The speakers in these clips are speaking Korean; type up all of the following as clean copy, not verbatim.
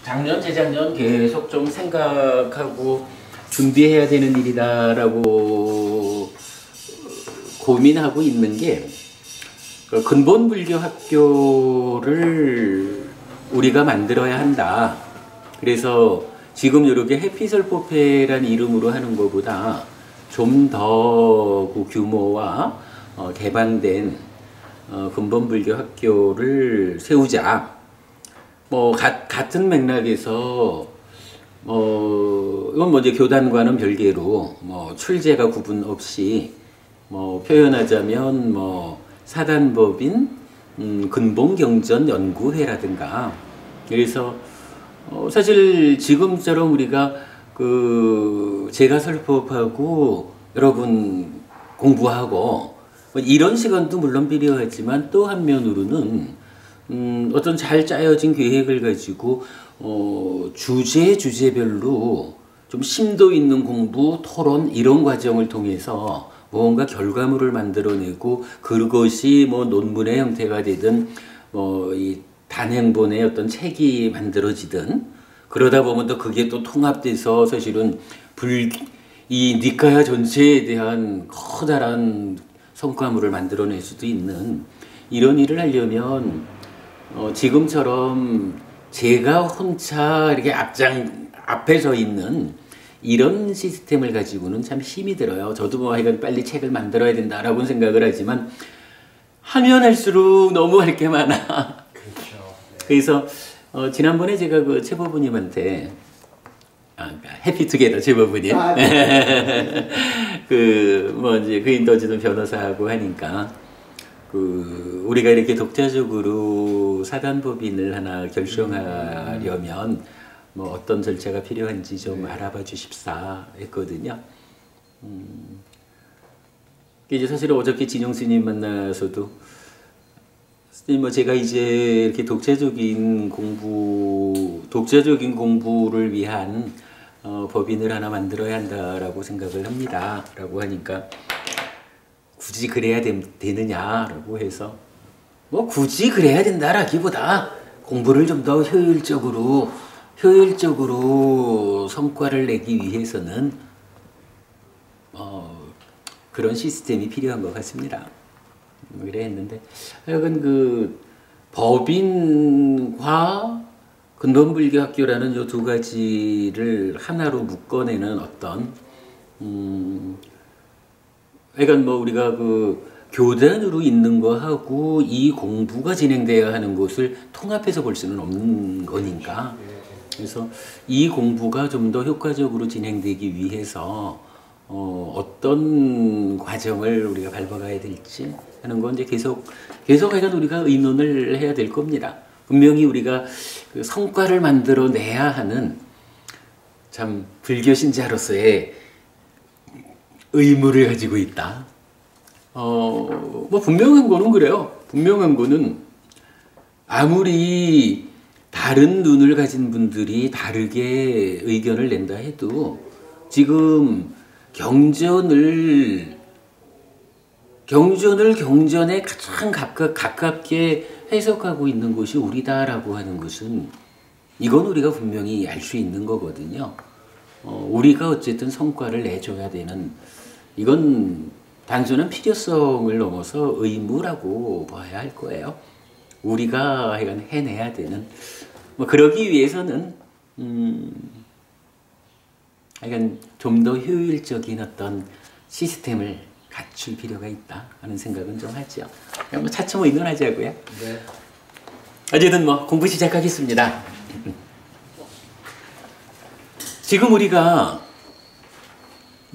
작년, 재작년 계속 좀 생각하고 준비해야 되는 일이다라고 고민하고 있는 게 근본 불교 학교를 우리가 만들어야 한다. 그래서 지금 이렇게 해피설법회란 이름으로 하는 것보다 좀 더 그 규모와 개방된 근본 불교 학교를 세우자. 같은 맥락에서 이건 이제 교단과는 별개로 출제가 구분 없이 표현하자면 사단법인 근본경전 연구회라든가. 그래서 사실 지금처럼 우리가 제가 설법하고 여러분 공부하고 이런 시간도 물론 필요하지만 또 한면으로는 어떤 잘 짜여진 계획을 가지고 주제별로 좀 심도 있는 공부, 토론 이런 과정을 통해서 뭔가 결과물을 만들어내고 그것이 논문의 형태가 되든 이 단행본의 어떤 책이 만들어지든 그러다 보면 또 그게 또 통합돼서 사실은 이 니카야 전체에 대한 커다란 성과물을 만들어낼 수도 있는 이런 일을 하려면 지금처럼 제가 혼자 이렇게 앞에 서 있는 이런 시스템을 가지고는 참 힘이 들어요. 저도 하여간 빨리 책을 만들어야 된다라고 생각을 하지만 하면 할수록 너무 할 게 많아. 그렇죠. 네. 그래서 지난번에 제가 그 최보부님한테 해피투게더 최보부님 네. 이제 그 인도지도 변호사하고 하니까 우리가 이렇게 독자적으로 사단법인을 하나 결성하려면 어떤 절차가 필요한지 좀 알아봐 주십사 했거든요. 이제 사실 어저께 진영 스님 만나서도 스님 제가 이제 이렇게 독자적인 공부를 위한 법인을 하나 만들어야 한다라고 생각을 합니다. 라고 하니까 굳이 그래야 되느냐라고 해서 굳이 그래야 된다라기보다 공부를 좀 더 효율적으로 성과를 내기 위해서는 그런 시스템이 필요한 것 같습니다. 그래 했는데 하여간 법인과 근본불교학교라는 이 두 가지를 하나로 묶어내는 어떤 그러니까 우리가 교단으로 있는 거하고 이 공부가 진행되어야 하는 것을 통합해서 볼 수는 없는 거니까. 그래서 이 공부가 좀 더 효과적으로 진행되기 위해서 어떤 과정을 우리가 밟아가야 될지 하는 건 이제 계속 하여간 우리가 의논을 해야 될 겁니다. 분명히 우리가 성과를 만들어내야 하는 참 불교 신자로서의 의무를 가지고 있다. 분명한 거는 그래요. 분명한 거는 아무리 다른 눈을 가진 분들이 다르게 의견을 낸다 해도 지금 경전에 가장 가깝게 해석하고 있는 것이 우리다라고 하는 것은 이건 우리가 분명히 알 수 있는 거거든요. 우리가 어쨌든 성과를 내줘야 되는 이건 단순한 필요성을 넘어서 의무라고 봐야 할 거예요. 우리가 하여간 해내야 되는 그러기 위해서는 하여간 좀 더 효율적인 어떤 시스템을 갖출 필요가 있다 하는 생각은 좀 하죠. 그냥 차츰 의논하자고요. 네. 어쨌든 공부 시작하겠습니다. 지금 우리가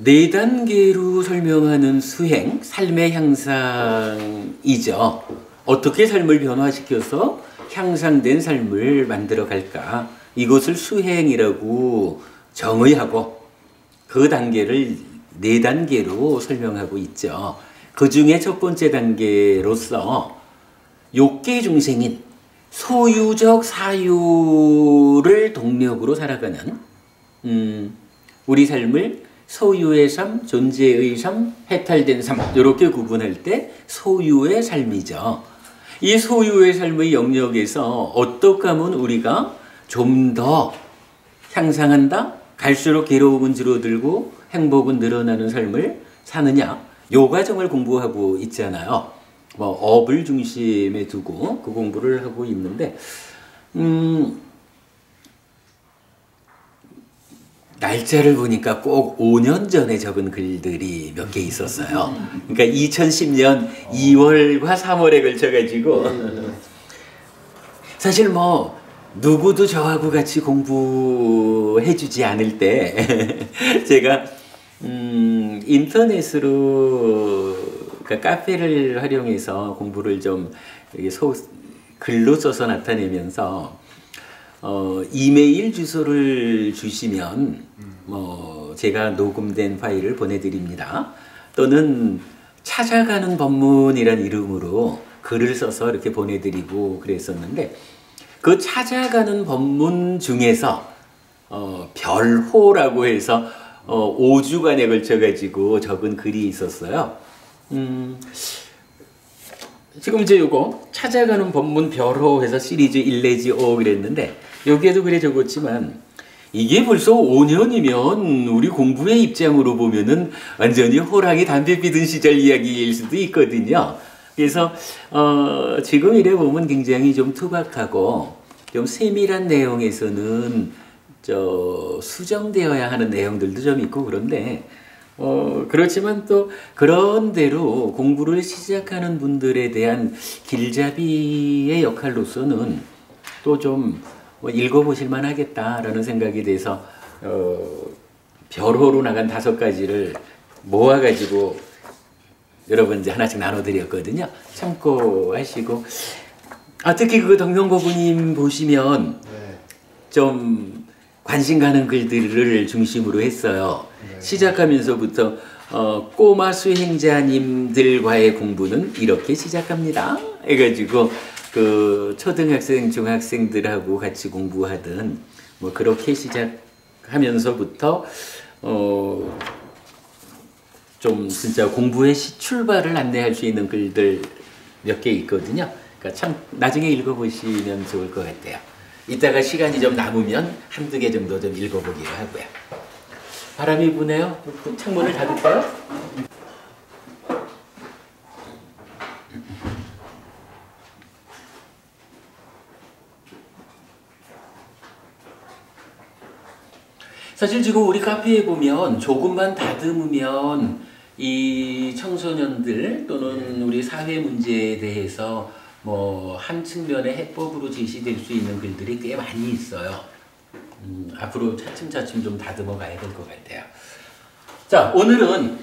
4단계로 설명하는 수행, 삶의 향상이죠. 어떻게 삶을 변화시켜서 향상된 삶을 만들어 갈까? 이것을 수행이라고 정의하고 그 단계를 4단계로 설명하고 있죠. 그 중에 첫 번째 단계로서 욕계 중생인 소유적 사유를 동력으로 살아가는 우리 삶을 소유의 삶, 존재의 삶, 해탈된 삶 이렇게 구분할 때 소유의 삶이죠. 이 소유의 삶의 영역에서 어떻게 하면 우리가 좀 더 향상한다? 갈수록 괴로움은 줄어들고 행복은 늘어나는 삶을 사느냐? 요 과정을 공부하고 있잖아요. 뭐 업을 중심에 두고 그 공부를 하고 있는데 날짜를 보니까 꼭 5년 전에 적은 글들이 몇 개 있었어요. 그러니까 2010년 2월과 3월에 걸쳐가지고 사실 뭐 누구도 저하고 같이 공부해주지 않을 때 제가 인터넷으로 그러니까 카페를 활용해서 공부를 좀 글로 써서 나타내면서 이메일 주소를 주시면 뭐 제가 녹음된 파일을 보내드립니다. 또는 찾아가는 법문이란 이름으로 글을 써서 이렇게 보내드리고 그랬었는데 그 찾아가는 법문 중에서 별호라고 해서 5주간에 걸쳐가지고 적은 글이 있었어요. 지금 이제 요거 찾아가는 법문 별호 해서 시리즈 1 내지 5 그랬는데 여기에도 그래 적었지만 이게 벌써 5년이면 우리 공부의 입장으로 보면은 완전히 호랑이 담배 피던 시절 이야기일 수도 있거든요. 그래서 지금 이래 보면 굉장히 좀 투박하고 좀 세밀한 내용에서는 수정되어야 하는 내용들도 좀 있고 그런데 그렇지만 또 그런 대로 공부를 시작하는 분들에 대한 길잡이의 역할로서는 또 좀 읽어보실 만하겠다라는 생각이 돼서 별호로 나간 5가지를 모아가지고 여러분들 하나씩 나눠드렸거든요. 참고하시고 특히 그 덕명고부님 보시면 좀 관심 가는 글들을 중심으로 했어요. 시작하면서부터 꼬마 수행자님들과의 공부는 이렇게 시작합니다. 해가지고 그 초등학생, 중학생들하고 같이 공부하던 뭐 그렇게 시작하면서부터 좀 진짜 공부의 출발을 안내할 수 있는 글들 몇 개 있거든요. 그러니까 참 나중에 읽어보시면 좋을 것 같아요. 이따가 시간이 좀 남으면 1~2개 정도 좀 읽어보기로 하고요. 바람이 부네요. 창문을 닫을까요? 사실 지금 우리 카페에 보면 조금만 다듬으면 이 청소년들 또는 우리 사회 문제에 대해서 뭐 한 측면의 해법으로 제시될 수 있는 글들이 꽤 많이 있어요. 앞으로 차츰차츰 좀 다듬어 가야 될 것 같아요. 자, 오늘은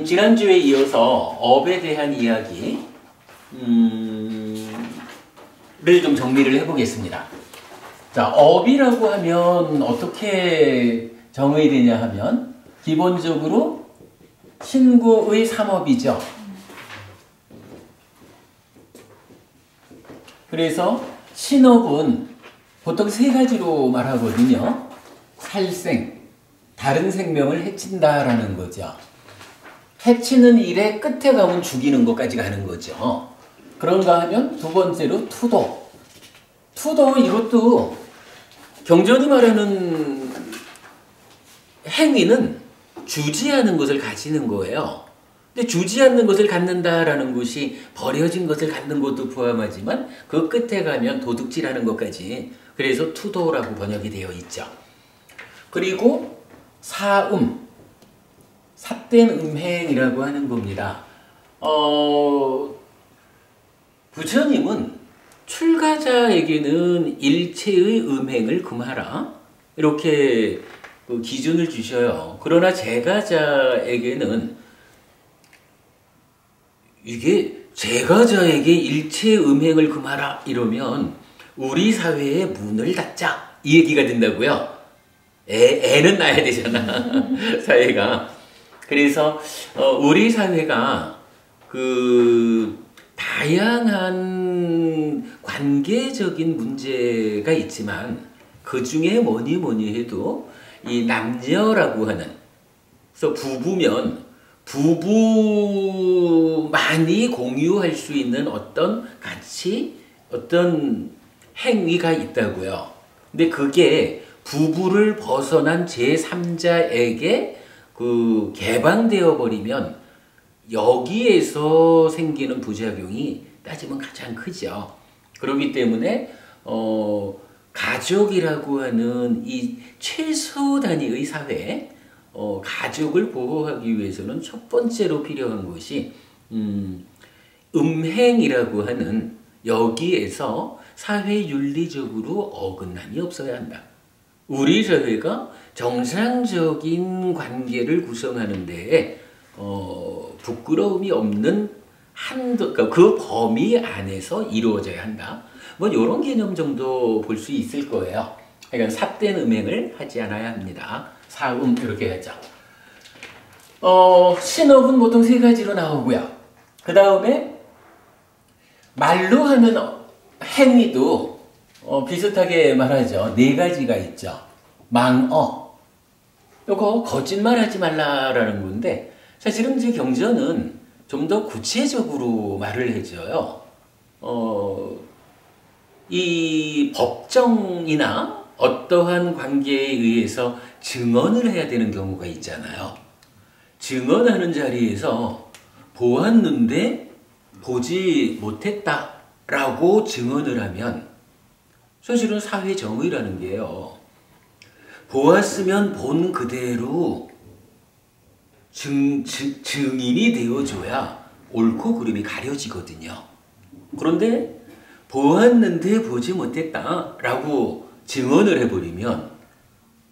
지난주에 이어서 업에 대한 이야기 를 좀 정리를 해보겠습니다. 자, 업이라고 하면 어떻게 정의되냐 하면 기본적으로 신구의 3업이죠. 그래서 신업은 보통 3가지로 말하거든요. 살생, 다른 생명을 해친다라는 거죠. 해치는 일의 끝에 가면 죽이는 것까지 가는 거죠. 그런가 하면 2번째로 투도. 투도 이것도 경전이 말하는 행위는 주지 않은 것을 가지는 거예요. 근데 주지 않는 것을 갖는다라는 것이 버려진 것을 갖는 것도 포함하지만 그 끝에 가면 도둑질하는 것까지 그래서 투도라고 번역이 되어 있죠. 그리고 사음, 삿된 음행이라고 하는 겁니다. 부처님은 출가자에게는 일체의 음행을 금하라 이렇게 그 기준을 주셔요. 그러나 제가자에게는 이게 제가자에게 일체 음행을 금하라 이러면 우리 사회의 문을 닫자 이 얘기가 된다고요. 애는 낳아야 되잖아 사회가. 그래서 우리 사회가 그 다양한 관계적인 문제가 있지만 그 중에 뭐니 해도 이 남녀라고 하는 그래서 부부면 부부만이 공유할 수 있는 어떤 가치, 어떤 행위가 있다고요. 근데 그게 부부를 벗어난 제3자에게 그 개방되어 버리면 여기에서 생기는 부작용이 따지면 가장 크죠. 그렇기 때문에 가족이라고 하는 이 최소 단위의 사회, 가족을 보호하기 위해서는 첫 번째로 필요한 것이 음행이라고 하는 여기에서 사회 윤리적으로 어긋남이 없어야 한다. 우리 사회가 정상적인 관계를 구성하는 데에 부끄러움이 없는 한도, 그러니까 그 범위 안에서 이루어져야 한다. 뭐 이런 개념 정도 볼 수 있을 거예요. 그러니까 삿된 음행을 하지 않아야 합니다. 사음 이렇게 하죠. 신업은 보통 세 가지로 나오고요. 그 다음에 말로 하는 행위도 비슷하게 말하죠. 네 가지가 있죠. 망어. 이거 거짓말하지 말라라는 건데 사실은 이제 경전은 좀 더 구체적으로 말을 해줘요. 이 법정이나 어떠한 관계에 의해서 증언을 해야 되는 경우가 있잖아요. 증언하는 자리에서 보았는데 보지 못했다라고 증언을 하면 사실은 사회정의라는 게요. 보았으면 본 그대로 증인이 되어줘야 옳고 그름이 가려지거든요. 그런데 보았는데 보지 못했다라고 증언을 해버리면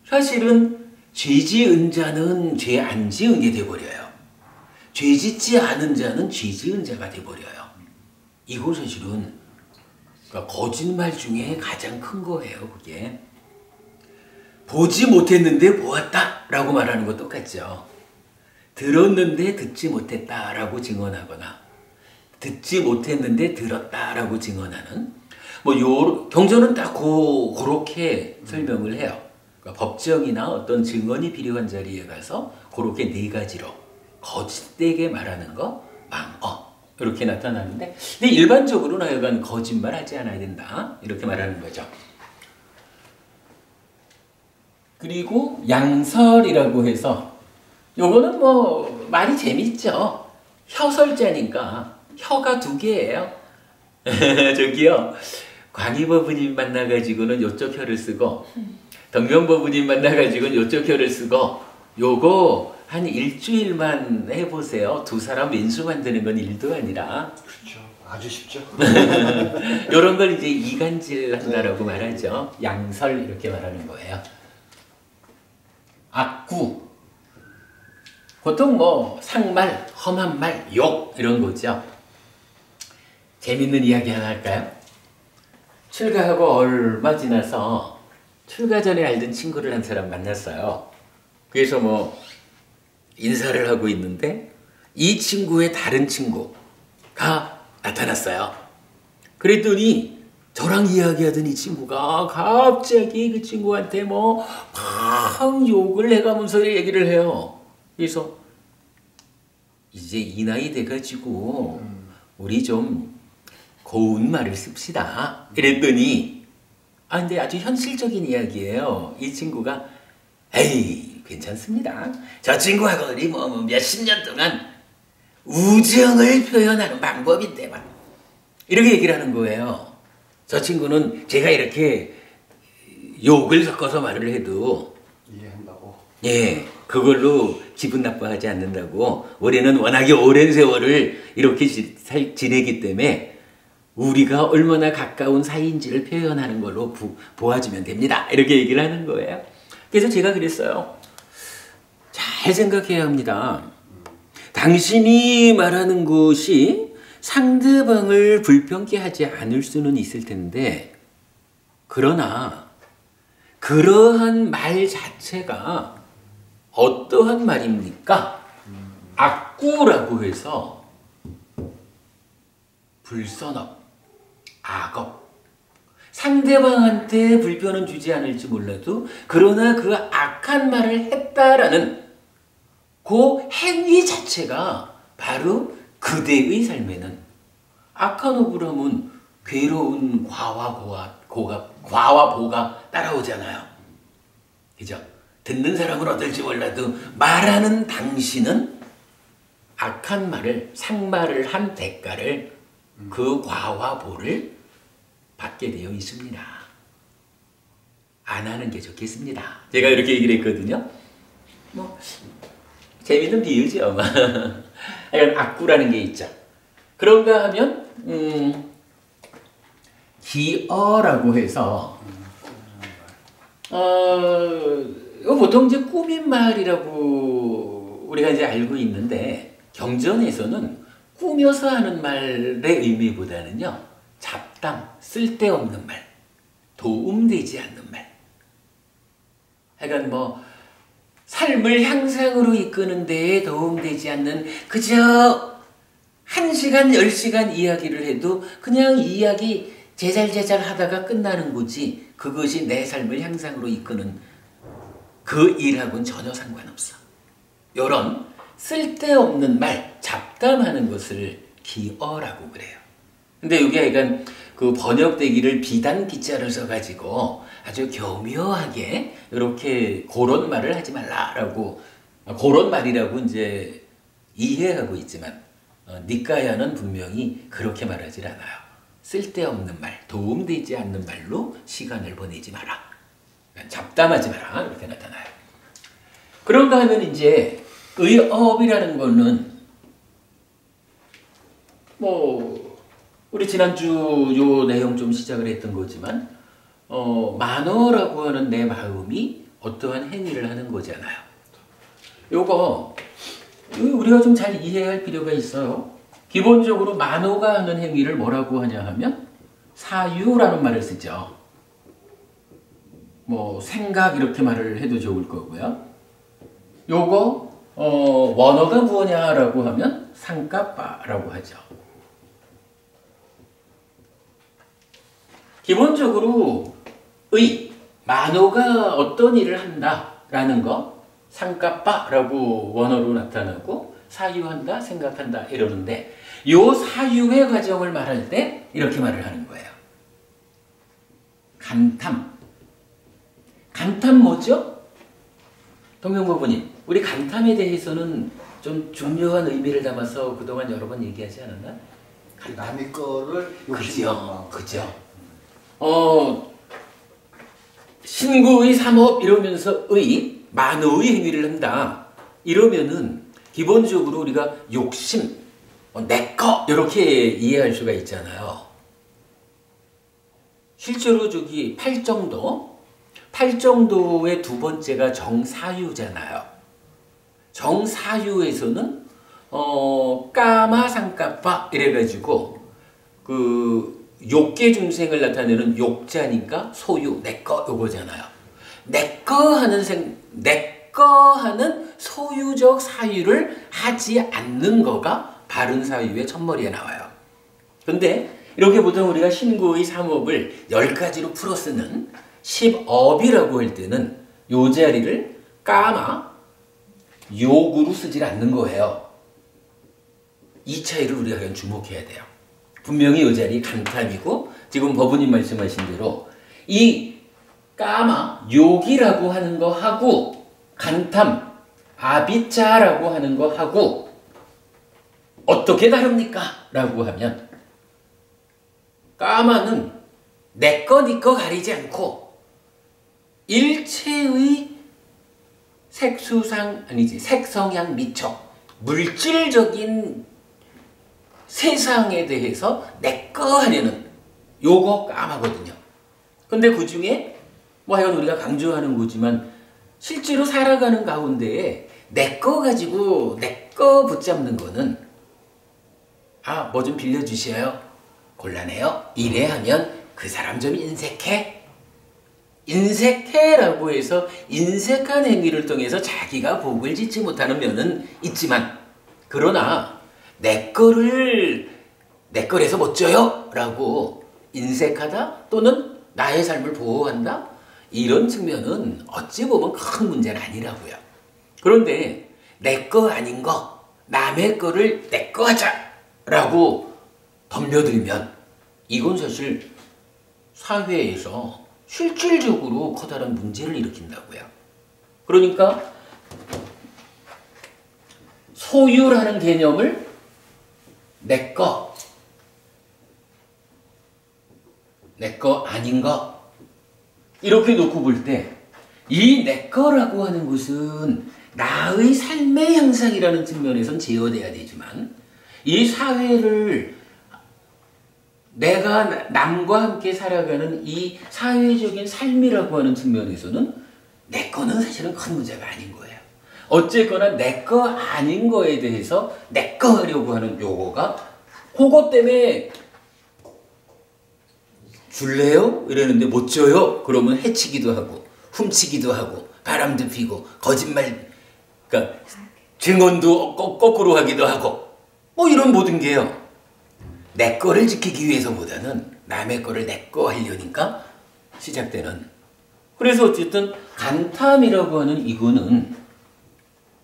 사실은 죄 지은 자는 죄 안 지은 게 돼버려요. 죄 짓지 않은 자는 죄 지은 자가 돼버려요. 이거 사실은 그러니까 거짓말 중에 가장 큰 거예요. 그게 보지 못했는데 보았다라고 말하는 거 똑같죠. 들었는데 듣지 못했다라고 증언하거나 듣지 못했는데 들었다라고 증언하는 뭐 요 경전은 딱 그렇게 설명을 해요. 그러니까 법정이나 어떤 증언이 필요한 자리에 가서 그렇게 네 가지로 거짓되게 말하는 거, 망어 이렇게 나타나는데 근데 일반적으로는 하여간 거짓말하지 않아야 된다 이렇게 말하는 거죠. 그리고 양설이라고 해서 요거는 뭐 말이 재밌죠. 혀설자니까 혀가 두 개예요. 저기요 광희법부님 만나가지고는 요쪽 혀를 쓰고 덕명법부님 만나가지고는 요쪽 혀를 쓰고 요거 한 일주일만 해보세요. 두 사람 왼수 만드는 건 일도 아니라 그렇죠. 아주 쉽죠. 요런 걸 이제 이간질 한다라고 말하죠. 양설 이렇게 말하는 거예요. 악구 보통 뭐 상말, 험한 말, 욕 이런 거죠. 재밌는 이야기 하나 할까요? 출가하고 얼마 지나서 출가 전에 알던 친구를 한 사람 만났어요. 그래서 뭐 인사를 하고 있는데 이 친구의 다른 친구가 나타났어요. 그랬더니 저랑 이야기하던 이 친구가 갑자기 그 친구한테 뭐 막 욕을 해가면서 얘기를 해요. 그래서 이제 이 나이 돼가지고 우리 좀 고운 말을 씁시다. 이랬더니 근데 아주 현실적인 이야기예요. 이 친구가 에이 괜찮습니다. 저 친구하고 우리 뭐 몇십 년 동안 우정을 표현하는 방법인데 막 이렇게 얘기를 하는 거예요. 저 친구는 제가 이렇게 욕을 섞어서 말을 해도 이해한다고. 예, 그걸로 기분 나빠하지 않는다고. 우리는 워낙에 오랜 세월을 이렇게 지내기 때문에 우리가 얼마나 가까운 사이인지를 표현하는 걸로 보아주면 됩니다. 이렇게 얘기를 하는 거예요. 그래서 제가 그랬어요. 잘 생각해야 합니다. 당신이 말하는 것이 상대방을 불평케 하지 않을 수는 있을 텐데 그러나 그러한 말 자체가 어떠한 말입니까? 악구라고 해서 불선업, 악업. 상대방한테 불편은 주지 않을지 몰라도 그러나 그 악한 말을 했다라는 그 행위 자체가 바로 그대의 삶에는 악한 억울함은 괴로운 과와 고갑, 과와 보가 따라오잖아요. 그죠? 듣는 사람은 어떨지 몰라도 말하는 당신은 악한 말을, 상말을 한 대가를 그 과와 보를 받게 되어 있습니다. 안 하는 게 좋겠습니다. 제가 이렇게 얘기를 했거든요. 뭐 재미있는 비유죠. 약간 악구라는 게 있죠. 그런가 하면 기어라고 해서 이거 보통 이제 꾸민 말이라고 우리가 이제 알고 있는데 경전에서는 꾸며서 하는 말의 의미보다는요 잡담, 쓸데없는 말, 도움되지 않는 말. 하여간 뭐 삶을 향상으로 이끄는 데에 도움되지 않는 그저 1시간, 10시간 이야기를 해도 그냥 이야기 제잘제잘 하다가 끝나는 거지 그것이 내 삶을 향상으로 이끄는 그 일하고는 전혀 상관없어. 이런 쓸데없는 말, 잡담하는 것을 기어라고 그래요. 근데 여기 약간 그 번역되기를 비단 기자를 써가지고 아주 교묘하게 이렇게 그런 말을 하지 말라라고 그런 말이라고 이제 이해하고 있지만 니까야는 분명히 그렇게 말하지 않아요. 쓸데없는 말, 도움되지 않는 말로 시간을 보내지 마라. 잡담하지 마라. 이렇게 나타나요. 그런가 하면 이제 의업이라는 거는 뭐 우리 지난주 요 내용 좀 시작을 했던 거지만 만어라고 하는 내 마음이 어떠한 행위를 하는 거잖아요. 요거 우리가 좀 잘 이해할 필요가 있어요. 기본적으로 만어가 하는 행위를 뭐라고 하냐 하면 사유라는 말을 쓰죠. 뭐 생각 이렇게 말을 해도 좋을 거고요. 요거 원어가 뭐냐라고 하면 상까빠라고 하죠. 기본적으로 만어가 어떤 일을 한다라는 거 상까빠라고 원어로 나타나고 사유한다, 생각한다 이러는데 요 사유의 과정을 말할 때 이렇게 말을 하는 거예요. 간탐. 간탐 뭐죠? 동명부부님, 우리 간탐에 대해서는 좀 중요한 의미를 담아서 그동안 여러 번 얘기하지 않았나? 남의 거를 그죠. 신구의 삼업 이러면서 만어의 행위를 한다. 이러면은 기본적으로 우리가 욕심, 내꺼 이렇게 이해할 수가 있잖아요. 실제로 저기 팔정도의 두 번째가 정사유잖아요. 정사유에서는 까마상까빠 이래가지고 그 욕계 중생을 나타내는 욕자니까 소유, 내꺼 요거잖아요. 내꺼 하는 소유적 사유를 하지 않는 거가 바른 사유의 첫머리에 나와요. 근데 이렇게 보통 우리가 신구의 삼업을 10가지로 풀어 쓰는 십업이라고 할 때는 요 자리를 까마, 욕으로 쓰질 않는 거예요. 이 차이를 우리가 주목해야 돼요. 분명히 요 자리 간탐이고 지금 법우님 말씀하신 대로 이 까마, 욕이라고 하는 거 하고 간탐, 아비자라고 하는 거 하고 어떻게 다릅니까? 라고 하면 까마는 내꺼 니꺼 가리지 않고 일체의 색성향 미척 물질적인 세상에 대해서 내꺼 하려는 요거 까마거든요. 근데 그 중에 뭐 하여간 우리가 강조하는 거지만 실제로 살아가는 가운데에 내꺼 가지고 내꺼 붙잡는 거는 뭐 좀 빌려주셔요. 곤란해요. 이래 하면 그 사람 좀 인색해라고 해서 인색한 행위를 통해서 자기가 복을 짓지 못하는 면은 있지만 그러나 내 거래서 못 줘요 라고 인색하다 또는 나의 삶을 보호한다 이런 측면은 어찌 보면 큰 문제는 아니라고요. 그런데 내 거 아닌 거 남의 거를 내 거 하자 라고 덤벼들면 이건 사실 사회에서 실질적으로 커다란 문제를 일으킨다고요. 그러니까 소유라는 개념을 내 거 아닌 거 이렇게 놓고 볼 때 이 내 거라고 하는 것은 나의 삶의 향상이라는 측면에선 제어돼야 되지만 이 사회를 내가 남과 함께 살아가는 이 사회적인 삶이라고 하는 측면에서는 내 거는 사실은 큰 문제가 아닌 거예요. 어쨌거나 내 거 아닌 거에 대해서 내 거 하려고 하는 요거가 그것 때문에 줄래요? 이러는데 못 줘요? 그러면 해치기도 하고 훔치기도 하고 바람도 피고 거짓말 그러니까 증언도 거꾸로 하기도 하고 뭐 이런 모든 게요. 내 거를 지키기 위해서보다는 남의 거를 내 거 하려니까 시작되는 그래서 어쨌든 간탐이라고 하는 이거는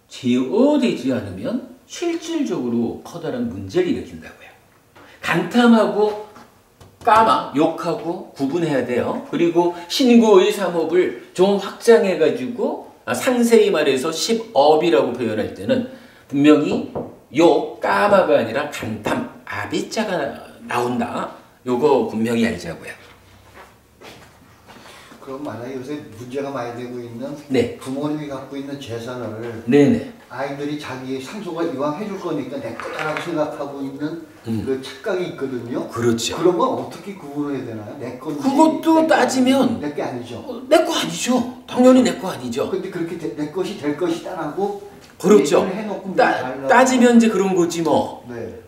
제어되지 않으면 실질적으로 커다란 문제를 일으킨다고요. 간탐하고 까마, 욕하고 구분해야 돼요. 그리고 신구의 삼업을 좀 확장해가지고 상세히 말해서 십업이라고 표현할 때는 분명히 욕, 까마가 아니라 간탐, 아비자가 나온다. 요거 분명히 알자고요. 그럼 만약에 요새 문제가 많이 되고 있는 네. 부모님이 갖고 있는 재산을 네네. 아이들이 자기 상속을 이왕 해줄 거니까 내 거다라고 생각하고 있는 그 착각이 있거든요. 그렇죠. 그런 건 어떻게 구분해야 되나요? 내 건지 그것도 따지면 내 게 아니죠. 내 거 아니죠. 당연히 내 거 아니죠. 근데 그렇게 내 것이 될 것이다라고 그렇죠. 얘기를 해놓고 따지면 이제 그런 거지 뭐. 네.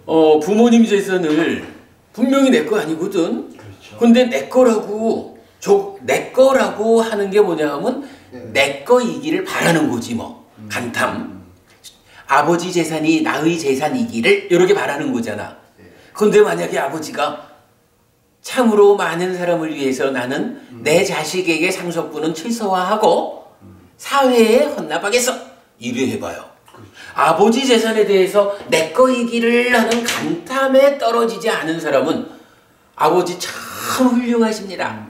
부모님 재산을 분명히 내 거 아니거든. 그렇죠. 근데 내 거라고 내 거라고 하는 게 뭐냐 하면 네. 내 거이기를 바라는 거지 뭐. 간탐. 아버지 재산이 나의 재산이기를 이렇게 바라는 거잖아. 근데 만약에 아버지가 참으로 많은 사람을 위해서 나는 내 자식에게 상속분은 최소화하고 사회에 헌납하겠어. 이래 해봐요. 아버지 재산에 대해서 내 거이기를 하는 간탐에 떨어지지 않은 사람은 아버지 참 훌륭하십니다.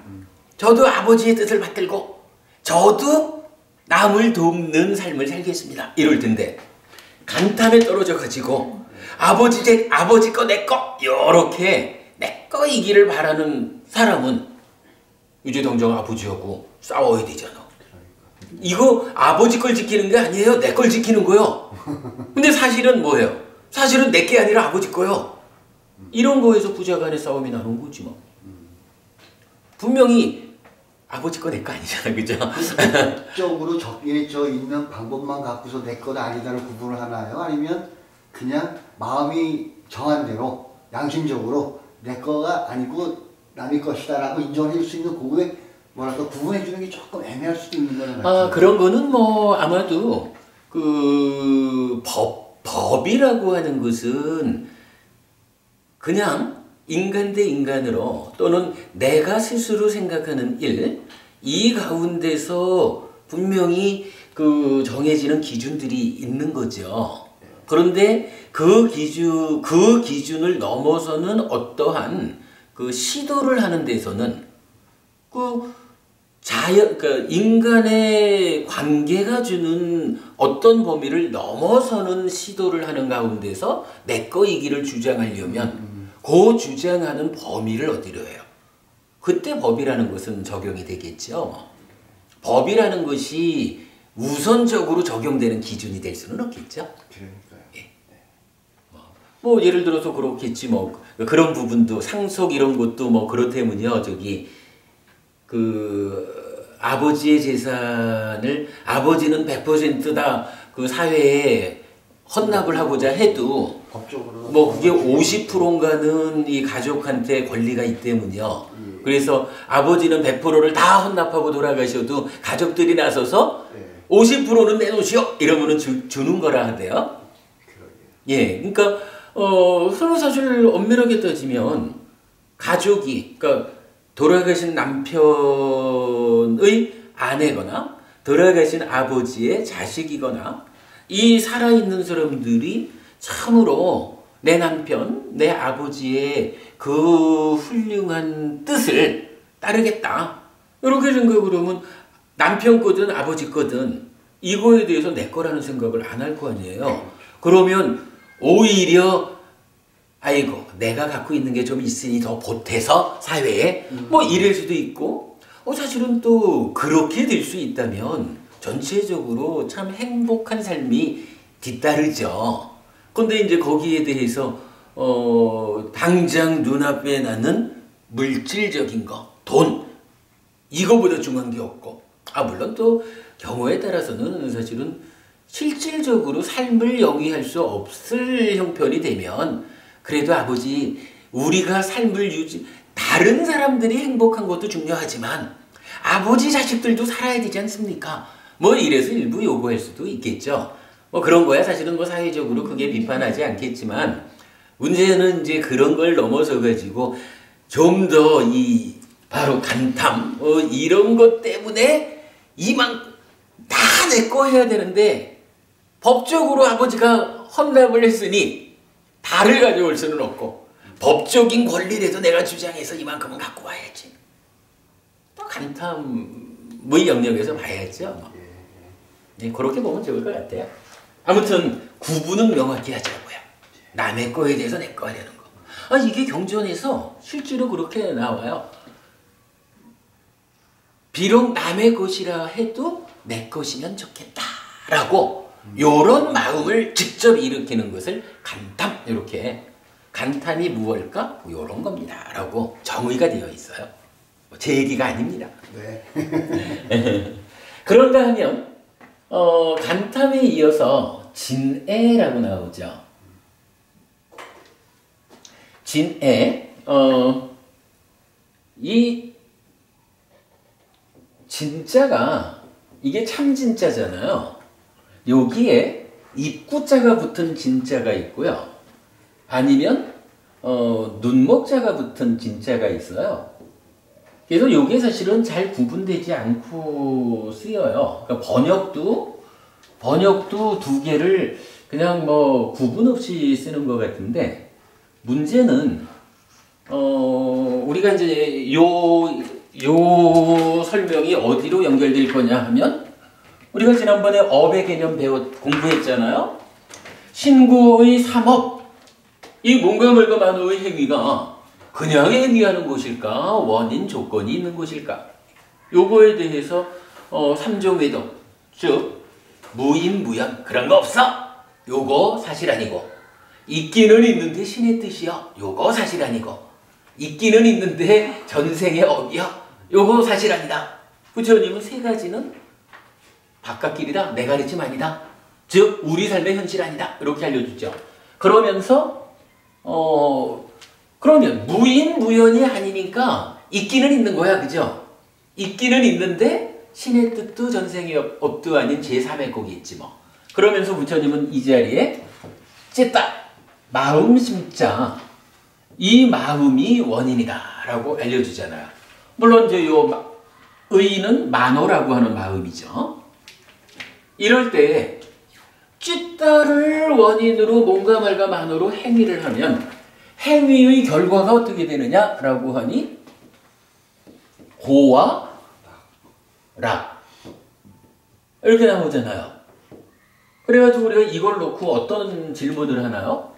저도 아버지의 뜻을 받들고 저도 남을 돕는 삶을 살겠습니다. 이럴 텐데 간탐에 떨어져 가지고 아버지 거 내 거 요렇게 내 거이기를 바라는 사람은 이제 당장 아버지하고 싸워야 되잖아. 이거 아버지 걸 지키는 게 아니에요. 내 걸 지키는 거요. 근데 사실은 뭐예요? 사실은 내 게 아니라 아버지 거요. 이런 거에서 부자 간의 싸움이 나는 거지 뭐. 분명히 아버지 거 내 거 아니잖아. 그죠? 적으로 적해져 있는 방법만 갖고서 내 거다 아니다를 구분을 하나요? 아니면 그냥 마음이 정한 대로 양심적으로 내 거가 아니고 남의 것이다라고 인정해 줄 수 있는 그거에 뭐랄까 구분해 주는 게 조금 애매할 수도 있는 거는 같아요. 그런 거는 뭐 아마도 그 법이라고 하는 것은 그냥 인간 대 인간으로 또는 내가 스스로 생각하는 일 이 가운데서 분명히 그 정해지는 기준들이 있는 거죠. 그런데 그 기준을 넘어서는 어떠한 그 시도를 하는 데서는 그러니까 인간의 관계가 주는 어떤 범위를 넘어서는 시도를 하는 가운데서 내 거이기를 주장하려면 그 주장하는 범위를 어디로 해요? 그때 법이라는 것은 적용이 되겠죠. 법이라는 것이 우선적으로 적용되는 기준이 될 수는 없겠죠. 그러니까요. 예. 뭐 예를 들어서 그렇겠지 뭐 그런 부분도 상속 이런 것도 뭐 그렇다면요. 저기 그 아버지의 재산을 아버지는 100%다 그 사회에 헌납을 하고자 해도 법적으로 뭐 그게 50%인가는 이 가족한테 권리가 있다면요. 그래서 아버지는 100%를 다 헌납하고 돌아가셔도 가족들이 나서서 50%는 내놓으시오 이러면은 주는 거라 하대요. 예, 그러니까 서로 사실 엄밀하게 따지면 가족이 그러니까 돌아가신 남편의 아내거나 돌아가신 아버지의 자식이거나 이 살아있는 사람들이 참으로 내 남편, 내 아버지의 그 훌륭한 뜻을 따르겠다. 이렇게 생각을 하면 남편 거든 아버지 거든 이거에 대해서 내 거라는 생각을 안 할 거 아니에요. 그러면 오히려 아이고 내가 갖고 있는 게 좀 있으니 더 보태서 사회에 뭐 이럴 수도 있고 사실은 또 그렇게 될 수 있다면 전체적으로 참 행복한 삶이 뒤따르죠. 근데 이제 거기에 대해서 당장 눈앞에 나는 물질적인 거, 돈 이거보다 중요한 게 없고 물론 또 경우에 따라서는 사실은 실질적으로 삶을 영위할 수 없을 형편이 되면 그래도 아버지 우리가 삶을 다른 사람들이 행복한 것도 중요하지만 아버지 자식들도 살아야 되지 않습니까? 뭐 이래서 일부 요구할 수도 있겠죠. 뭐 그런 거야 사실은 뭐 사회적으로 크게 비판하지 않겠지만 문제는 이제 그런 걸 넘어서 가지고 좀 더 이 바로 간탐 이런 것 때문에 다 내 거 해야 되는데 법적으로 아버지가 헌납을 했으니 다를 가져올 수는 없고 법적인 권리라도 내가 주장해서 이만큼은 갖고 와야지. 또 간탐의 영역에서 봐야죠. 네, 그렇게 보면 좋을 것 같아요. 아무튼 구분은 명확히 하자고요. 남의 거에 대해서 내 거 하려는 거. 이게 경전에서 실제로 그렇게 나와요. 비록 남의 것이라 해도 내 것이면 좋겠다라고 요런 마음을 직접 일으키는 것을 간탐 이렇게 간탐이 무엇일까? 요런 겁니다 라고 정의가 되어 있어요. 제 얘기가 아닙니다. 네. 그런가 하면 간탐에 이어서 진애라고 나오죠. 진애 이 진자가 이게 참 진자잖아요. 여기에 입구자가 붙은 진자가 있고요. 아니면 눈목자가 붙은 진자가 있어요. 그래서 이게 사실은 잘 구분되지 않고 쓰여요. 그러니까 번역도 두 개를 그냥 뭐 구분 없이 쓰는 것 같은데 문제는 우리가 이제 요 설명이 어디로 연결될 거냐 하면 우리가 지난번에 업의 개념 공부했잖아요. 신구의 삼업 이 뭔가 말과 만호의 행위가 그냥 행위하는 것일까 원인 조건이 있는 것일까 요거에 대해서 삼종외도 즉 무인무연 그런 거 없어 요거 사실 아니고 있기는 있는데 신의 뜻이요 요거 사실 아니고 있기는 있는데 전생의 업이요 요거 사실 아니다. 부처님은 세 가지는 바깥길이다. 내 가르침 아니다. 즉 우리 삶의 현실 아니다. 이렇게 알려주죠. 그러면서 그러면 무인무연이 아니니까 있기는 있는 거야. 그죠? 있기는 있는데 신의 뜻도 전생의 업도 아닌 제3의 곡이 있지 뭐. 그러면서 부처님은 이 자리에 쨌다. 마음 심자. 이 마음이 원인이다. 라고 알려주잖아요. 물론 이제 요 의는 만호라고 하는 마음이죠. 이럴 때 찌따를 원인으로 뭔가 말과 만호로 행위를 하면 행위의 결과가 어떻게 되느냐라고 하니 고와 락 이렇게 나오잖아요. 그래가지고 우리가 이걸 놓고 어떤 질문을 하나요?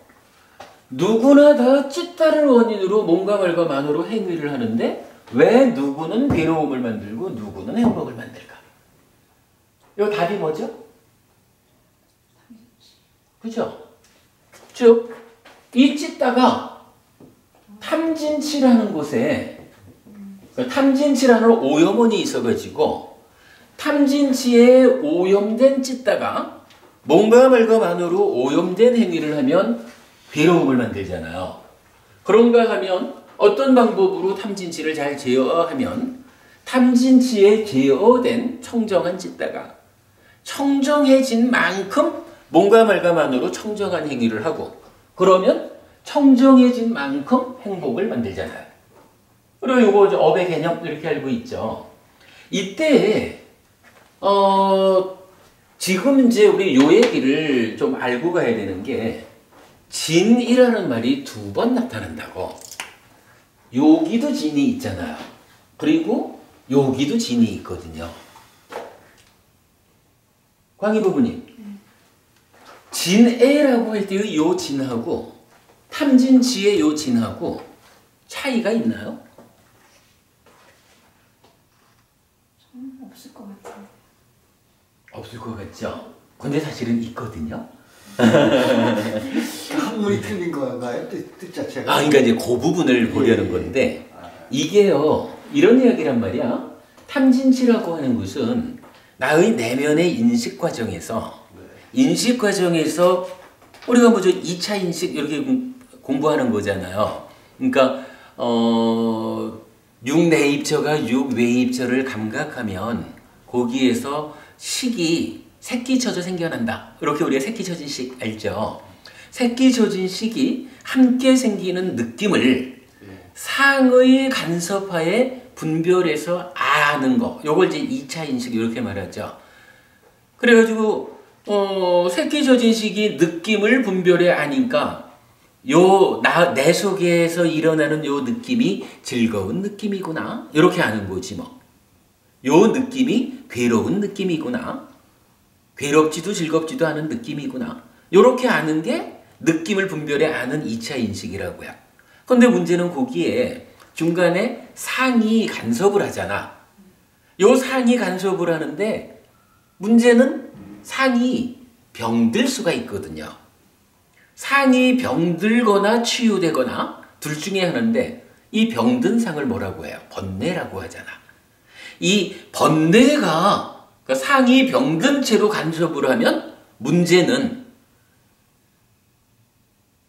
누구나 다 찌따를 원인으로 뭔가 말과 만호로 행위를 하는데 왜 누구는 괴로움을 만들고 누구는 행복을 만들까? 이 답이 뭐죠? 그죠? 즉, 이 찌따가 탐진치라는 곳에 탐진치라는 오염원이 있어가지고 탐진치에 오염된 찌따가 뭔가 말과 만으로 오염된 행위를 하면 괴로움을 만들잖아요. 그런가 하면 어떤 방법으로 탐진치를 잘 제어하면 탐진치에 제어된 청정한 찌따가 청정해진 만큼 뭔가 말과 만으로 청정한 행위를 하고 그러면 청정해진 만큼 행복을 만들잖아요. 그리고 이거 업의 개념 이렇게 알고 있죠. 이때 지금 이제 우리 요 얘기를 좀 알고 가야 되는 게 진이라는 말이 2번 나타난다고. 여기도 진이 있잖아요. 그리고 여기도 진이 있거든요. 광희 부부님, 진애라고 할 때의 요 진하고 탐진치의 요 진하고 차이가 있나요? 없을 것 같은데. 없을 것 같죠? 근데 사실은 있거든요. 한문이 틀린 건가요? 뜻 자체가? 그러니까 이제 그 부분을 보려는 건데, 이게요, 이런 이야기란 말이야. 탐진치라고 하는 것은 나의 내면의 인식 과정에서, 우리가 뭐죠? 2차 인식 이렇게 공부하는 거잖아요. 그러니까, 6내입처가 6외입처를 감각하면 거기에서 식이 새끼처져 생겨난다. 이렇게 우리가 새끼처진식 알죠? 새끼처진식이 함께 생기는 느낌을 상의 간섭하에 분별해서 아는 거. 요걸 이제 2차 인식 이렇게 말하죠. 그래가지고 새끼처진식이 느낌을 분별해 아니까 내 속에서 일어나는 요 느낌이 즐거운 느낌이구나. 이렇게 아는 거지 뭐. 요 느낌이 괴로운 느낌이구나. 괴롭지도 즐겁지도 않은 느낌이구나. 요렇게 아는 게 느낌을 분별해 아는 2차 인식이라고요. 근데 문제는 거기에 중간에 상이 간섭을 하잖아. 요 상이 간섭을 하는데 문제는 상이 병들 수가 있거든요. 상이 병들거나 치유되거나 둘 중에 하나인데 이 병든 상을 뭐라고 해요? 번뇌라고 하잖아. 이 번뇌가 그러니까 상이 병든 채로 간섭을 하면 문제는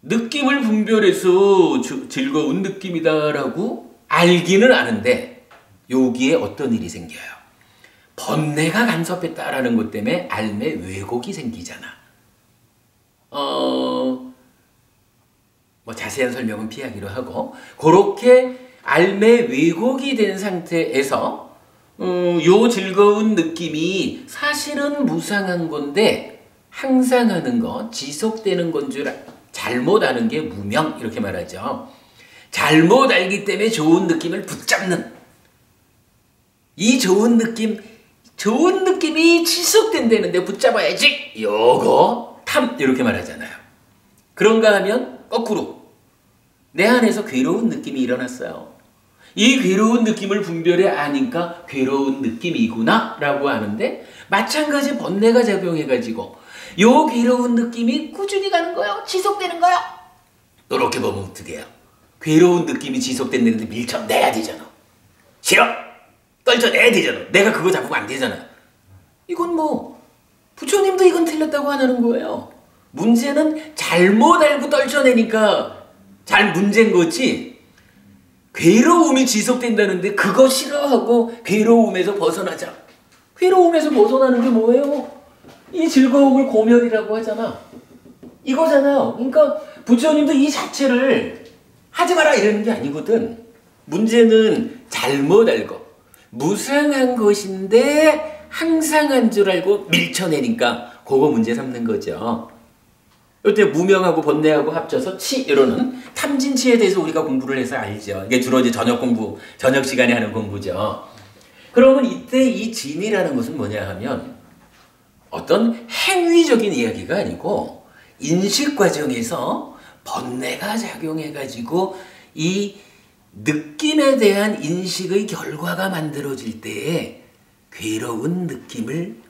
느낌을 분별해서 즐거운 느낌이다라고 알기는 아는데 여기에 어떤 일이 생겨요? 번뇌가 간섭했다라는 것 때문에 알매 왜곡이 생기잖아. 뭐 자세한 설명은 피하기로 하고 그렇게 알매 왜곡이 된 상태에서 요 즐거운 느낌이 사실은 무상한 건데 항상 하는 거, 지속되는 건 줄 잘못 아는 게 무명 이렇게 말하죠. 잘못 알기 때문에 좋은 느낌을 붙잡는 이 좋은 느낌이 지속된다는데 붙잡아야지. 요거 탐 이렇게 말하잖아요. 그런가 하면 거꾸로 내 안에서 괴로운 느낌이 일어났어요. 이 괴로운 느낌을 분별해 아니까 괴로운 느낌이구나 라고 하는데 마찬가지 번뇌가 작용해가지고 요 괴로운 느낌이 꾸준히 가는 거요. 지속되는 거요. 이렇게 보면 어떻게 해요? 괴로운 느낌이 지속된다는데 밀쳐내야 되잖아. 싫어! 떨쳐내야 되잖아. 내가 그거 잡으면 안 되잖아. 이건 뭐 부처님도 이건 틀렸다고 하는 거예요. 문제는 잘못 알고 떨쳐내니까 잘 문제인 거지. 괴로움이 지속된다는데 그거 싫어하고 괴로움에서 벗어나자. 괴로움에서 벗어나는 게 뭐예요? 이 즐거움을 고멸이라고 하잖아. 이거잖아요. 그러니까 부처님도 이 자체를 하지 마라 이러는 게 아니거든. 문제는 잘못 알고 무상한 것인데 항상한 줄 알고 밀쳐내니까 그거 문제 삼는 거죠. 이때 무명하고 번뇌하고 합쳐서 치 이러는 탐진치에 대해서 우리가 공부를 해서 알죠. 이게 주로 이제 저녁 시간에 하는 공부죠. 그러면 이때 이 진이라는 것은 뭐냐 하면 어떤 행위적인 이야기가 아니고 인식 과정에서 번뇌가 작용해가지고 이 느낌에 대한 인식의 결과가 만들어질 때에 괴로운 느낌을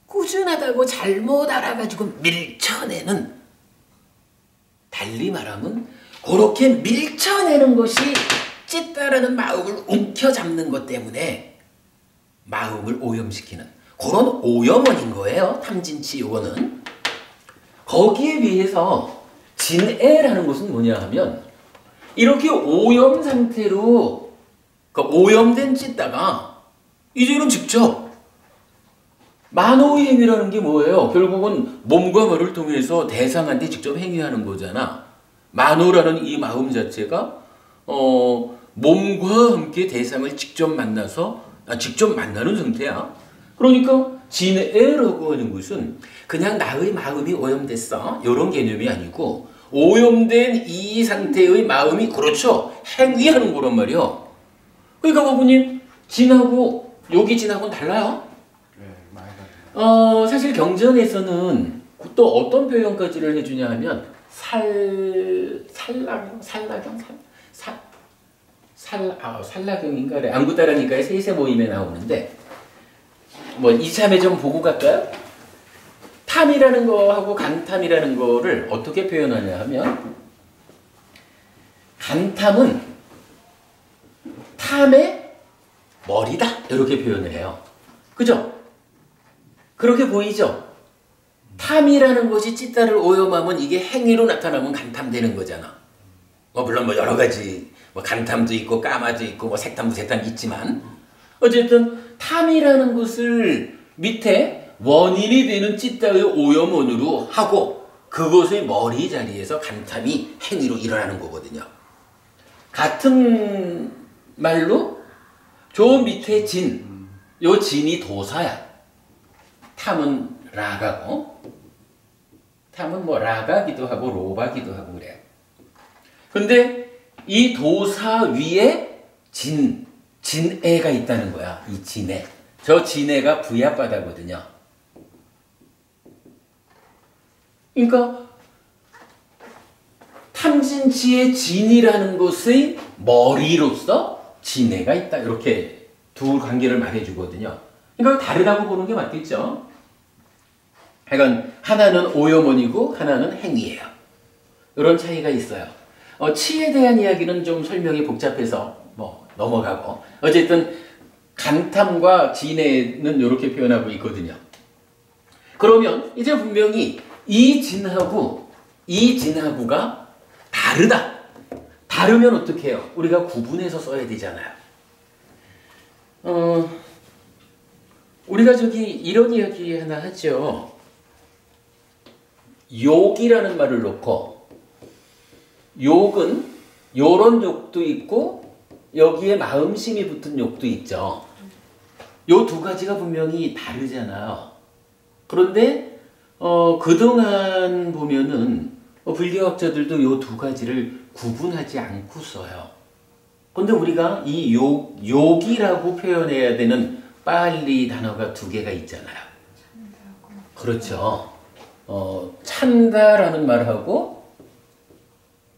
꾸준하다고 잘못 알아가지고 밀쳐내는, 달리 말하면 그렇게 밀쳐내는 것이 찢다라는 마음을 움켜잡는 것 때문에 마음을 오염시키는 그런 오염원인 거예요. 탐진치 요거는. 거기에 비해서 진애라는 것은 뭐냐 하면 이렇게 오염 상태로 그러니까 오염된 찢다가 이제는 직접 만호의 행위라는 게 뭐예요? 결국은 몸과 말을 통해서 대상한테 직접 행위하는 거잖아. 만호라는 이 마음 자체가 몸과 함께 대상을 직접 만나는 상태야. 그러니까 진애라고 하는 것은 그냥 나의 마음이 오염됐어 이런 개념이 아니고 오염된 이 상태의 마음이 그렇죠 행위하는 거란 말이야. 그러니까 바보님 진하고 여기 진하고는 달라요. 네, 많이 다르네요. 사실 경전에서는 또 어떤 표현까지를 해주냐 하면 살라경인가 그래. 안구따라니까의 세세 모임에 나오는데 뭐 이참에 좀 보고 갈까요? 탐이라는 거하고 간탐이라는 거를 어떻게 표현하냐 하면 간탐은 탐의 머리다 이렇게 표현을 해요. 그죠? 그렇게 보이죠? 탐이라는 것이 찌따를 오염하면 이게 행위로 나타나면 간탐되는 거잖아. 물론 뭐 여러 가지 뭐 간탐도 있고 까마도 있고 뭐 색탐 무색탐 있지만 어쨌든 탐이라는 것을 밑에 원인이 되는 찌따의 오염원으로 하고 그것의 머리 자리에서 간탐이 행위로 일어나는 거거든요. 같은 말로 저 밑에 진, 요 진이 도사야. 탐은 라가고 탐은 뭐 라가기도 하고 로바기도 하고 그래요. 근데 이 도사 위에 진애가 있다는 거야. 이 진애. 저 진애가 부야바다거든요. 그러니까 탐진치의 진이라는 것의 머리로서 진애가 있다. 이렇게 두 관계를 말해주거든요. 그러니까 다르다고 보는 게 맞겠죠. 하여간 하나는 오염원이고 하나는 행위예요. 이런 차이가 있어요. 치에 대한 이야기는 좀 설명이 복잡해서 뭐 넘어가고 어쨌든 간탐과 진애는 이렇게 표현하고 있거든요. 그러면 이제 분명히 이 진하고가 다르다. 다르면 어떻게 해요? 우리가 구분해서 써야 되잖아요. 우리가 저기 이런 이야기 하나 하죠. 욕이라는 말을 놓고 욕은 요런 욕도 있고 여기에 마음심이 붙은 욕도 있죠. 요 두 가지가 분명히 다르잖아요. 그런데 그동안 보면은 불교학자들도 요 두 가지를 구분하지 않고 써요. 근데 우리가 이 욕이라고 표현해야 되는 빨리 단어가 두 개가 있잖아요. 그렇죠. 찬다라는 말하고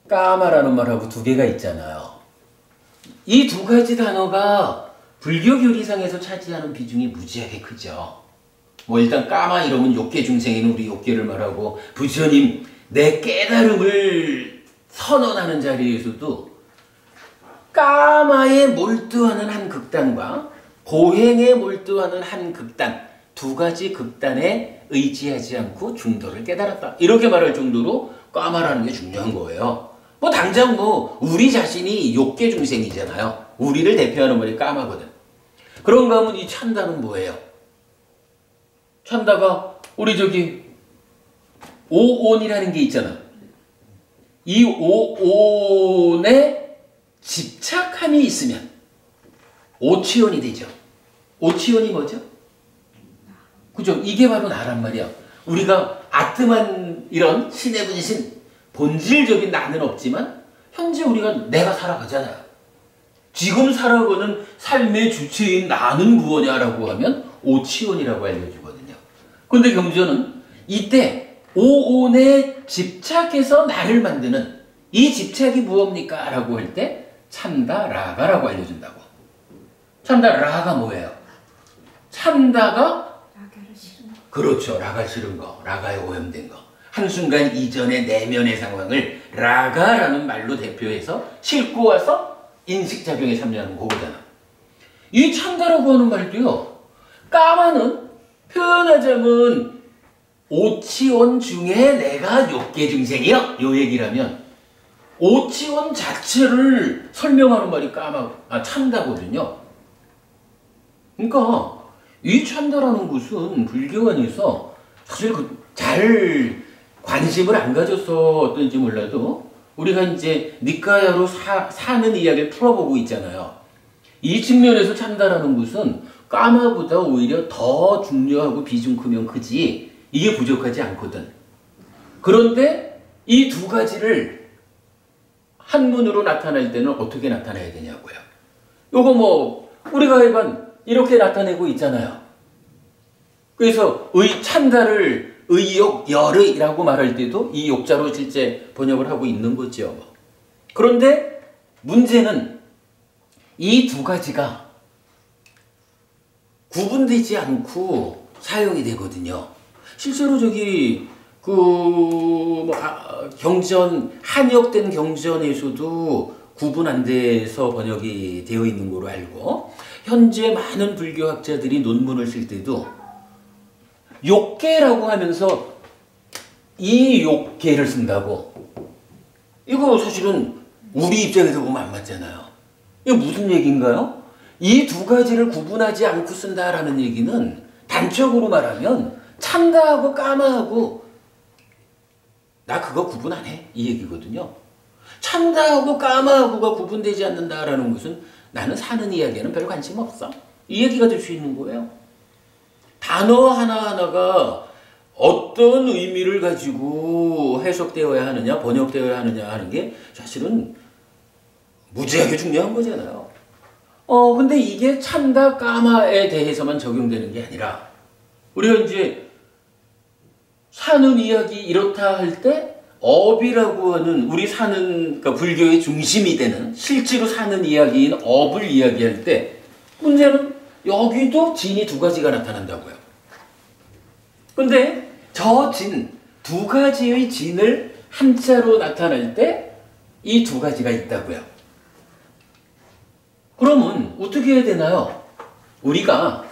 까마라는 말하고 두 개가 있잖아요. 이 두 가지 단어가 불교 교리상에서 차지하는 비중이 무지하게 크죠. 뭐 일단 까마 이러면 욕계 중생인 우리 욕계를 말하고 부처님 내 깨달음을 선언하는 자리에서도 까마에 몰두하는 한 극단과 고행에 몰두하는 한 극단 두 가지 극단에 의지하지 않고 중도를 깨달았다. 이렇게 말할 정도로 까마라는 게 중요한 거예요. 뭐 당장 뭐 우리 자신이 욕계 중생이잖아요. 우리를 대표하는 말이 까마거든. 그런가 하면 이 찬다는 뭐예요? 찬다가 우리 저기 오온이라는 게 있잖아. 이 오온에 집착함이 있으면 오치온이 되죠. 오치온이 뭐죠? 그죠? 이게 바로 나란 말이야. 우리가 아트만 이런 신의 분신 본질적인 나는 없지만 현재 우리가 내가 살아가잖아요. 지금 살아가는 삶의 주체인 나는 무엇냐라고 하면 오치온이라고 알려주거든요. 근데 경전은 이때 오온에 집착해서 나를 만드는 이 집착이 무엇입니까? 라고 할 때 찬다 라가라고 알려준다고. 찬다 라가 뭐예요? 찬다가 그렇죠. 라가 싫은 거. 라가에 오염된 거. 한순간 이전의 내면의 상황을 라가라는 말로 대표해서 싣고 와서 인식작용에 참여하는 거잖아. 이 찬다라고 하는 말도요. 까마는 표현하자면 오치원 중에 내가 욕계 중생이요. 요 얘기라면 오치원 자체를 설명하는 말이 찬다거든요. 그러니까 이 찬다라는 것은 불교 안에서 사실 잘 관심을 안 가져서 어떤지 몰라도 우리가 이제 니까야로 사는 이야기를 풀어보고 있잖아요. 이 측면에서 찬다라는 것은 까마보다 오히려 더 중요하고 비중 크면 크지 이게 부족하지 않거든. 그런데 이 두 가지를 한문으로 나타낼 때는 어떻게 나타내야 되냐고요. 요거 뭐 우리가 하여간 이렇게 나타내고 있잖아요. 그래서 찬다를 의욕, 열의라고 말할 때도 이 욕자로 실제 번역을 하고 있는 거죠. 그런데 문제는 이 두 가지가 구분되지 않고 사용이 되거든요. 실제로 한역된 경전에서도 구분 안 돼서 번역이 되어 있는 걸로 알고, 현재 많은 불교학자들이 논문을 쓸 때도 욕계라고 하면서 이 욕계를 쓴다고. 이거 사실은 우리 입장에서 보면 안 맞잖아요. 이게 무슨 얘기인가요? 이 두 가지를 구분하지 않고 쓴다라는 얘기는 단적으로 말하면 참다하고 까마하고 나 그거 구분 안 해, 이 얘기거든요. 참다하고 까마하고가 구분되지 않는다라는 것은 나는 사는 이야기에는 별 관심 없어, 이 얘기가 될 수 있는 거예요. 단어 하나하나가 어떤 의미를 가지고 해석되어야 하느냐, 번역되어야 하느냐 하는 게 사실은 무지하게 중요한 거잖아요. 근데 이게 참다, 까마에 대해서만 적용되는 게 아니라, 우리가 이제 사는 이야기 이렇다 할 때, 업이라고 하는 우리 사는, 그러니까 불교의 중심이 되는 실제로 사는 이야기인 업을 이야기할 때, 문제는 여기도 진이 두 가지가 나타난다고요. 근데 저 진, 두 가지의 진을 한자로 나타낼 때 이 두 가지가 있다고요. 그러면 어떻게 해야 되나요? 우리가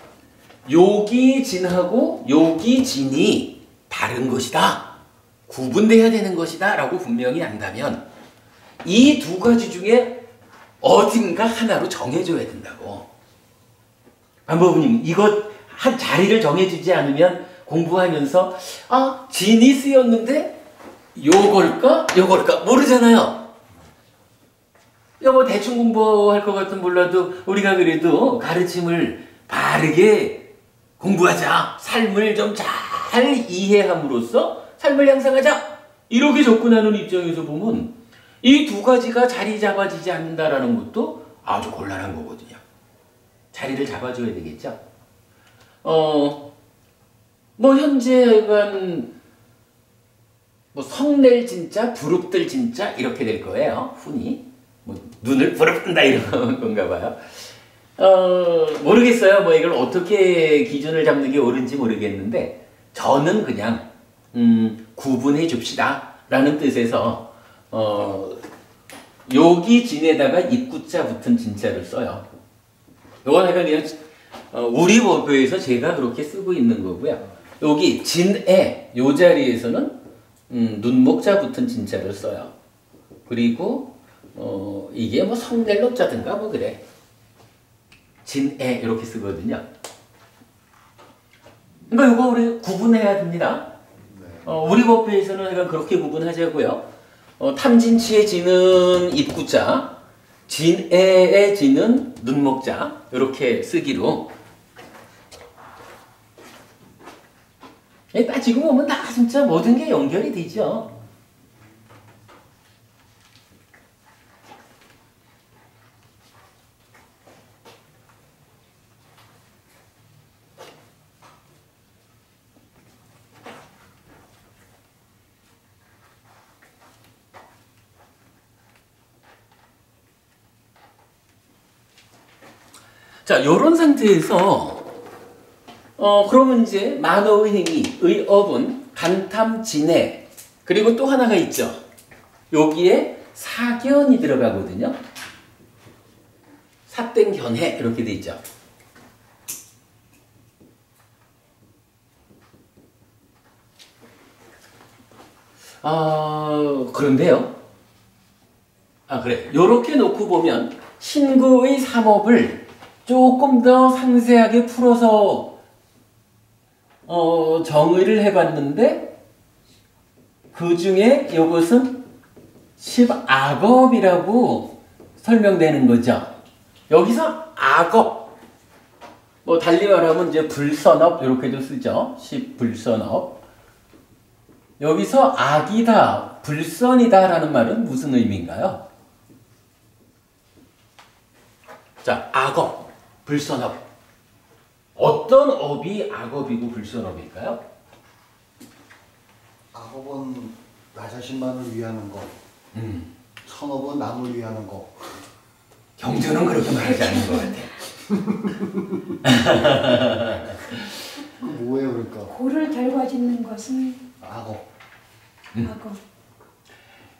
요기 진하고 요기 진이 다른 것이다, 구분돼야 되는 것이다 라고 분명히 안다면 이 두 가지 중에 어딘가 하나로 정해줘야 된다고. 반법님, 이것 한 자리를 정해주지 않으면 공부하면서 진이 쓰였는데 요걸까? 요걸까? 모르잖아요. 뭐 대충 공부할 것 같은 몰라도 우리가 그래도 가르침을 바르게 공부하자, 삶을 좀 잘 이해함으로써 삶을 향상하자, 이렇게 접근하는 입장에서 보면 이 두 가지가 자리 잡아지지 않는다라는 것도 아주 곤란한 거거든요. 자리를 잡아줘야 되겠죠. 현재간 성낼 진짜, 부릅들 진짜 이렇게 될 거예요. 훈이 눈을 부릅뜬다 이런 건가 봐요. 모르겠어요. 이걸 어떻게 기준을 잡는 게 옳은지 모르겠는데, 저는 그냥 구분해 줍시다 라는 뜻에서 여기 진에다가 입구자 붙은 진자를 써요. 이건 그냥 우리 법교에서 제가 그렇게 쓰고 있는 거고요. 여기 진에 요 자리에서는 눈목자 붙은 진자를 써요. 그리고 이게 성낼록자든가 그래. 진에 이렇게 쓰거든요. 그러니까 이거 우리 구분해야 됩니다. 우리 법회에서는 약간 그렇게 구분하자고요. 탐진치의 진은 입구자, 진에의 진은 눈목자, 이렇게 쓰기로. 따지고 보면 다 진짜 모든 게 연결이 되죠. 자, 요런 상태에서 그러면 이제 만어의 행위, 의업은 간탐진해, 그리고 또 하나가 있죠. 여기에 사견이 들어가거든요. 사땡견해 이렇게 돼 있죠. 그런데요. 그래. 요렇게 놓고 보면 신구의 삼업을 조금 더 상세하게 풀어서 정의를 해봤는데, 그 중에 이것은 10악업이라고 설명되는 거죠. 여기서 악업, 달리 말하면 이제 불선업 이렇게도 쓰죠. 10불선업. 여기서 악이다, 불선이다 라는 말은 무슨 의미인가요? 자, 악업. 불선업. 어떤 업이 악업이고 불선업일까요? 악업은 나 자신만을 위하는 거, 선업은 남을 위하는 거. 경전은 그렇게 말하지 않는 것 같아. 그 뭐예요, 그러니까? 고를 결과짓는 것은 악업.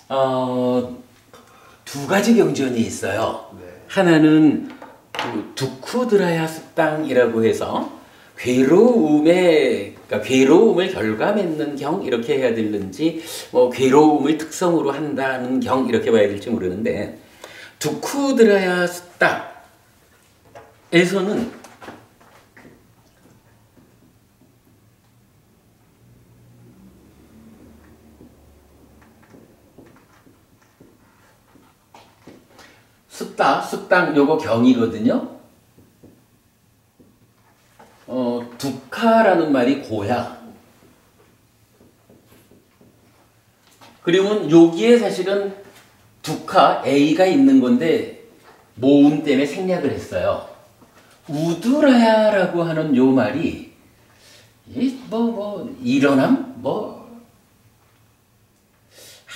악업. 두 가지 경전이 있어요. 네. 하나는 그 두쿠드라야 습당이라고 해서 그러니까 괴로움을 결과맺는 경 이렇게 해야 되는지 뭐 괴로움을 특성으로 한다는 경 이렇게 봐야 될지 모르는데 두쿠드라야 습당에서는 습당 요거 경이거든요. 두카라는 말이 고야. 그리고 여기에 사실은 두카 A가 있는 건데 모음 때문에 생략을 했어요. 우두라야라고 하는 요 말이 일어남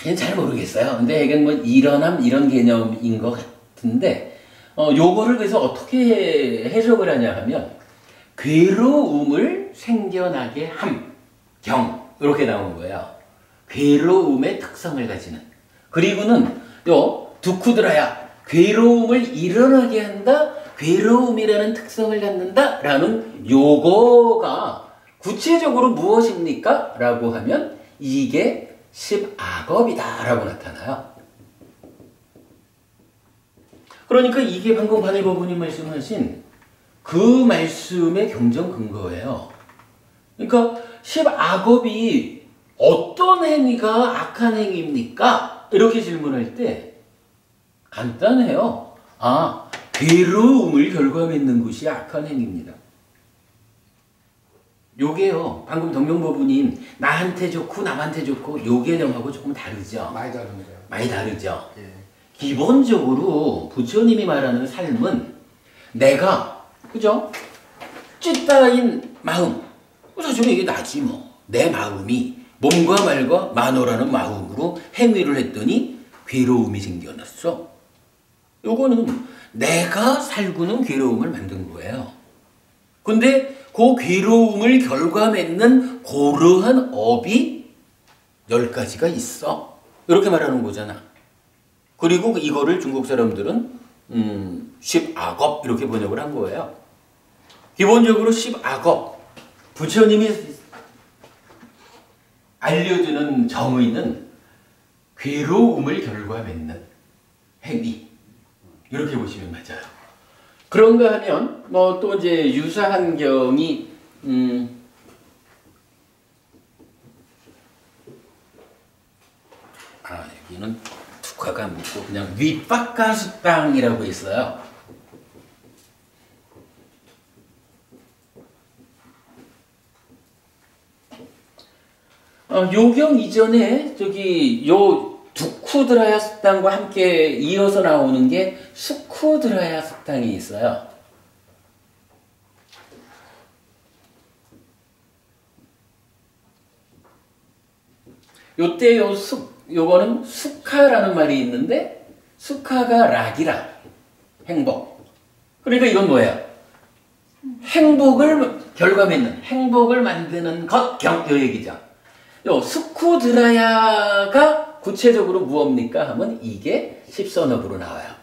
아니 잘 모르겠어요. 근데 이건 뭐 일어남 이런 개념인 것 같은데 요거를 그래서 어떻게 해석을 하냐 하면 괴로움을 생겨나게 함, 경 이렇게 나온 거예요. 괴로움의 특성을 가지는. 그리고는 요 두쿠드라야 괴로움을 일어나게 한다. 괴로움이라는 특성을 갖는다. 라는 요거가 구체적으로 무엇입니까? 라고 하면 이게 10악업이다 라고 나타나요. 그러니까 이게 방금 관일법원님 말씀하신 그 말씀의 경전 근거예요. 그러니까 10악업이 어떤 행위가 악한 행위입니까? 이렇게 질문할 때 간단해요. 괴로움을 결과맺는 것이 악한 행위입니다. 요게요. 방금 동명법부님 나한테 좋고 남한테 좋고 요 개념하고 조금 다르죠. 많이 다른데요. 많이 다르죠. 예. 기본적으로 부처님이 말하는 삶은 내가 그죠? 찌따인 마음. 사실은 이게 나지 뭐. 내 마음이 몸과 말과 만호라는 마음으로 행위를 했더니 괴로움이 생겨났어. 요거는 내가 살고는 괴로움을 만든 거예요. 근데 그 괴로움을 결과맺는 고러한 업이 10가지가 있어. 이렇게 말하는 거잖아. 그리고 이거를 중국 사람들은 10악업 이렇게 번역을 한 거예요. 기본적으로 10악업 부처님이 알려주는 정의는 괴로움을 결과맺는 행위 이렇게 보시면 맞아요. 그런가 하면 뭐 또 이제 유사한 경이 여기는 tukha가 묻고 그냥 위빠까스땅이라고 있어요. 요경 이전에 저기 요 두쿠드라야 습당과 함께 이어서 나오는 게 수쿠드라야 습당이 있어요. 요때 요거는 수카라는 말이 있는데 수카가 락이라 행복. 그러니까 이건 뭐예요? 행복을 결과맺는 행복을 만드는 것 요 얘기죠. 요 수쿠드라야가 구체적으로 무엇입니까? 하면 이게 십선업으로 나와요.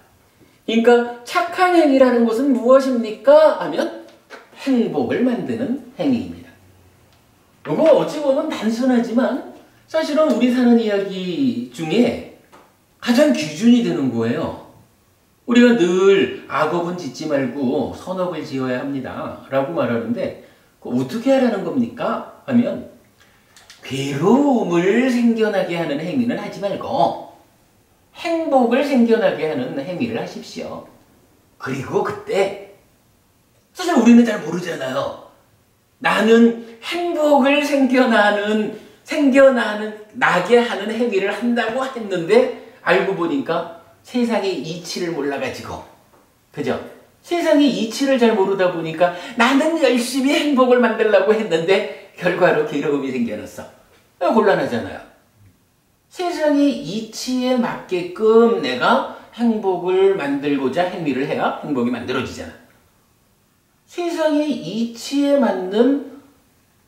그러니까 착한 행위라는 것은 무엇입니까? 하면 행복을 만드는 행위입니다. 이거 어찌 보면 단순하지만 사실은 우리 사는 이야기 중에 가장 기준이 되는 거예요. 우리가 늘 악업은 짓지 말고 선업을 지어야 합니다. 라고 말하는데 어떻게 하라는 겁니까? 하면 괴로움을 생겨나게 하는 행위는 하지 말고 행복을 생겨나게 하는 행위를 하십시오. 그리고 그때 사실 우리는 잘 모르잖아요. 나는 행복을 생겨나게 하는 행위를 한다고 했는데 알고 보니까 세상의 이치를 몰라가지고 그죠? 세상의 이치를 잘 모르다 보니까 나는 열심히 행복을 만들려고 했는데 결과로 괴로움이 생겨났어. 곤란하잖아요. 세상의 이치에 맞게끔 내가 행복을 만들고자 행위를 해야 행복이 만들어지잖아. 세상의 이치에 맞는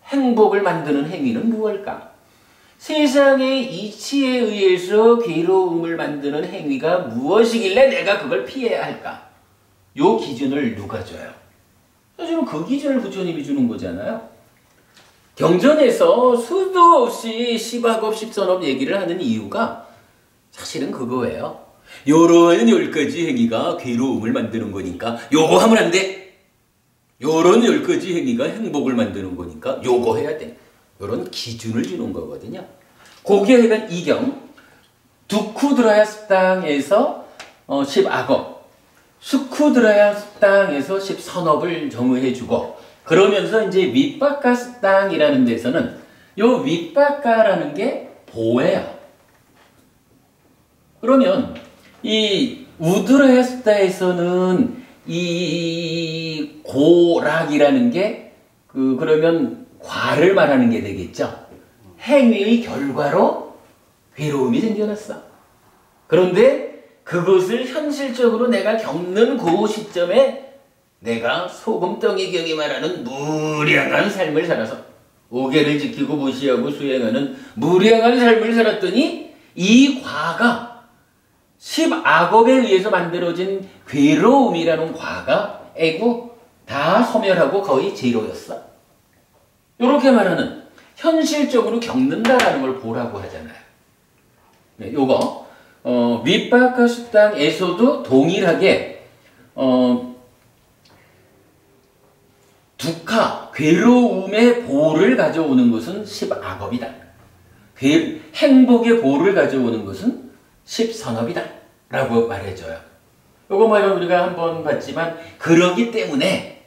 행복을 만드는 행위는 무엇일까? 세상의 이치에 의해서 괴로움을 만드는 행위가 무엇이길래 내가 그걸 피해야 할까? 요 기준을 누가 줘요? 사실은 그 기준을 부처님이 주는 거잖아요. 경전에서 수도 없이 시박업, 십선업 얘기를 하는 이유가 사실은 그거예요. 요런 10가지 행위가 괴로움을 만드는 거니까 요거 하면 안 돼. 요런 10가지 행위가 행복을 만드는 거니까 요거 해야 돼. 요런 기준을 주는 거거든요. 거기에 해간 이경 두쿠드라야 스땅에서 10악업, 수쿠드라야 스땅에서 10선업을 정의해주고, 그러면서 이제 윗바카 스땅이라는 데서는 요 윗바카라는 게 보예요. 그러면 이 우드라야 스타에서는 이 고락이라는 게 그러면 과를 말하는 게 되겠죠. 행위의 결과로 괴로움이 생겨났어. 그런데 그것을 현실적으로 내가 겪는 그 시점에 내가 소금덩이 경이 말하는 무량한 삶을 살아서 오계를 지키고 무시하고 수행하는 무량한 삶을 살았더니 이 과가 10악업에 의해서 만들어진 괴로움이라는 과가 애구 다 소멸하고 거의 제로였어. 이렇게 말하는 현실적으로 겪는다라는 걸 보라고 하잖아요. 네, 요거 윗바카 수땅에서도 동일하게 두카, 괴로움의 보를 가져오는 것은 10악업이다. 행복의 보를 가져오는 것은 10선업이다. 라고 말해줘요. 요거 말은 우리가 한번 봤지만, 그러기 때문에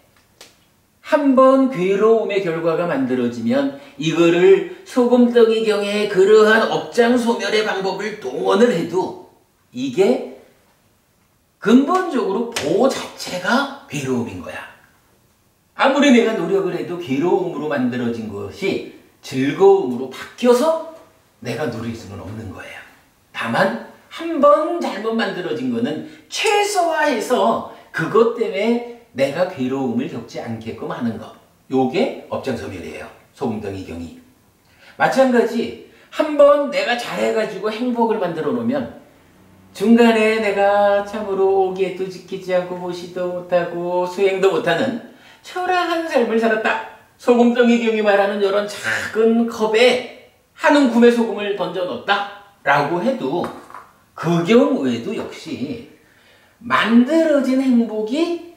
한번 괴로움의 결과가 만들어지면 이거를 소금덩이경의 그러한 업장 소멸의 방법을 동원을 해도 이게 근본적으로 보 자체가 괴로움인 거야. 아무리 내가 노력을 해도 괴로움으로 만들어진 것이 즐거움으로 바뀌어서 내가 누릴 수는 없는 거예요. 다만 한 번 잘못 만들어진 거는 최소화해서 그것 때문에 내가 괴로움을 겪지 않게끔 하는 것. 요게 업장소멸이에요. 소금덩이경이. 마찬가지 한 번 내가 잘해가지고 행복을 만들어 놓으면 중간에 내가 참으로 오기에도 지키지 않고 보시도 못하고 수행도 못하는 초라한 삶을 살았다. 소금덩이경이 말하는 이런 작은 컵에 한 움큼의 소금을 던져 넣었다 라고 해도 그 경우에도 역시 만들어진 행복이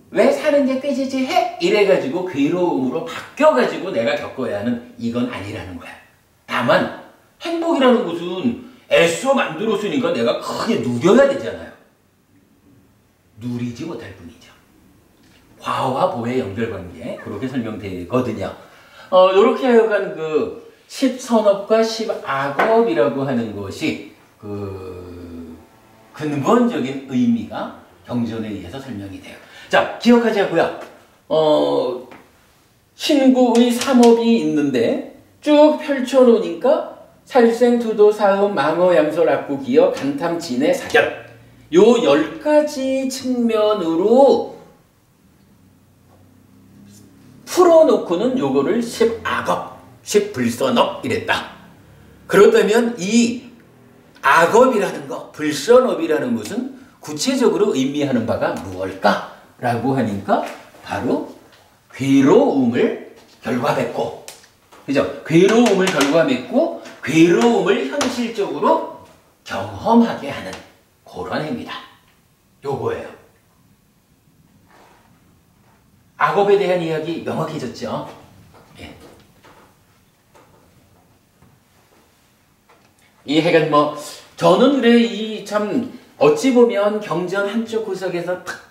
왜 사는 게 꾀지지해? 이래가지고 괴로움으로 바뀌어가지고 내가 겪어야 하는 이건 아니라는 거야. 다만 행복이라는 것은 애써 만들었으니까 내가 크게 누려야 되잖아요. 누리지 못할 뿐이죠. 과와 보의 연결관계 그렇게 설명되거든요. 이렇게 하여간 그 10선업과 10악업이라고 하는 것이 그 근본적인 의미가 경전에 의해서 설명이 돼요. 자, 기억하자고요. 신구의 3업이 있는데 쭉 펼쳐놓으니까 살생, 투도, 사음, 망어, 양설, 악구, 기여, 간탐, 진해, 사결 요 10가지 측면으로 풀어놓고는 요거를 10악업, 10불선업 이랬다. 그렇다면 이 악업이라는 것, 불선업이라는 것은 구체적으로 의미하는 바가 무엇일까? 라고 하니까 바로 괴로움을 결과맺고, 그죠? 괴로움을 결과맺고 괴로움을 현실적으로 경험하게 하는 그런 행위다. 요거예요. 악업에 대한 이야기 명확해졌죠? 예. 이 해간 저는 그래 이 참 어찌 보면 경전 한쪽 구석에서 탁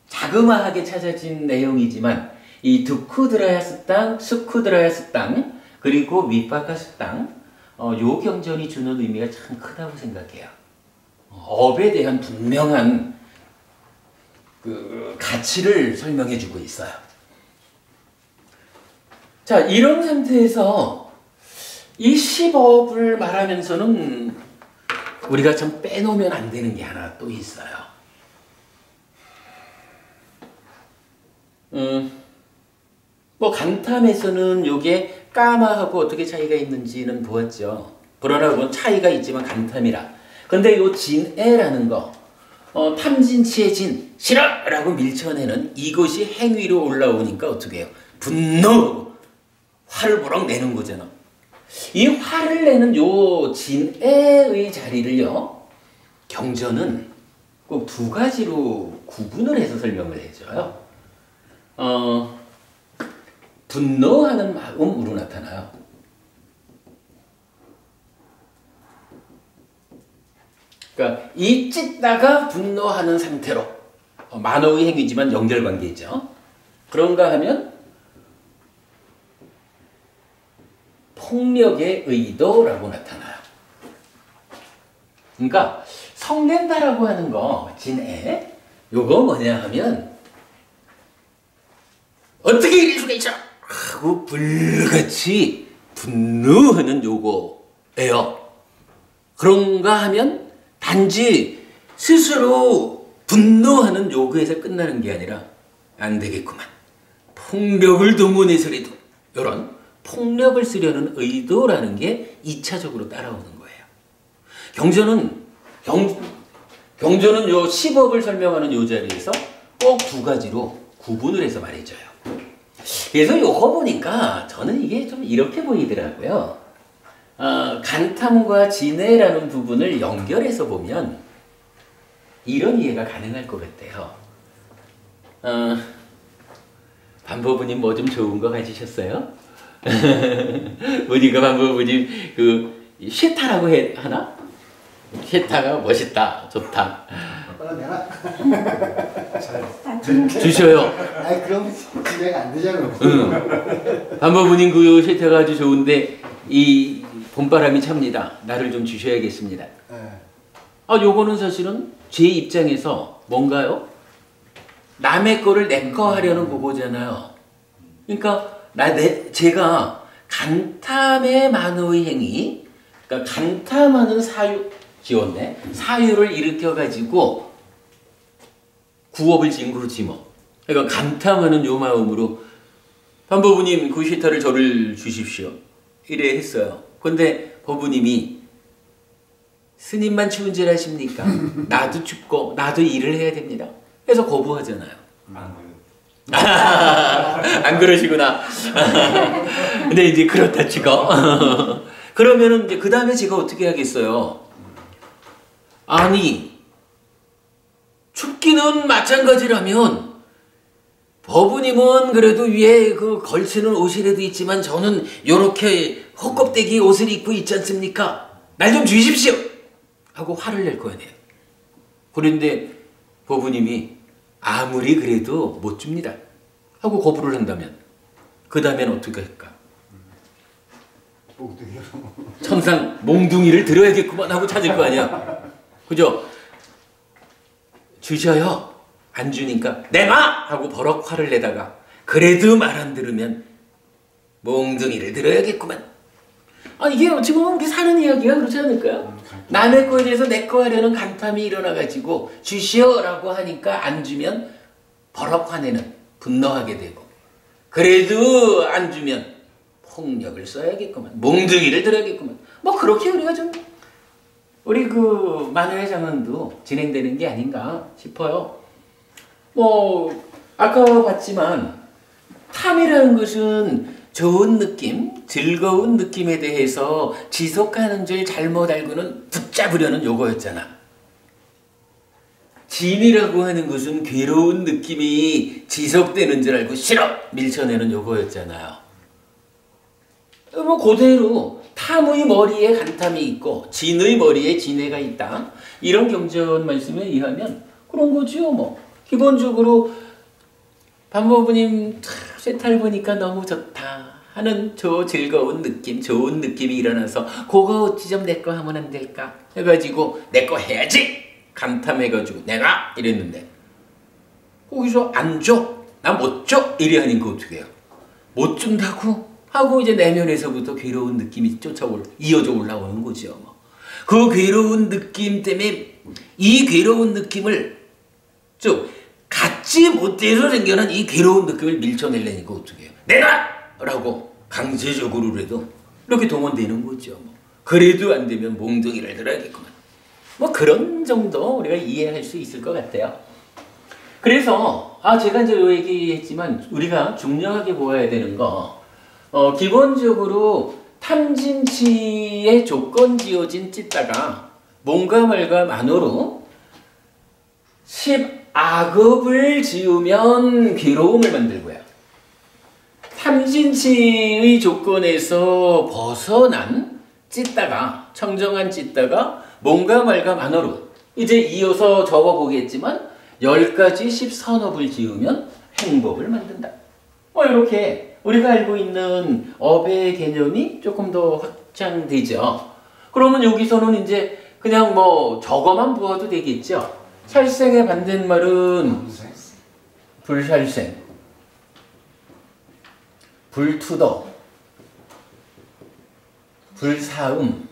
자그마하게 찾아진 내용이지만 이 두쿠드라야스 땅, 수쿠드라야스 땅, 그리고 윗바카스 땅, 요 경전이 주는 의미가 참 크다고 생각해요. 업에 대한 분명한 그 가치를 설명해 주고 있어요. 자, 이런 상태에서 이 10업을 말하면서는 우리가 참 빼놓으면 안 되는 게 하나 또 있어요. 뭐 간탐에서는 요게 까마하고 어떻게 차이가 있는지는 보았죠. 그러나 그건 차이가 있지만 간탐이라. 근데 요 진애라는 거, 탐진치의 진, 싫어라고 밀쳐내는 이것이 행위로 올라오니까 어떻게 해요? 분노, 화를 부럭 내는 거잖아. 이 화를 내는 요 진애의 자리를요, 경전은 꼭 두 가지로 구분을 해서 설명을 해줘요. 분노하는 마음으로 나타나요. 그러니까 이 찢다가 분노하는 상태로, 만호의 행위지만 연결관계죠. 그런가 하면 폭력의 의도라고 나타나요. 그러니까 성낸다라고 하는 거, 진애, 요거 뭐냐 하면 어떻게 이럴 수가 있어? 하고 불같이 분노하는 요거예요. 그런가 하면 단지 스스로 분노하는 요구에서 끝나는 게 아니라 안 되겠구만, 폭력을 동원해서라도 이런 폭력을 쓰려는 의도라는 게 2차적으로 따라오는 거예요. 경전은 요 10업을 설명하는 요 자리에서 꼭 두 가지로 구분을 해서 말해줘요. 그래서 요거 보니까 저는 이게 좀 이렇게 보이더라고요. 간탐과 진애라는 부분을 연결해서 보면 이런 이해가 가능할 것 같아요. 반보부님 뭐 좀 좋은 거 가지셨어요? 보니까 반보부님 그 쉐타라고 하나? 쉐타가 멋있다, 좋다. 내가 주셔요. 아니 그럼 진행이 안 되잖아. 응. 반보부님 그 쉐타가 아주 좋은데 이 봄바람이 찹니다. 나를 좀 주셔야겠습니다. 네. 요거는 사실은 제 입장에서 뭔가요? 남의 거를 내 거 하려는 그거잖아요. 그러니까 제가 간탐의 만호의 행위, 그러니까 간탐하는 사유, 지웠네. 사유를 일으켜가지고 구업을 지은 그렇지 뭐. 그러니까 간탐하는 요 마음으로 반보부님 그 쉐타를 저를 주십시오. 이래 했어요. 근데 보부님이 스님만 추운 질 아십니까? 나도 춥고 나도 일을 해야 됩니다. 그래서 거부하잖아요. 안 그러시구나. 근데 이제 그렇다 치고 그러면은 이제 그 다음에 제가 어떻게 하겠어요? 아니 춥기는 마찬가지라면 법부님은 그래도 위에 그 걸치는 옷이라도 있지만 저는 요렇게 헛껍데기 옷을 입고 있지 않습니까? 날 좀 주십시오! 하고 화를 낼 거 아니에요. 그런데 법부님이 아무리 그래도 못 줍니다. 하고 거부를 한다면 그 다음엔 어떻게 할까? 천상 몽둥이를 들어야겠구만 하고 찾을 거 아니야. 그죠? 주셔요. 안 주니까 내놔! 하고 버럭 화를 내다가 그래도 말 안 들으면 몽둥이를 들어야겠구만. 이게 어찌 보면 우리 사는 이야기가 그렇지 않을까요? 남의 거에 대해서 내 거 하려는 간탐이 일어나가지고 주시오라고 하니까 안 주면 버럭 화내는, 분노하게 되고 그래도 안 주면 폭력을 써야겠구만, 몽둥이를 들어야겠구만. 뭐 그렇게 우리가 좀 우리 그 만화의 장언도 진행되는 게 아닌가 싶어요. 뭐 아까 봤지만 탐이라는 것은 좋은 느낌, 즐거운 느낌에 대해서 지속하는 줄 잘못 알고는 붙잡으려는 요거였잖아. 진이라고 하는 것은 괴로운 느낌이 지속되는 줄 알고 싫어! 밀쳐내는 요거였잖아요. 뭐 그대로 탐의 머리에 간탐이 있고 진의 머리에 진애가 있다. 이런 경전 말씀에 의하면 그런 거죠. 뭐 기본적으로 반모부님 쇠탈 보니까 너무 좋다 하는 저 즐거운 느낌, 좋은 느낌이 일어나서 그거 어찌 좀 내 거 하면 안 될까 해가지고 내 거 해야지! 감탐해가지고 내가 이랬는데 거기서 안 줘. 나 못 줘. 이래 하니까 어떻게 해요? 못 준다고? 하고 이제 내면에서부터 괴로운 느낌이 이어져 올라오는 거죠. 그 괴로운 느낌 때문에 이 괴로운 느낌을 좀 갖지 못해서 생겨난 이 괴로운 느낌을 밀쳐내려니까 어떻게 해요? 내놔! 라고 강제적으로라도 이렇게 동원되는 거죠. 그래도 안 되면 몽둥이를 들어야겠구만. 그런 정도 우리가 이해할 수 있을 것 같아요. 그래서 제가 이제 요 얘기했지만 우리가 중요하게 보아야 되는 거 기본적으로 탐진치의 조건 지어진 찢다가 뭔가 말과 만어로 10악업을 지으면 괴로움을 만들고요. 탐진치의 조건에서 벗어난 찢다가 청정한 찢다가 뭔가 말과 만어로 이제 이어서 적어보겠지만 10가지 10선업을 지으면 행복을 만든다. 이렇게 우리가 알고 있는 업의 개념이 조금 더 확장되죠. 그러면 여기서는 이제 그냥 저거만 보아도 되겠죠. 살생의 반대말은 불살생, 불투덕, 불사음,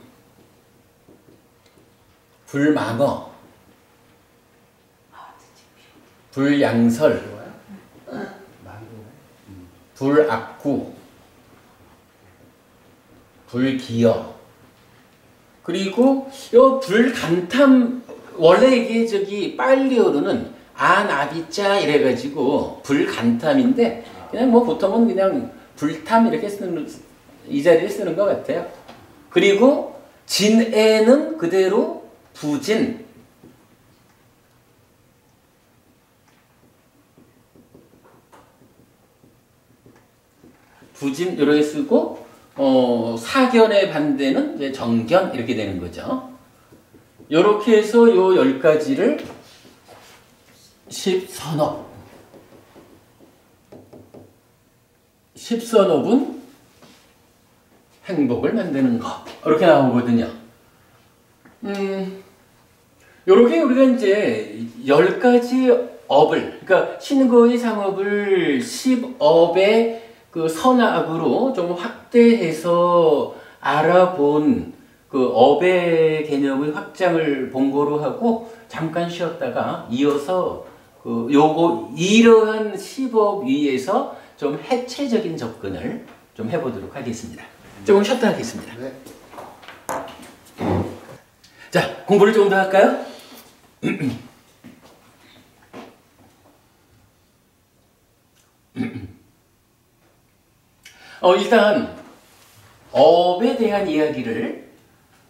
불망어, 불양설, 불악구, 불기여, 그리고 요 불간탐 원래 이게 빨리 오르는 안아비자 이래가지고 불간탐인데 그냥 보통은 그냥 불탐 이렇게 쓰는 이 자리를 쓰는 것 같아요. 그리고 진에는 그대로 부진, 이렇게 쓰고 사견의 반대는 이제 정견 이렇게 되는 거죠. 이렇게 해서 요 10가지를 10선업. 10선업은 행복을 만드는 것. 이렇게 나오거든요. 요렇게 우리가 이제 10가지 업을, 그러니까 신거의 상업을 10업의 그 선악으로 좀 확대해서 알아본 그 업의 개념의 확장을 본거로 하고 잠깐 쉬었다가 이어서 이러한 10업 위에서 좀 해체적인 접근을 좀 해보도록 하겠습니다. 조금 쉬었다 하겠습니다. 네. 자, 공부를 조금 더 할까요? 일단 업에 대한 이야기를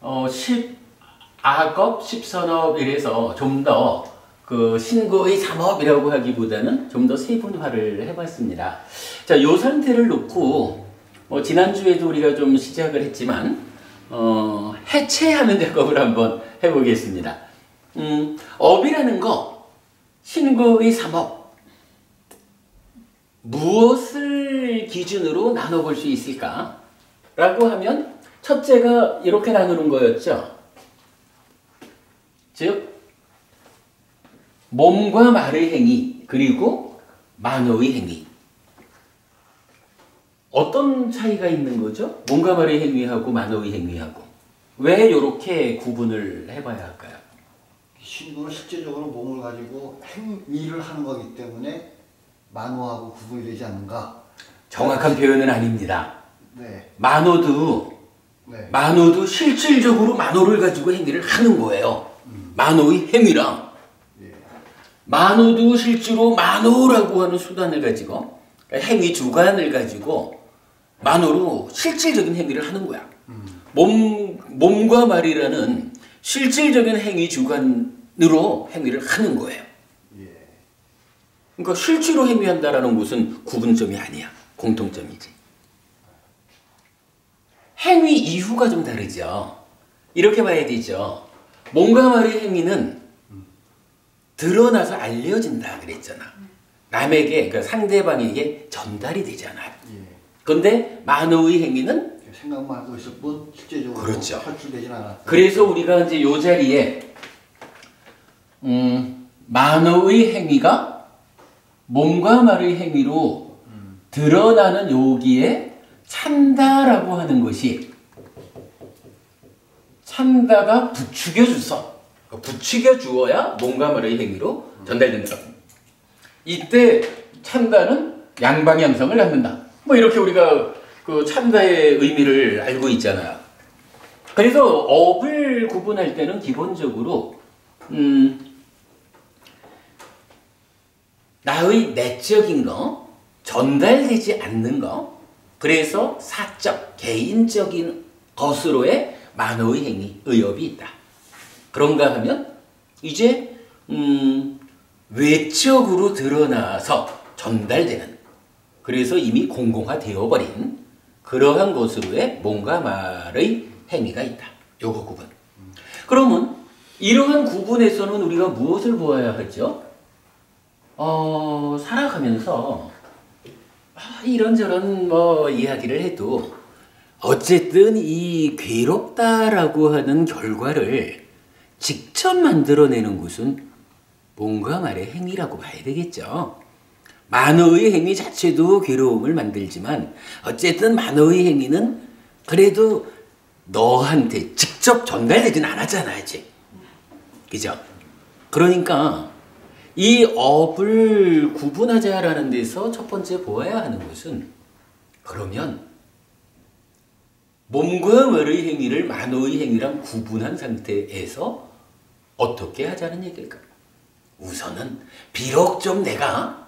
10악업, 10선업 이래서 좀 더 그 신고의 3업이라고 하기보다는 좀 더 세분화를 해봤습니다. 자, 요 상태를 놓고 지난주에도 우리가 좀 시작을 했지만 해체하는 작업을 한번 해보겠습니다. 업이라는 거, 신고의 3업 무엇을 기준으로 나눠볼 수 있을까? 라고 하면 첫째가 이렇게 나누는 거였죠. 즉 몸과 말의 행위 그리고 만어의 행위. 어떤 차이가 있는 거죠? 몸과 말의 행위하고 만어의 행위하고. 왜 이렇게 구분을 해봐야 할까요? 신구는 실제적으로 몸을 가지고 행위를 하는 거기 때문에 만호하고 구분이 되지 않는가? 정확한 표현은 아닙니다. 네. 만호도 실질적으로 만호를 가지고 행위를 하는 거예요. 만호의 행위랑. 만호도 실제로 만호라고 하는 수단을 가지고 행위 주관을 가지고 만호로 실질적인 행위를 하는 거야. 몸과 말이라는 실질적인 행위 주관으로 행위를 하는 거예요. 그러니까 실제로 행위한다라는 것은 구분점이 아니야. 공통점이지. 행위 이후가 좀 다르죠. 이렇게 봐야 되죠. 몸과 말의 행위는 드러나서 알려진다 그랬잖아. 남에게, 그러니까 상대방에게 전달이 되잖아요. 그런데 만호의 행위는 생각만 하고 있을 뿐 실제적으로 그렇죠. 탈출되진 않았다. 그래서 우리가 이제 요 자리에 만호의 행위가 몸과 말의 행위로 드러나는 여기에 찬다라고 하는 것이 찬다가 부추겨 주서 부추겨 주어야 몸과 말의 행위로 전달된다. 이때 찬다는 양방향성을 갖는다. 뭐 이렇게 우리가 그 찬다의 의미를 알고 있잖아요. 그래서 업을 구분할 때는 기본적으로 나의 내적인 거, 전달되지 않는 거, 그래서 사적, 개인적인 것으로의 만호의 행위, 의업이 있다. 그런가 하면 이제 외적으로 드러나서 전달되는, 그래서 이미 공공화되어 버린 그러한 것으로의 몸과 말의 행위가 있다. 요거 구분. 그러면 이러한 구분에서는 우리가 무엇을 보아야 하죠? 살아가면서 이런저런 뭐 이야기를 해도 어쨌든 이 괴롭다라고 하는 결과를 직접 만들어내는 것은 몸과 말의 행위라고 봐야 되겠죠. 만호의 행위 자체도 괴로움을 만들지만 어쨌든 만호의 행위는 그래도 너한테 직접 전달되진 않았잖아, 아직. 그죠? 그러니까 이 업을 구분하자라는 데서 첫 번째 보아야 하는 것은, 그러면 몸과 말의 행위를 만호의 행위랑 구분한 상태에서 어떻게 하자는 얘기일까? 우선은 비록 좀 내가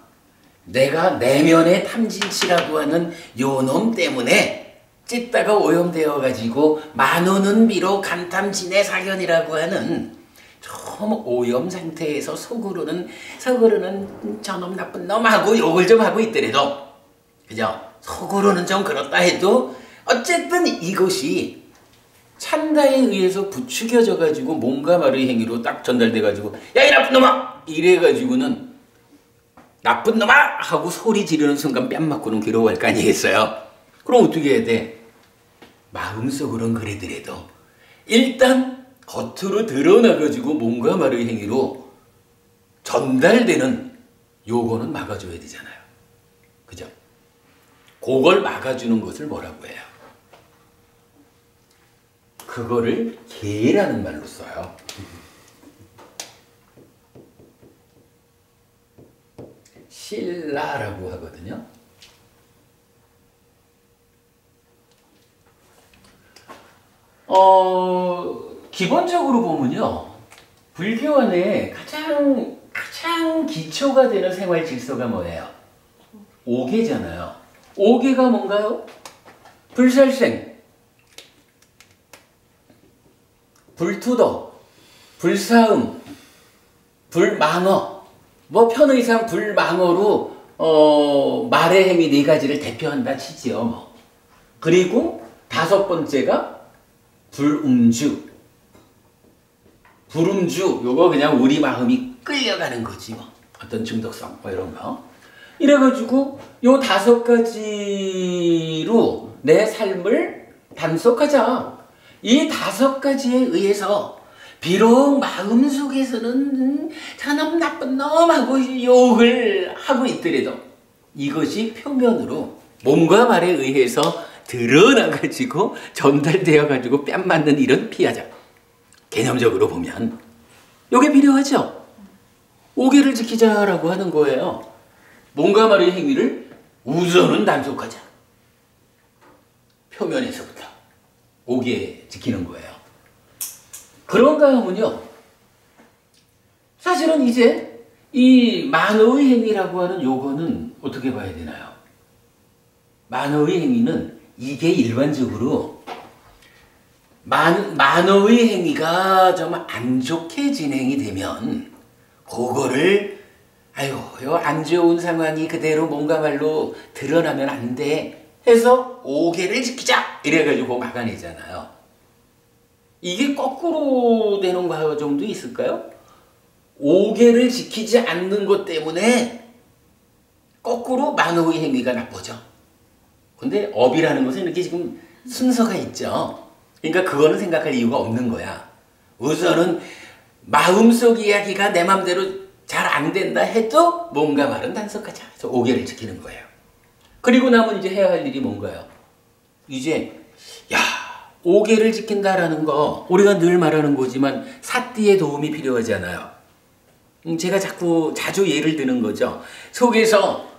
내면의 탐진치라고 하는 요 놈 때문에 찢다가 오염되어 가지고 만호는 비록 간탐진의 사견이라고 하는 좀 오염 상태에서 속으로는 저놈 나쁜 놈하고 욕을 좀 하고 있더라도, 그죠? 속으로는 좀 그렇다 해도 어쨌든 이것이 찬다에 의해서 부추겨져 가지고 몸과 말의 행위로 딱 전달돼 가지고 야, 이 나쁜 놈아! 이래 가지고는 나쁜 놈아! 하고 소리 지르는 순간 뺨 맞고는 괴로워할 거 아니겠어요? 그럼 어떻게 해야 돼? 마음속으로는 그래더라도 일단 겉으로 드러나가지고 몸과 말의 행위로 전달되는 요거는 막아줘야 되잖아요. 그죠? 그걸 막아주는 것을 뭐라고 해요? 그거를 계라는 말로 써요. 실라라고 하거든요. 기본적으로 보면요, 불교 안에 가장 기초가 되는 생활 질서가 뭐예요? 오계잖아요. 오계가 뭔가요? 불살생, 불투도, 불사음, 불망어, 뭐 편의상 불망어로 말의 행위 네 가지를 대표한다 치지요. 뭐. 그리고 다섯 번째가 불음주. 불음주, 요거 그냥 우리 마음이 끌려가는 거지 뭐. 어떤 중독성 뭐 이런 거. 이래가지고 요 다섯 가지로 내 삶을 단속하자. 이 다섯 가지에 의해서 비록 마음속에서는 저놈 나쁜 놈하고 욕을 하고 있더라도 이것이 표면으로 몸과 말에 의해서 드러나가지고 전달되어가지고 뺨 맞는 일은 피하자. 개념적으로 보면 이게 필요하죠. 오계를 지키자라고 하는 거예요. 몸과 말의 행위를 우선은 단속하자. 표면에서부터 오계 지키는 거예요. 그런가 하면요, 사실은 이제 이 만호의 행위라고 하는 요거는 어떻게 봐야 되나요? 만호의 행위는 이게 일반적으로 만호의 행위가 좀 안 좋게 진행이 되면 그거를 아유, 요 안 좋은 상황이 그대로 몸과 말로 드러나면 안 돼 해서 오계를 지키자 이래가지고 막아내잖아요. 이게 거꾸로 되는 거 정도 있을까요? 오계를 지키지 않는 것 때문에 거꾸로 만호의 행위가 나쁘죠. 근데 업이라는 것은 이렇게 지금 순서가 있죠. 그러니까 그거는 생각할 이유가 없는 거야. 우선은 마음속 이야기가 내 맘대로 잘 안 된다 해도 뭔가 말은 단속하자. 그래서 5개를 지키는 거예요. 그리고 나면 이제 해야 할 일이 뭔가요? 이제 5개를 지킨다라는 거 우리가 늘 말하는 거지만 사띠의 도움이 필요하잖아요. 제가 자주 예를 드는 거죠. 속에서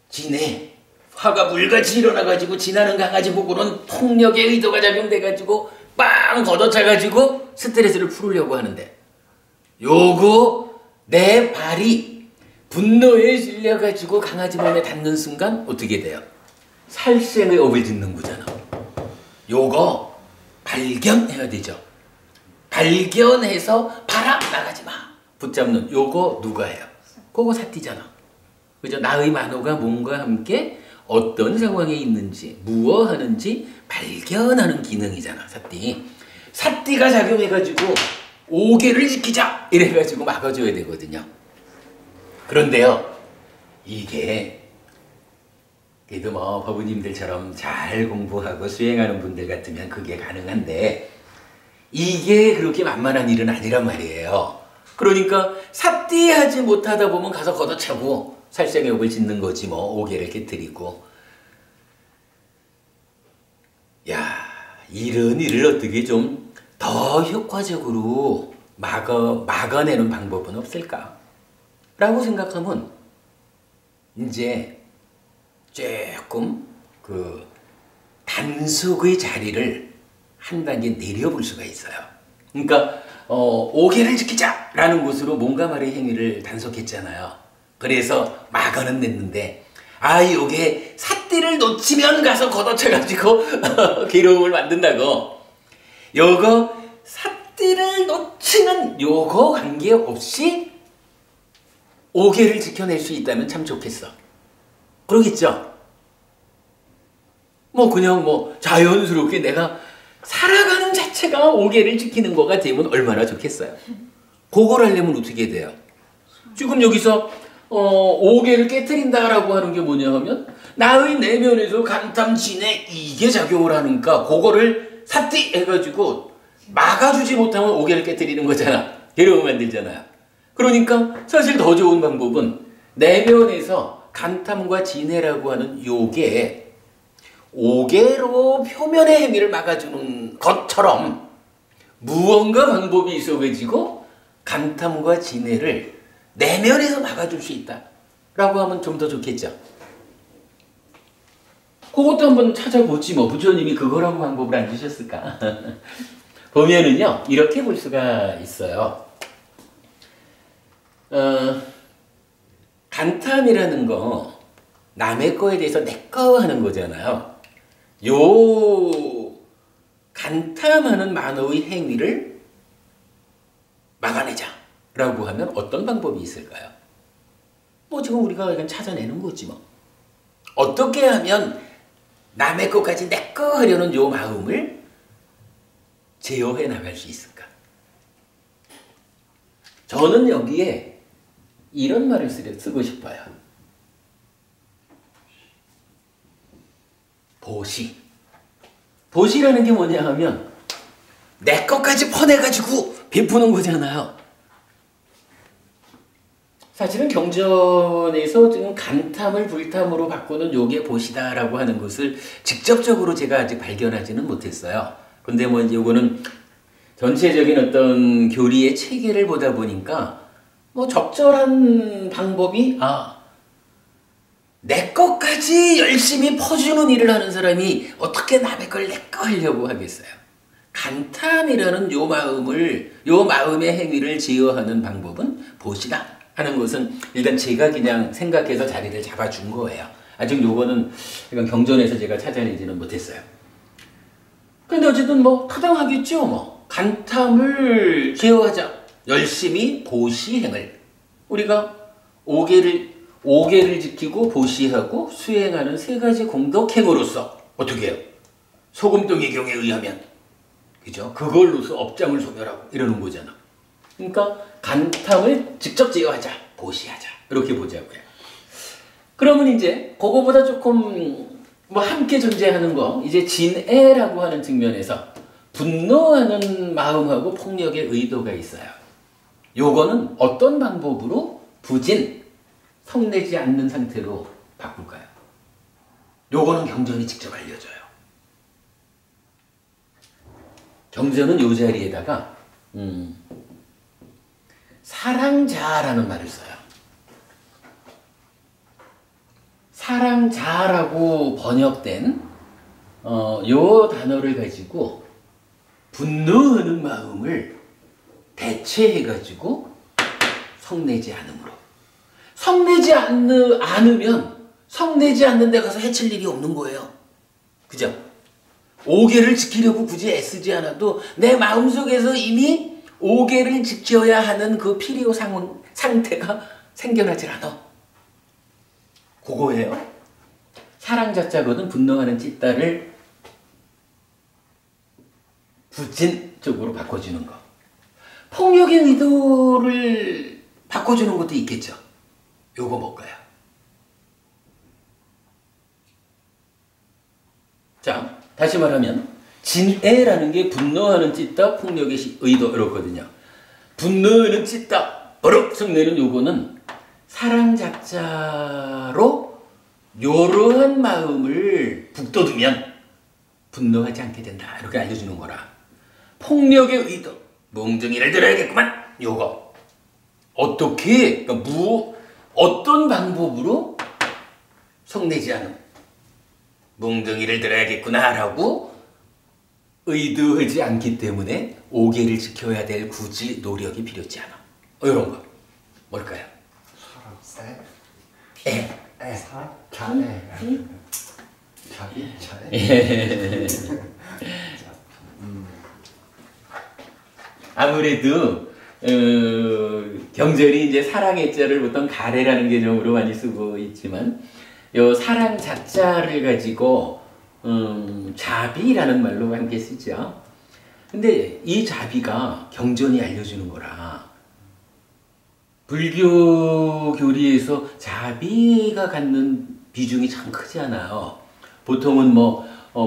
지네 화가 물같이 일어나가지고 지나는 강아지 보고는 폭력의 의도가 작용돼가지고 빵 걷어차가지고 스트레스를 풀으려고 하는데 요거 내 발이 분노에 실려가지고 강아지 몸에 닿는 순간 어떻게 돼요? 살생의 업을 짓는 거잖아. 요거 발견해야 되죠. 발견해서 봐라 나가지 마. 붙잡는 요거 누가 해요? 그거 사띠잖아. 그죠? 나의 만호가 몸과 함께 어떤 상황에 있는지 무엇하는지 발견하는 기능이잖아. 사띠가 작용해가지고 5개를 지키자 이래가지고 막아줘야 되거든요. 그런데요 이게 그래도 뭐 법우님들처럼 잘 공부하고 수행하는 분들 같으면 그게 가능한데 이게 그렇게 만만한 일은 아니란 말이에요. 그러니까 사띠하지 못하다 보면 가서 걷어차고 살생의 업을 짓는 거지 뭐 5개를 깨뜨리고. 이런 일을 어떻게 좀 더 효과적으로 막아내는 방법은 없을까? 라고 생각하면 이제 조금 그 단속의 자리를 한 단계 내려볼 수가 있어요. 그러니까 5개를 지키자라는 것으로 몸과 말의 행위를 단속했잖아요. 그래서 막아는 냈는데 요게 사띠를 놓치면 가서 걷어차가지고 괴로움을 만든다고. 요거 사띠를 놓치는 요거 관계없이 5개를 지켜낼 수 있다면 참 좋겠어. 그러겠죠? 그냥 자연스럽게 내가 살아가는 자체가 5개를 지키는 거가 되면 얼마나 좋겠어요. 그걸 하려면 어떻게 돼요? 지금 여기서 5개를 깨트린다라고 하는 게 뭐냐 하면 나의 내면에서 간탐진에 이게 작용을 하니까 그거를 사띠 해가지고 막아주지 못하면 5개를 깨트리는 거잖아. 괴로움 만들잖아요. 그러니까 사실 더 좋은 방법은 내면에서 간탐과 진해라고 하는 요게 5개로 표면의 행위를 막아주는 것처럼 무언가 방법이 있어가지고 간탐과 진해를 내면에서 막아줄 수 있다 라고 하면 좀 더 좋겠죠. 그것도 한번 찾아보지 뭐. 부처님이 그거라고 방법을 안 주셨을까? 보면은요 이렇게 볼 수가 있어요. 간탐이라는 거 남의 거에 대해서 내 거 하는 거잖아요. 요 간탐하는 만호의 행위를 막아내자 라고 하면 어떤 방법이 있을까요? 지금 우리가 그냥 찾아내는 거지 뭐. 어떻게 하면 남의 것까지 내 거 하려는 요 마음을 제어해 나갈 수 있을까? 저는 여기에 이런 말을 쓰고 싶어요. 보시라는 게 뭐냐 하면 내 것까지 퍼내가지고 베푸는 거잖아요. 사실은 경전에서 지금 간탐을 불탐으로 바꾸는 요게 보시다라고 하는 것을 직접적으로 제가 아직 발견하지는 못했어요. 근데 이제 요거는 전체적인 어떤 교리의 체계를 보다 보니까 적절한 방법이 내 것까지 열심히 퍼주는 일을 하는 사람이 어떻게 남의 걸 내 거 하려고 하겠어요. 간탐이라는 요 마음의 행위를 제어하는 방법은 보시다 하는 것은 일단 제가 그냥 생각해서 자리를 잡아준 거예요. 아직 요거는 경전에서 제가 찾아내지는 못했어요. 근데 어쨌든 타당하겠죠. 간탐을 제어하자. 열심히 보시행을. 우리가 5개를 지키고 보시하고 수행하는 세 가지 공덕행으로서 어떻게 해요? 소금동의 경에 의하면 그죠? 그걸로서 업장을 소멸하고 이러는 거잖아. 그러니까 간탐을 직접 제어하자. 보시하자. 이렇게 보자고요. 그러면 이제 그거보다 조금 함께 존재하는 거 이제 진애라고 하는 측면에서 분노하는 마음하고 폭력의 의도가 있어요. 요거는 어떤 방법으로 부진, 성내지 않는 상태로 바꿀까요? 요거는 경전이 직접 알려줘요. 경전은 요 자리에다가 사랑자라는 말을 써요. 사랑자라고 번역된 요 단어를 가지고 분노하는 마음을 대체해가지고 성내지 않음으로. 성내지 않으면 성내지 않는 데 가서 해칠 일이 없는 거예요. 그죠? 오계를 지키려고 굳이 애쓰지 않아도 내 마음속에서 이미 오계를 지켜야 하는 그 필요 상태가 생겨나질 않아. 그거예요. 사랑자자거든 분노하는 찢다를 부진 쪽으로 바꿔주는 거. 폭력의 의도를 바꿔주는 것도 있겠죠. 요거 뭘까요? 자, 다시 말하면 진애라는 게 분노하는 찢다, 폭력의 의도 이렇거든요. 분노하는 찢다, 버럭 성내는 요거는 사랑자자로 요러한 마음을 북돋으면 분노하지 않게 된다. 이렇게 알려주는 거라. 폭력의 의도, 몽둥이를 들어야겠구만. 요거 어떻게, 그러니까 어떤 방법으로 성내지 않음, 몽둥이를 들어야겠구나라고 의도하지 않기 때문에 오계를 지켜야 될 굳이 노력이 필요하지 않아. 이런 거 뭘까요? 사랑, 사, 자애, 비, 자비, 자애. 아무래도 경전이 이제 사랑의 자를 보통 가래라는 개념으로 많이 쓰고 있지만 요 사랑 자자를 가지고 자비라는 말로 함께 쓰죠. 근데 이 자비가 경전이 알려주는 거라 불교 교리에서 자비가 갖는 비중이 참 크지 않아요. 보통은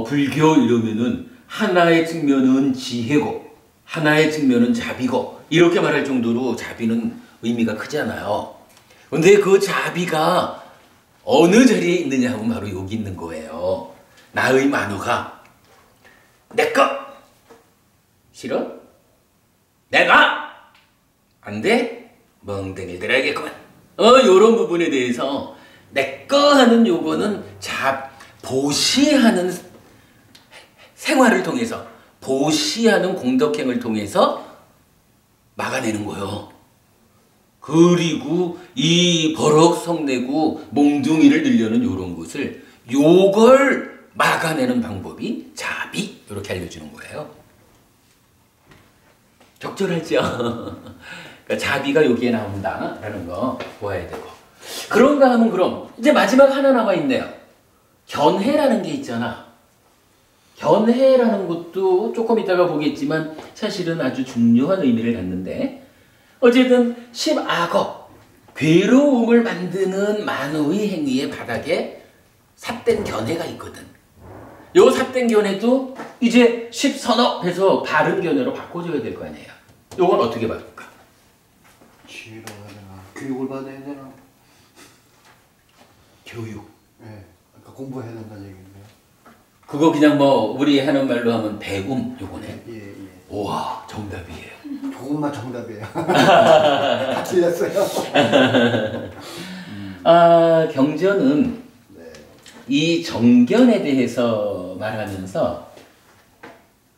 불교 이러면은 하나의 측면은 지혜고 하나의 측면은 자비고 이렇게 말할 정도로 자비는 의미가 크지 않아요. 근데 그 자비가 어느 자리에 있느냐 하면 바로 여기 있는 거예요. 나의 만우가 내꺼 싫어? 내가 안 돼? 멍댕이 들어야겠구만. 요런 부분에 대해서 내꺼 하는 요거는 보시하는 생활을 통해서 보시하는 공덕행을 통해서 막아내는 거예요. 그리고 이 버럭 성내고 몽둥이를 늘려는 요런 것을 요걸 막아내는 방법이 자비 이렇게 알려주는 거예요. 적절하죠? 그러니까 자비가 여기에 나온다라는 거 보아야 되고 그런가 하면 그럼 이제 마지막 하나 남아있네요. 견해라는 게 있잖아. 견해라는 것도 조금 이따가 보겠지만 사실은 아주 중요한 의미를 갖는데 어쨌든 10악업 괴로움을 만드는 만우의 행위의 바닥에 삿된 견해가 있거든. 요 삿된 견해도 이제 10선업 해서 바른 견해로 바꿔줘야 될 거 아니에요. 요건 어떻게 바꿀까? 지혜로 해야 되나? 교육을 받아야 되나? 교육. 네, 그러니까 공부해야 된다는 얘기인데요. 그거 그냥 우리 하는 말로 하면 배움 요거네. 예. 우와 정답이에요. 조금만 정답이에요. 다 틀렸어요. 경전은 네. 이 정견에 대해서 말하면서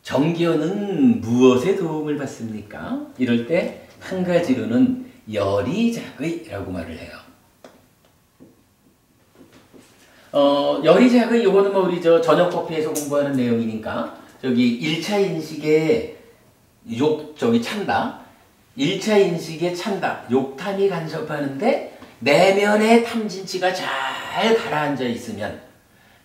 정견은 무엇에 도움을 받습니까? 이럴 때 한 가지로는 열이작의라고 말을 해요. 열이작의 요거는 우리 저녁 커피에서 공부하는 내용이니까 저기 1차 인식에 찬다. 1차 인식에 찬다. 욕탐이 간섭하는데 내면의 탐진치가 잘 가라앉아 있으면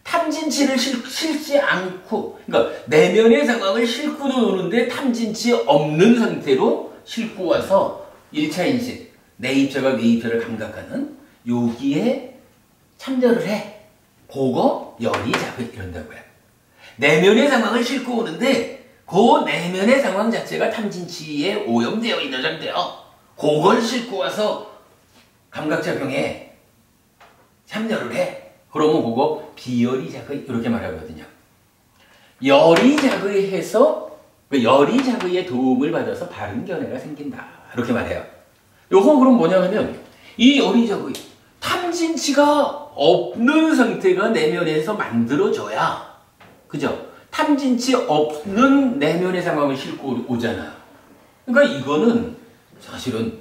탐진치를 싣지 않고 그러니까 내면의 상황을 싣고 노는데 탐진치 없는 상태로 싣고 와서 1차 인식 내 입자가 내 입자를 감각하는 여기에 참여를 해. 그거 열이작의 이런다고요. 내면의 상황을 싣고 오는데 그 내면의 상황 자체가 탐진치에 오염되어 있는 상태요. 그걸 싣고 와서 감각작용에 참여를 해. 그러면 그거 비열이작의 이렇게 말하거든요. 열이작의해서 그 열이작의의 도움을 받아서 바른 견해가 생긴다. 이렇게 말해요. 요거 그럼 뭐냐 하면 이 열이작의 탐진치가 없는 상태가 내면에서 만들어져야, 그죠? 탐진치 없는 내면의 상황을 싣고 오잖아요. 그러니까 이거는 사실은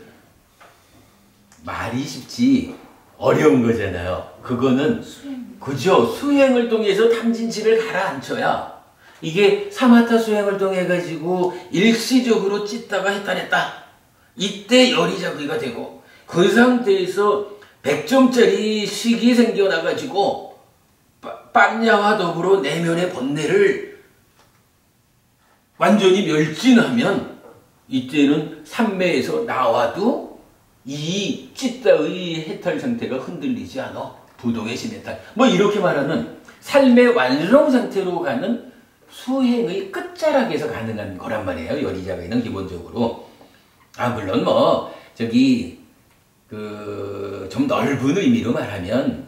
말이 쉽지 어려운 거잖아요. 그거는 그죠? 수행을 통해서 탐진치를 가라앉혀야 이게 사마타 수행을 통해 가지고 일시적으로 찢다가 해탈했다. 이때 열이작의가 되고 그 상태에서 100점짜리 식이 생겨나가지고 빵야와 더불어 내면의 번뇌를 완전히 멸진하면 이때는 삼매에서 나와도 이 찢다의 해탈 상태가 흔들리지 않아. 부동의 심해탈. 뭐 이렇게 말하는 삶의 완성 상태로 가는 수행의 끝자락에서 가능한 거란 말이에요. 열이작의는 기본적으로. 물론 뭐 저기 좀 넓은 의미로 말하면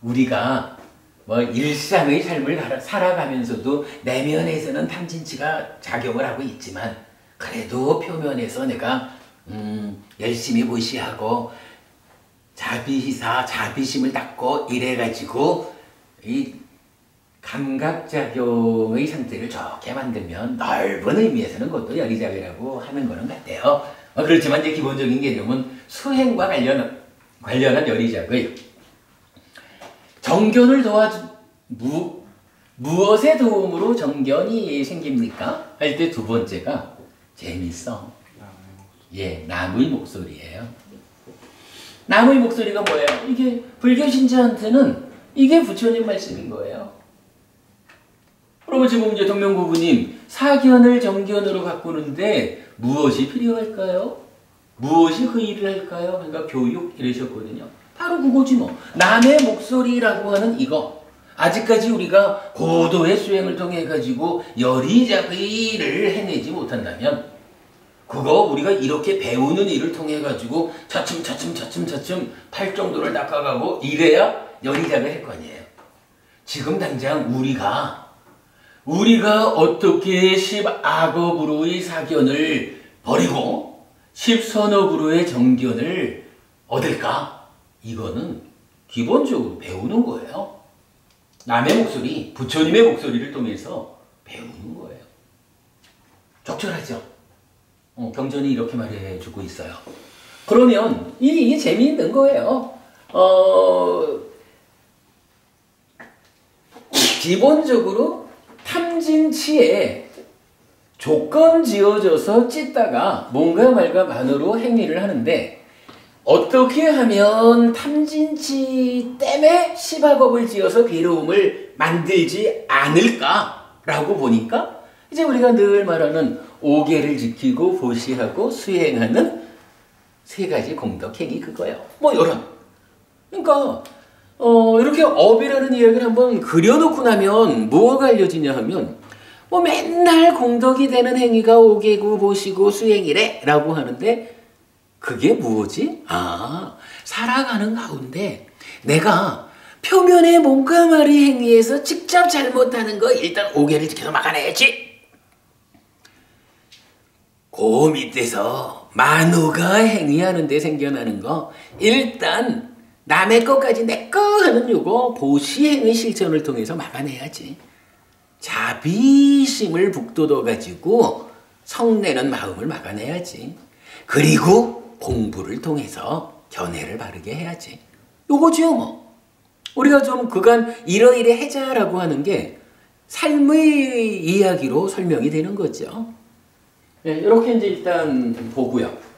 우리가 뭐 일상의 삶을 살아가면서도 내면에서는 탐진치가 작용을 하고 있지만 그래도 표면에서 내가 열심히 보시하고 자비희사, 자비심을 닦고 이래가지고 이 감각작용의 상태를 좋게 만들면 넓은 의미에서는 그것도 열이작이라고 하는 거는 같아요. 그렇지만 이제 기본적인 개념은 수행과 관련한 열이작의 정견을 무엇의 도움으로 정견이 생깁니까? 할 때 두 번째가 재밌어. 예, 나무의 목소리예요. 나무의 목소리가 뭐예요? 이게 불교 신자한테는 이게 부처님 말씀인 거예요. 그러면 지금 이제 동명부부님 사견을 정견으로 바꾸는데 무엇이 필요할까요? 무엇이 그 일을 할까요? 그러니까 교육 이러셨거든요. 바로 그거지 뭐. 남의 목소리라고 하는 이거. 아직까지 우리가 고도의 수행을 통해 가지고 열이작의를 해내지 못한다면 그거 우리가 이렇게 배우는 일을 통해 가지고 차츰 팔 정도를 닦아가고 이래야 열이작을 할 거 아니에요. 지금 당장 우리가 어떻게 10악업으로의 사견을 버리고 10선업으로의 정견을 얻을까? 이거는 기본적으로 배우는 거예요. 남의 목소리, 부처님의 목소리를 통해서 배우는 거예요. 적절하죠? 경전이 이렇게 말해주고 있어요. 그러면 이게 재미있는 거예요. 기본적으로 탐진치에 조건 지어져서 찢다가 뭔가 말과 만으로 행위를 하는데 어떻게 하면 탐진치 때문에 시박업을 지어서 괴로움을 만들지 않을까라고 보니까 이제 우리가 늘 말하는 오계를 지키고 보시하고 수행하는 세 가지 공덕행위 그거예요. 뭐 이런. 그러니까 이렇게 업이라는 이야기를 한번 그려놓고 나면 뭐가 알려지냐 하면 뭐 맨날 공덕이 되는 행위가 오계고 보시고 수행이래 라고 하는데 그게 뭐지? 살아가는 가운데 내가 표면에 뭔가 말이 행위해서 직접 잘못하는 거 일단 오계를 지켜서 막아내야지. 그 밑에서 만우가 행위하는 데 생겨나는 거 일단 남의 것까지 내 거 하는 요거 보시행의 실천을 통해서 막아내야지. 자비심을 북돋워가지고 성내는 마음을 막아내야지. 그리고 공부를 통해서 견해를 바르게 해야지. 요거지요 뭐. 우리가 좀 그간 이러이래 해자라고 하는 게 삶의 이야기로 설명이 되는 거죠. 네, 이렇게 이제 일단 보고요.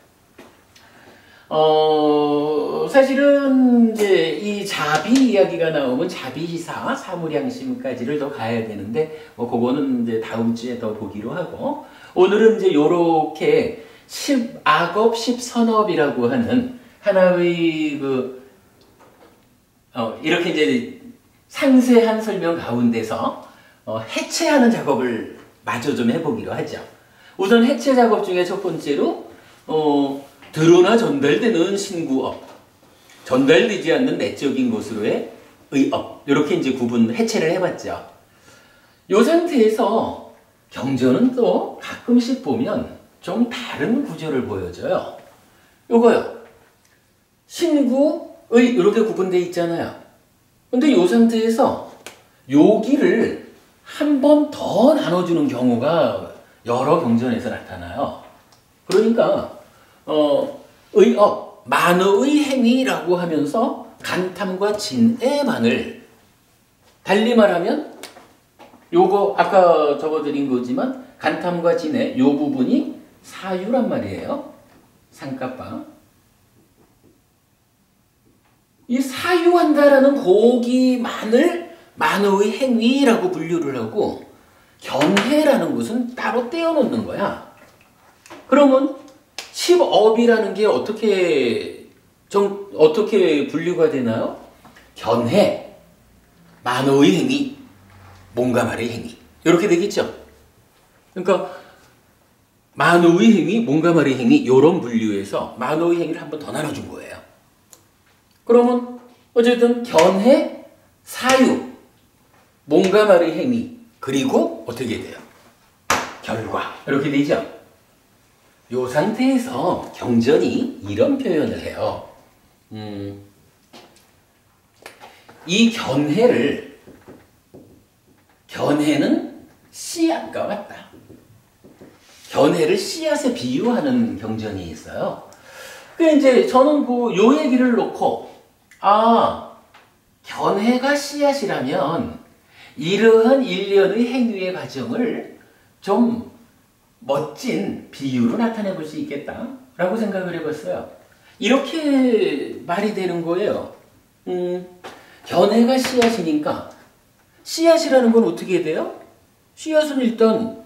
사실은 이제 이 자비 이야기가 나오면 자비희사, 사무량심까지를 더 가야 되는데, 그거는 이제 다음 주에 더 보기로 하고, 오늘은 이제 요렇게 10악업, 10선업이라고 하는 하나의 이렇게 이제 상세한 설명 가운데서 해체하는 작업을 마저 좀 해보기로 하죠. 우선 해체 작업 중에 첫 번째로 드러나 전달되는 신구업, 전달되지 않는 내적인 것으로의 의업, 이렇게 이제 해체를 해봤죠. 이 상태에서 경전은 또 가끔씩 보면 좀 다른 구조를 보여줘요. 요거요. 신구의 이렇게 구분되어 있잖아요. 근데 이 상태에서 여기를 한 번 더 나눠주는 경우가 여러 경전에서 나타나요. 그러니까 의업, 만어의 행위라고 하면서 간탐과 진애만을, 달리 말하면 요거 아까 적어드린 거지만 간탐과 진애 요 부분이 사유란 말이에요. 상가빠. 이 사유한다라는 고기만을 만어의 행위라고 분류를 하고 견해라는 것은 따로 떼어놓는 거야. 그러면 10업이라는 게 어떻게 분류가 되나요? 견해, 만어의 행위, 몸과 말의 행위, 이렇게 되겠죠. 그러니까 만어의 행위, 몸과 말의 행위, 이런 분류에서 만어의 행위를 한 번 더 나눠준 거예요. 그러면 어쨌든 견해, 사유, 몸과 말의 행위, 그리고 어떻게 돼요? 결과, 이렇게 되죠. 이 상태에서 경전이 이런 표현을 해요. 이 견해는 씨앗과 같다. 견해를 씨앗에 비유하는 경전이 있어요. 그 이제 저는 요 얘기를 놓고 견해가 씨앗이라면 이러한 일련의 행위의 과정을 좀 멋진 비유로 나타내 볼 수 있겠다라고 생각을 해봤어요. 이렇게 말이 되는 거예요. 견해가 씨앗이니까 씨앗이라는 건 어떻게 돼요? 씨앗은 일단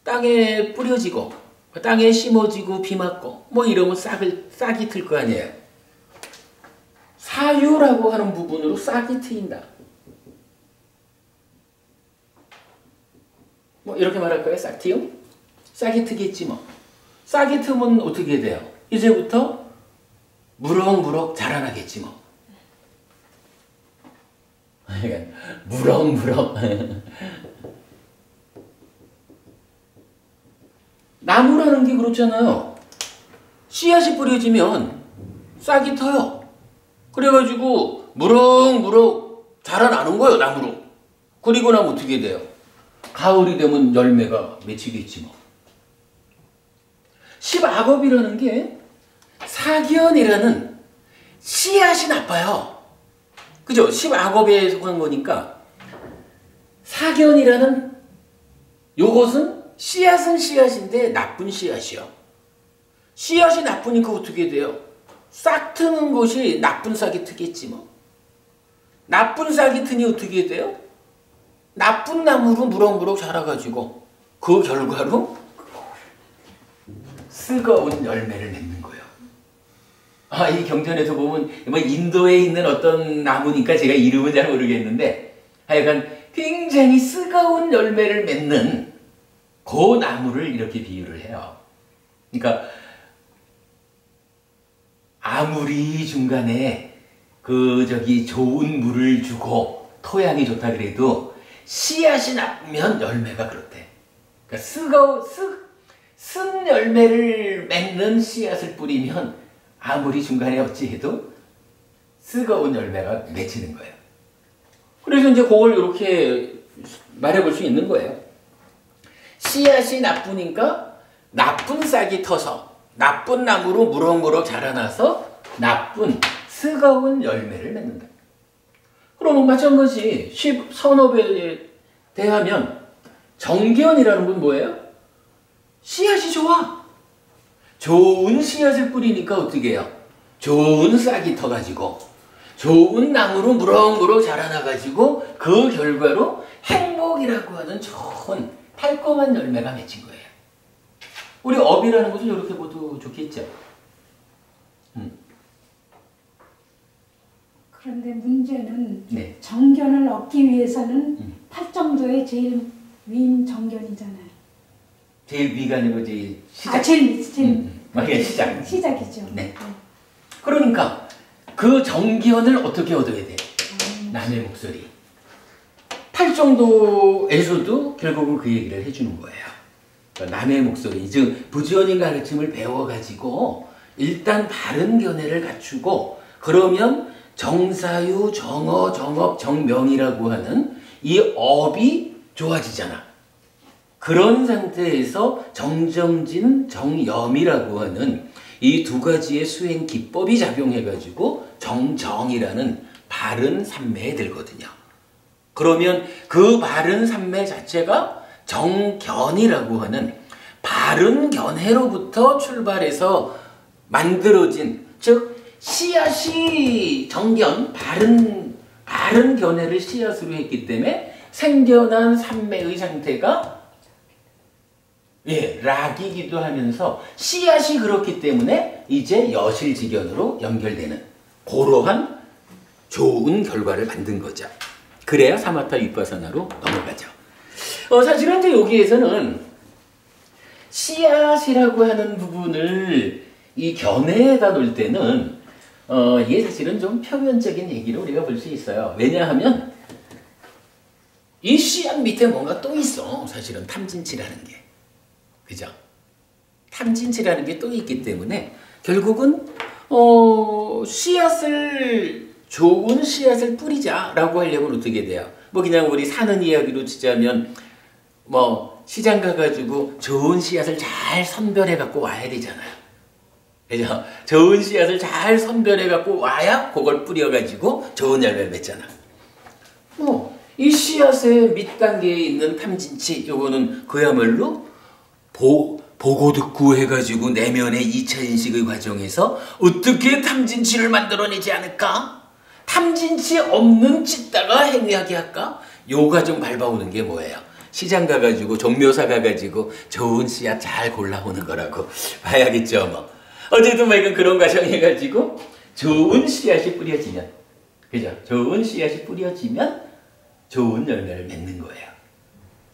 땅에 뿌려지고 땅에 심어지고 비 맞고 뭐 이러면 싹이 틀 거 아니에요. 사유라고 하는 부분으로 싹이 트인다. 뭐 이렇게 말할까요? 싹트임? 싹이 트겠지 뭐. 싹이 트면 어떻게 돼요? 이제부터 무럭무럭 자라나겠지 뭐. 무럭무럭. 나무라는 게 그렇잖아요. 씨앗이 뿌려지면 싹이 터요. 그래가지고 무럭무럭 자라나는 거예요, 나무로. 그리고 나면 어떻게 돼요? 가을이 되면 열매가 맺히겠지 뭐. 십악업이라는 게 사견이라는 씨앗이 나빠요. 그죠? 십악업에 속한 거니까 사견이라는 요것은 씨앗은 씨앗인데 나쁜 씨앗이요. 씨앗이 나쁘니까 어떻게 돼요? 싹 트는 것이 나쁜 싹이 트겠지 뭐. 나쁜 싹이 트니 어떻게 돼요? 나쁜 나무로 무럭무럭 자라가지고 그 결과로 쓰거운 열매를 맺는 거예요. 이 경전에서 보면 뭐 인도에 있는 어떤 나무니까 제가 이름은 잘 모르겠는데 하여간 굉장히 쓰거운 열매를 맺는 그 나무를 이렇게 비유를 해요. 그러니까 아무리 중간에 좋은 물을 주고 토양이 좋다 그래도 씨앗이 나쁘면 열매가 그렇대. 그러니까 쓴 열매를 맺는 씨앗을 뿌리면 아무리 중간에 어찌해도 쓰거운 열매가 맺히는 거예요. 그래서 이제 그걸 이렇게 말해볼 수 있는 거예요. 씨앗이 나쁘니까 나쁜 싹이 터서 나쁜 나무로 무럭무럭 자라나서 나쁜 쓰거운 열매를 맺는다. 그러면 마찬가지 선업에 대하면 정견이라는 건 뭐예요? 씨앗이 좋아. 좋은 씨앗을 뿌리니까 어떻게 해요? 좋은 싹이 터가지고 좋은 나무로 무럭무럭 자라나가지고 그 결과로 행복이라고 하는 좋은 달콤한 열매가 맺힌 거예요. 우리 업이라는 것은 이렇게 모두 좋겠죠. 그런데 문제는 네. 정견을 얻기 위해서는 팔정도의 제일 위인 정견이잖아요. 제일 위가 아니고 제일 시작. 제일 밑. 막의 시작. 시작이죠. 네. 그러니까 그 정견을 어떻게 얻어야 돼? 남의 목소리. 팔정도에서도 결국은 그 얘기를 해주는 거예요. 그러니까 남의 목소리, 즉 부지런히 가르침을 배워가지고 일단 바른 견해를 갖추고 그러면 정사유, 정어, 정업, 정명이라고 하는 이 업이 좋아지잖아. 그런 상태에서 정정진, 정염이라고 하는 이 두 가지의 수행 기법이 작용해가지고 정정이라는 바른 삼매에 들거든요. 그러면 그 바른 삼매 자체가 정견이라고 하는 바른 견해로부터 출발해서 만들어진, 즉 씨앗이 정견, 바른 견해를 씨앗으로 했기 때문에 생겨난 삼매의 상태가 락이기도 하면서 씨앗이 그렇기 때문에 이제 여실지견으로 연결되는 그러한 좋은 결과를 만든 거죠. 그래야 사마타 위파사나로 넘어가죠. 사실은 이제 여기에서는 씨앗이라고 하는 부분을 이 견해에다 놓을 때는 이게 사실은 좀 표면적인 얘기로 우리가 볼 수 있어요. 왜냐하면 이 씨앗 밑에 뭔가 또 있어. 사실은 탐진치라는 게. 그죠? 탐진치라는 게 또 있기 때문에 결국은 좋은 씨앗을 뿌리자라고 하려면 어떻게 돼요? 뭐 그냥 우리 사는 이야기로 치자면 뭐 시장 가가지고 좋은 씨앗을 잘 선별해 갖고 와야 되잖아요. 그죠? 좋은 씨앗을 잘 선별해 갖고 와야 그걸 뿌려가지고 좋은 열매를 맺잖아. 이 씨앗의 밑단계에 있는 탐진치, 요거는 그야말로 보고 듣고 해가지고 내면의 2차 인식의 과정에서 어떻게 탐진치를 만들어내지 않을까? 탐진치 없는 찢다가 행위하게 할까? 요 과정 밟아오는 게 뭐예요? 시장 가가지고 종묘사 가가지고 좋은 씨앗 잘 골라오는 거라고 봐야겠죠. 뭐 어쨌든 뭐 이건 그런 과정 해가지고 좋은 씨앗이 뿌려지면, 그죠? 좋은 씨앗이 뿌려지면 좋은 열매를 맺는 거예요.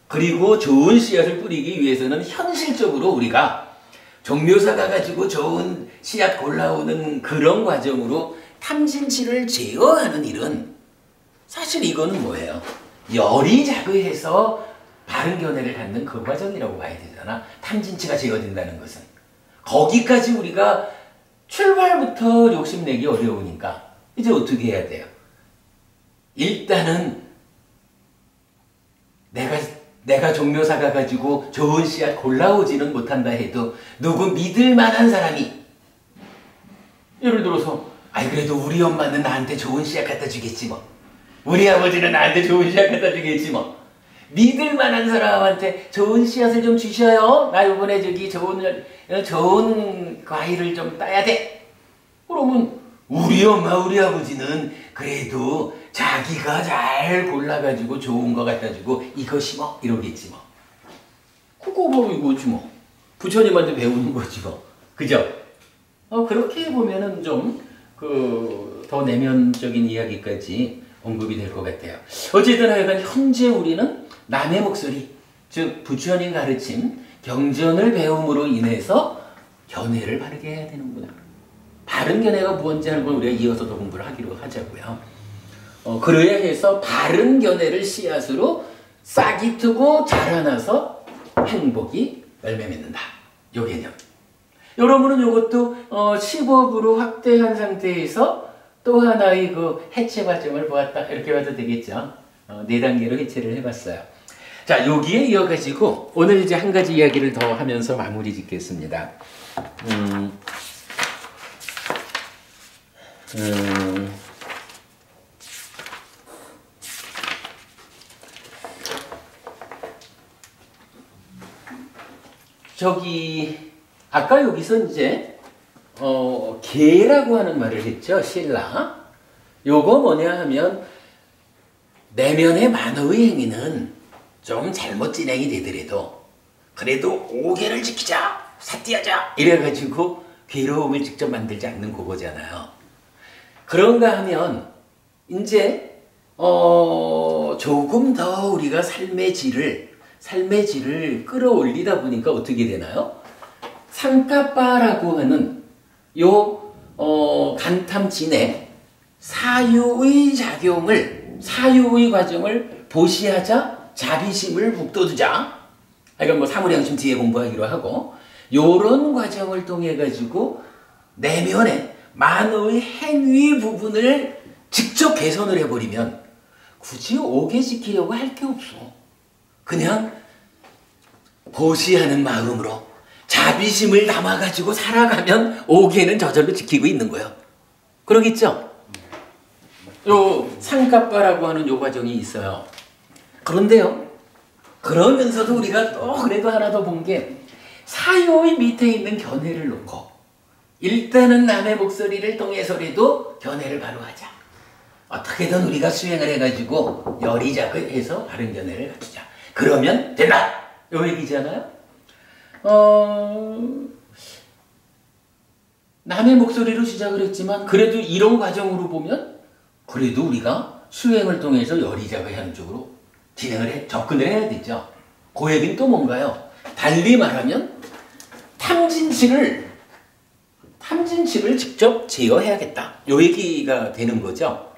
그리고 좋은 씨앗을 뿌리기 위해서는 현실적으로 우리가 종묘사 가가지고 좋은 씨앗 골라오는 그런 과정으로 탐진치를 제어하는 일은 사실 이거는 뭐예요? 열이 자극해서 바른 견해를 갖는 그 과정이라고 봐야 되잖아. 탐진치가 제어된다는 것은. 거기까지 우리가 출발부터 욕심내기 어려우니까 이제 어떻게 해야 돼요? 일단은 내가 종묘사 가가지고 좋은 씨앗 골라오지는 못한다 해도 누구 믿을 만한 사람이, 예를 들어서 그래도 우리 엄마는 나한테 좋은 씨앗 갖다 주겠지 뭐, 우리 아버지는 나한테 좋은 씨앗 갖다 주겠지 뭐, 믿을 만한 사람한테 좋은 씨앗을 좀 주셔요. 나 이번에 저기 좋은 과일을 좀 따야 돼. 그러면 우리 엄마 우리 아버지는 그래도 자기가 잘 골라가지고 좋은 거 갖다 주고 이것이 뭐 이러겠지 뭐. 그거 뭐 이거지 뭐. 부처님한테 배우는 거지 뭐. 그죠? 그렇게 보면은 좀 더 내면적인 이야기까지 언급이 될 것 같아요. 어쨌든 하여간 현재 우리는 남의 목소리, 즉 부처님 가르침, 경전을 배움으로 인해서 견해를 바르게 해야 되는구나. 바른 견해가 무엇인지 하는 걸 우리가 이어서 더 공부를 하기로 하자고요. 그래야 해서 바른 견해를 씨앗으로 싹이 트고 자라나서 행복이 열매 맺는다. 요 개념. 여러분은 이것도 10업으로 확대한 상태에서 또 하나의 그 해체 과정을 보았다. 이렇게 봐도 되겠죠. 4단계로 해체를 해봤어요. 자, 여기에 이어가지고 오늘 이제 한 가지 이야기를 더 하면서 마무리 짓겠습니다. 아까 여기서 이제 개라고 하는 말을 했죠. 신라. 요거 뭐냐 하면 내면의 만호의 행위는 좀 잘못 진행이 되더라도 그래도 5계를 지키자, 사띠하자 이래가지고 괴로움을 직접 만들지 않는 그거잖아요. 그런가 하면 이제 조금 더 우리가 삶의 질을 끌어올리다 보니까 어떻게 되나요? 상까빠라고 하는 요 간탐진의 사유의 작용을, 사유의 과정을 보시하자 자비심을 북돋우자. 그러니까 뭐 사물양심 뒤에 공부하기로 하고, 요런 과정을 통해 가지고 내면의 만의 행위 부분을 직접 개선을 해버리면 굳이 오개 지키려고 할 게 없어. 그냥 보시하는 마음으로 자비심을 담아가지고 살아가면 오개는 저절로 지키고 있는 거예요. 그러겠죠? 요 상까빠라고 하는 요 과정이 있어요. 그런데요, 그러면서도 우리가 또 그래도 하나 더 본 게, 사요의 밑에 있는 견해를 놓고 일단은 남의 목소리를 통해서라도 견해를 바로 하자. 어떻게든 우리가 수행을 해가지고 열의작을 해서 바른 견해를 갖추자. 그러면 된다! 요 얘기잖아요. 남의 목소리로 시작을 했지만 그래도 이런 과정으로 보면 그래도 우리가 수행을 통해서 열의작을 하는 쪽으로 접근을 해야 되죠. 그 얘기는 또 뭔가요? 달리 말하면 탐진치를 직접 제어해야겠다. 요 얘기가 되는 거죠.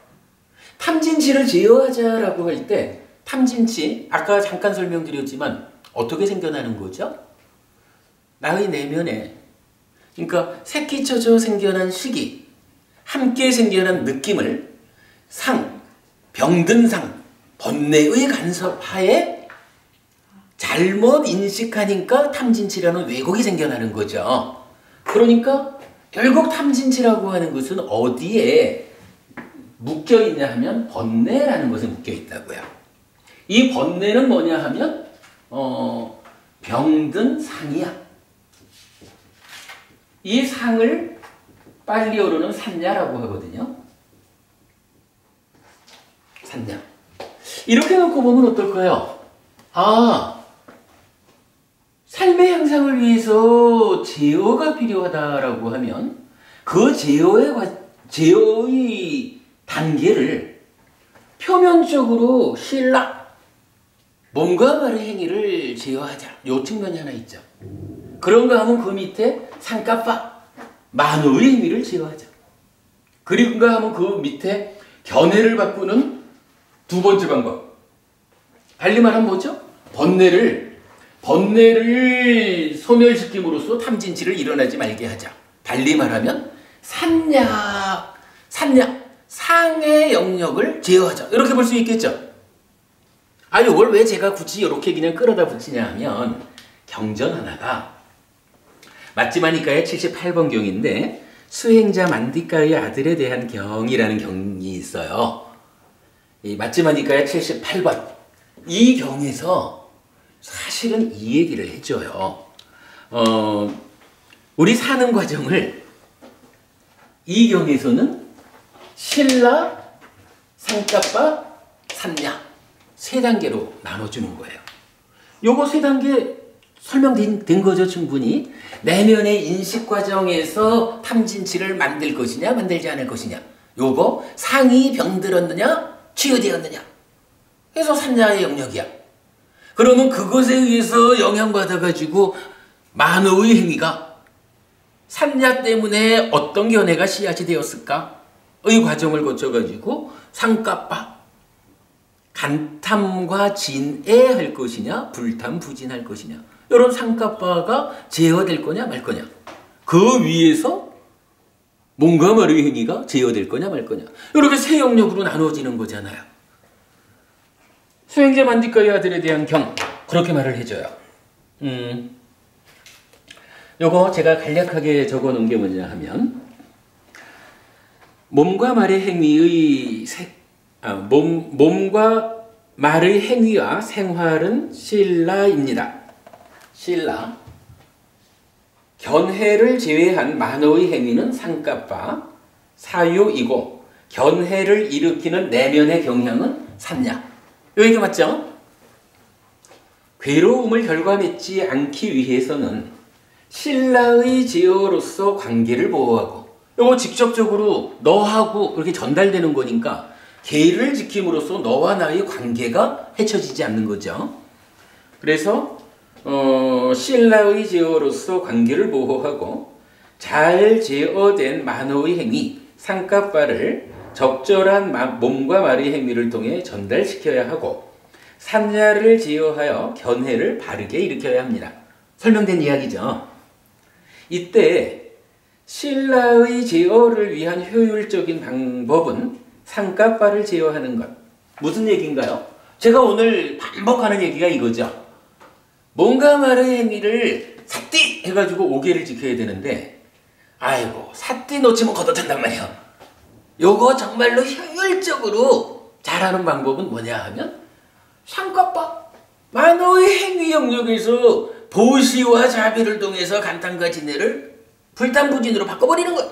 탐진치를 제어하자라고 할 때 탐진치, 아까 잠깐 설명드렸지만 어떻게 생겨나는 거죠? 나의 내면에, 그러니까 새끼쳐져 생겨난 시기, 함께 생겨난 느낌을 병든 상, 번뇌의 간섭하에 잘못 인식하니까 탐진치라는 왜곡이 생겨나는 거죠. 그러니까 결국 탐진치라고 하는 것은 어디에 묶여있냐 하면 번뇌라는 것에 묶여있다고요. 이 번뇌는 뭐냐 하면 병든 상이야. 이 상을 빨리 오르는 산냐라고 하거든요. 산냐. 이렇게 놓고 보면 어떨까요? 삶의 향상을 위해서 제어가 필요하다라고 하면 그 제어의 단계를 표면적으로 신라, 몸과 말의 행위를 제어하자. 요 측면이 하나 있죠. 그런가 하면 그 밑에 상까빠, 만호의 행위를 제어하자. 그리고가 하면 그 밑에 견해를 바꾸는 두 번째 방법. 달리 말하면 뭐죠? 번뇌를 소멸시킴으로써 탐진치를 일어나지 말게 하자. 달리 말하면 상의 영역을 제어하자. 이렇게 볼 수 있겠죠? 이걸 왜 제가 굳이 이렇게 그냥 끌어다 붙이냐 하면, 경전 하나가 맞지마니까의 78번 경인데 수행자 만디까의 아들에 대한 경이라는 경이 있어요. 이 맞지마니까의 78번. 이 경에서 사실은 이 얘기를 해줘요. 우리 사는 과정을 이 경에서는 신라, 상까빠, 산냐 세 단계로 나눠주는 거예요. 요거 세 단계 설명된 거죠, 충분히. 내면의 인식 과정에서 탐진치를 만들 것이냐, 만들지 않을 것이냐. 요거 상이 병들었느냐, 치유되었느냐. 그래서 산냐의 영역이야. 그러면 그것에 의해서 영향받아가지고 만호의 행위가 산냐 때문에 어떤 견해가 씨앗이 되었을까? 의 과정을 거쳐가지고 상까빠, 간탐과 진애할 것이냐, 불탐, 부진할 것이냐. 이런 상까빠가 제어될 거냐 말 거냐. 그 위에서 몸과 말의 행위가 제어될 거냐 말 거냐. 이렇게 세 영역으로 나누어지는 거잖아요. 수행자 만디까의 아들에 대한 경, 그렇게 말을 해줘요. 요거 제가 간략하게 적어 놓은 게 뭐냐 하면, 몸과 말의 행위의 몸과 말의 행위와 생활은 신라입니다. 신라. 견해를 제외한 만호의 행위는 상까빠, 사유이고 견해를 일으키는 내면의 경향은 산냐. 요 얘기 맞죠? 괴로움을 결과맺지 않기 위해서는 신라의 제어로서 관계를 보호하고, 이거 직접적으로 너하고 그렇게 전달되는 거니까 계를 지킴으로써 너와 나의 관계가 해쳐지지 않는 거죠. 그래서 신라의 제어로서 관계를 보호하고 잘 제어된 만호의 행위, 상가바를 적절한 몸과 말의 행위를 통해 전달시켜야 하고 산야를 제어하여 견해를 바르게 일으켜야 합니다. 설명된 이야기죠. 이때 신라의 제어를 위한 효율적인 방법은 상가바를 제어하는 것. 무슨 얘기인가요? 제가 오늘 반복하는 얘기가 이거죠. 뭔가 말의 행위를 사띠 해가지고 오개를 지켜야 되는데 아이고 사띠 놓치면 걷어찬단 말이야. 요거 정말로 효율적으로 잘하는 방법은 뭐냐 하면 상가바 만호의 행위 영역에서 보시와 자비를 통해서 간탄과 진해를 불탄부진으로 바꿔버리는 거야.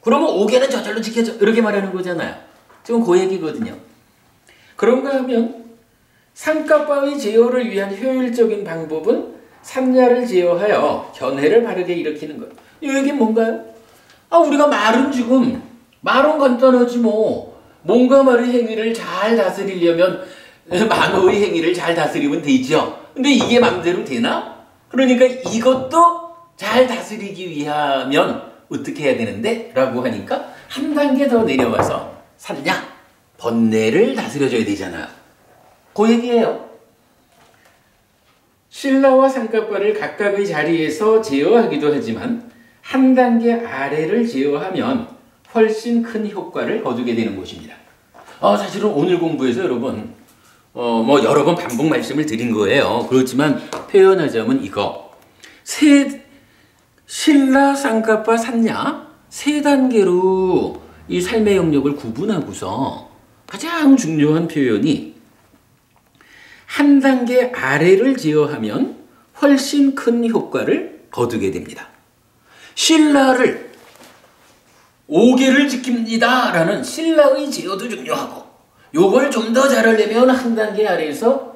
그러면 오개는 저절로 지켜져 이렇게 말하는 거잖아요. 지금 그 얘기거든요. 그런가 하면 상가바의 제어를 위한 효율적인 방법은 산야를 제어하여 견해를 바르게 일으키는 것. 이 얘기는 뭔가요? 우리가 말은 지금 말은 간단하지 뭐. 뭔가 말의 행위를 잘 다스리려면 만호의 행위를 잘 다스리면 되죠. 근데 이게 맘대로 되나? 그러니까 이것도 잘 다스리기 위하면 어떻게 해야 되는데? 라고 하니까 한 단계 더 내려와서 산야, 번뇌를 다스려줘야 되잖아요. 그 얘기예요. 신라와 상가바를 각각의 자리에서 제어하기도 하지만 한 단계 아래를 제어하면 훨씬 큰 효과를 거두게 되는 것입니다. 사실은 오늘 공부에서 여러분 여러 번 반복 말씀을 드린 거예요. 그렇지만 표현하자면 이거 신라, 상가바, 산야 세 단계로 이 삶의 영역을 구분하고서 가장 중요한 표현이 한 단계 아래를 제어하면 훨씬 큰 효과를 거두게 됩니다. 신라를 5개를 지킵니다 라는 신라의 제어도 중요하고 요걸 좀 더 잘하려면 한 단계 아래에서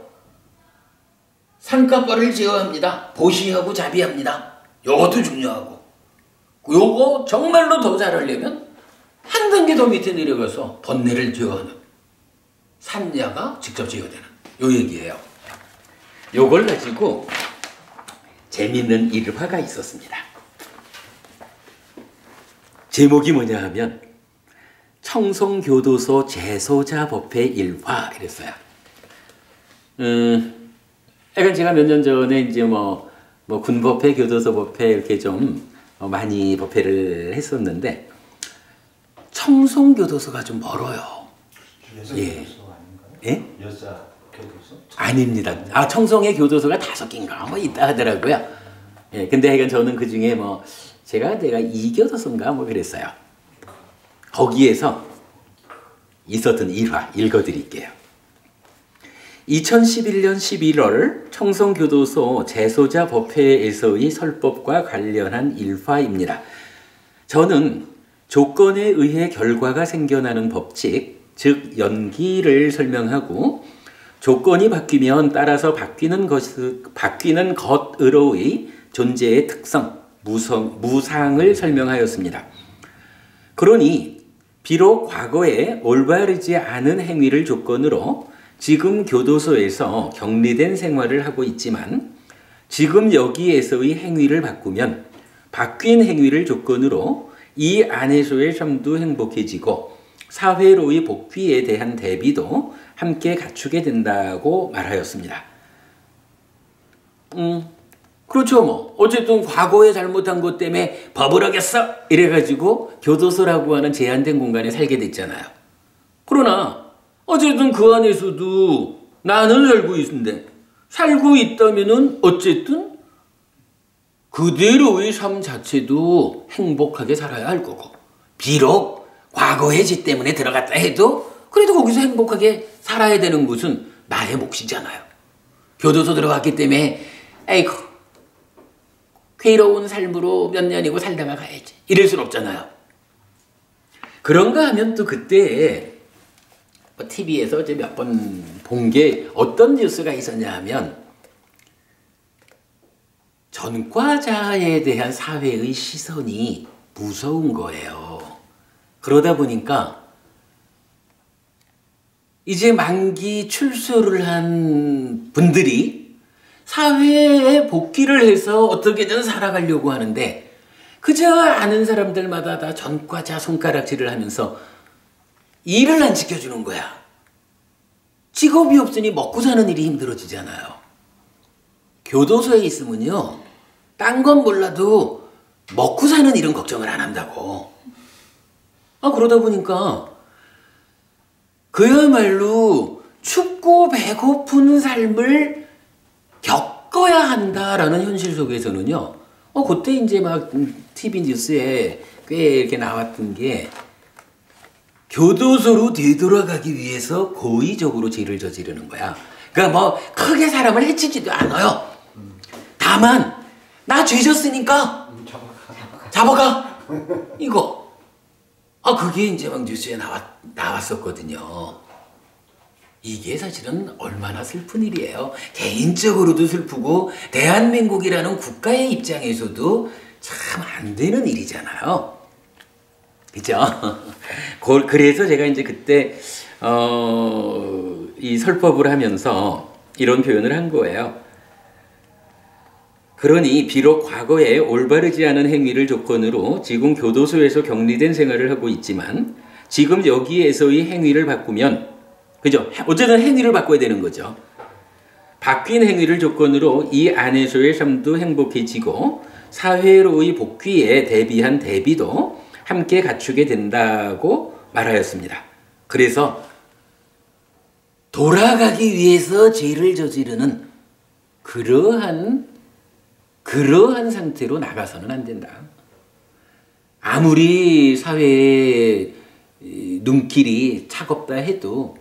상가바를 제어합니다. 보시하고 자비합니다. 요것도 중요하고 요거 정말로 더 잘하려면 한 단계 더 밑에 내려가서 번뇌를 제어하는 산야가 직접 제어되는 요 얘기예요. 요걸 가지고 재밌는 일화가 있었습니다. 제목이 뭐냐 하면 청송교도소 재소자 법회 일화 이랬어요. 약간 제가 몇 년 전에 이제 뭐 군법회, 교도소 법회 이렇게 좀 많이 법회를 했었는데 청송교도소가 좀 멀어요. 여자 예. 교도소 아닌가요? 예? 여자 교도소? 아닙니다. 청송의 교도소가 5개인가 있다 하더라고요. 예, 근데 하여간 저는 그 중에 제가 2교도소인가 그랬어요. 거기에서 있었던 일화 읽어드릴게요. 2011년 11월 청송교도소 재소자 법회에서의 설법과 관련한 일화입니다. 저는 조건에 의해 결과가 생겨나는 법칙, 즉 연기를 설명하고 조건이 바뀌면 따라서 바뀌는 것으로의 존재의 특성, 무상을 설명하였습니다. 그러니 비록 과거에 올바르지 않은 행위를 조건으로 지금 교도소에서 격리된 생활을 하고 있지만 지금 여기에서의 행위를 바꾸면 바뀐 행위를 조건으로 이 안에서의 삶도 행복해지고 사회로의 복귀에 대한 대비도 함께 갖추게 된다고 말하였습니다. 그렇죠 어쨌든 과거에 잘못한 것 때문에 법을 어겼어 이래가지고 교도소라고 하는 제한된 공간에 살게 됐잖아요. 그러나 어쨌든 그 안에서도 나는 살고 있다면은 어쨌든 그대로의 삶 자체도 행복하게 살아야 할 거고 비록 과거의 죄 때문에 들어갔다 해도 그래도 거기서 행복하게 살아야 되는 것은 나의 몫이잖아요. 교도소 들어갔기 때문에 아이고 괴로운 삶으로 몇 년이고 살다가 가야지 이럴 순 없잖아요. 그런가 하면 또 그때 TV에서 이제 몇 번 본 게 어떤 뉴스가 있었냐 하면 전과자에 대한 사회의 시선이 무서운 거예요. 그러다 보니까 이제 만기 출소를 한 분들이 사회에 복귀를 해서 어떻게든 살아가려고 하는데 그저 아는 사람들마다 다 전과자 손가락질을 하면서 일을 안 지켜주는 거야. 직업이 없으니 먹고 사는 일이 힘들어지잖아요. 교도소에 있으면요, 딴 건 몰라도 먹고 사는 일은 걱정을 안 한다고. 그러다 보니까 그야말로 춥고 배고픈 삶을 겪어야 한다라는 현실 속에서는요, 그때 이제 막 TV 뉴스에 꽤 이렇게 나왔던 게 교도소로 되돌아가기 위해서 고의적으로 죄를 저지르는 거야. 그러니까 뭐 크게 사람을 해치지도 않아요. 다만 나 죄 졌으니까 잡아가 이거. 그게 이제 막 뉴스에 나왔었거든요. 이게 사실은 얼마나 슬픈 일이에요. 개인적으로도 슬프고 대한민국이라는 국가의 입장에서도 참 안 되는 일이잖아요. 그죠? 그래서 제가 이제 그때 이 설법을 하면서 이런 표현을 한 거예요. 그러니 비록 과거에 올바르지 않은 행위를 조건으로 지금 교도소에서 격리된 생활을 하고 있지만 지금 여기에서의 행위를 바꾸면, 그죠? 어쨌든 행위를 바꿔야 되는 거죠. 바뀐 행위를 조건으로 이 안에서의 삶도 행복해지고 사회로의 복귀에 대비한 대비도 함께 갖추게 된다고 말하였습니다. 그래서 돌아가기 위해서 죄를 저지르는 그러한 상태로 나가서는 안 된다. 아무리 사회의 눈길이 차갑다 해도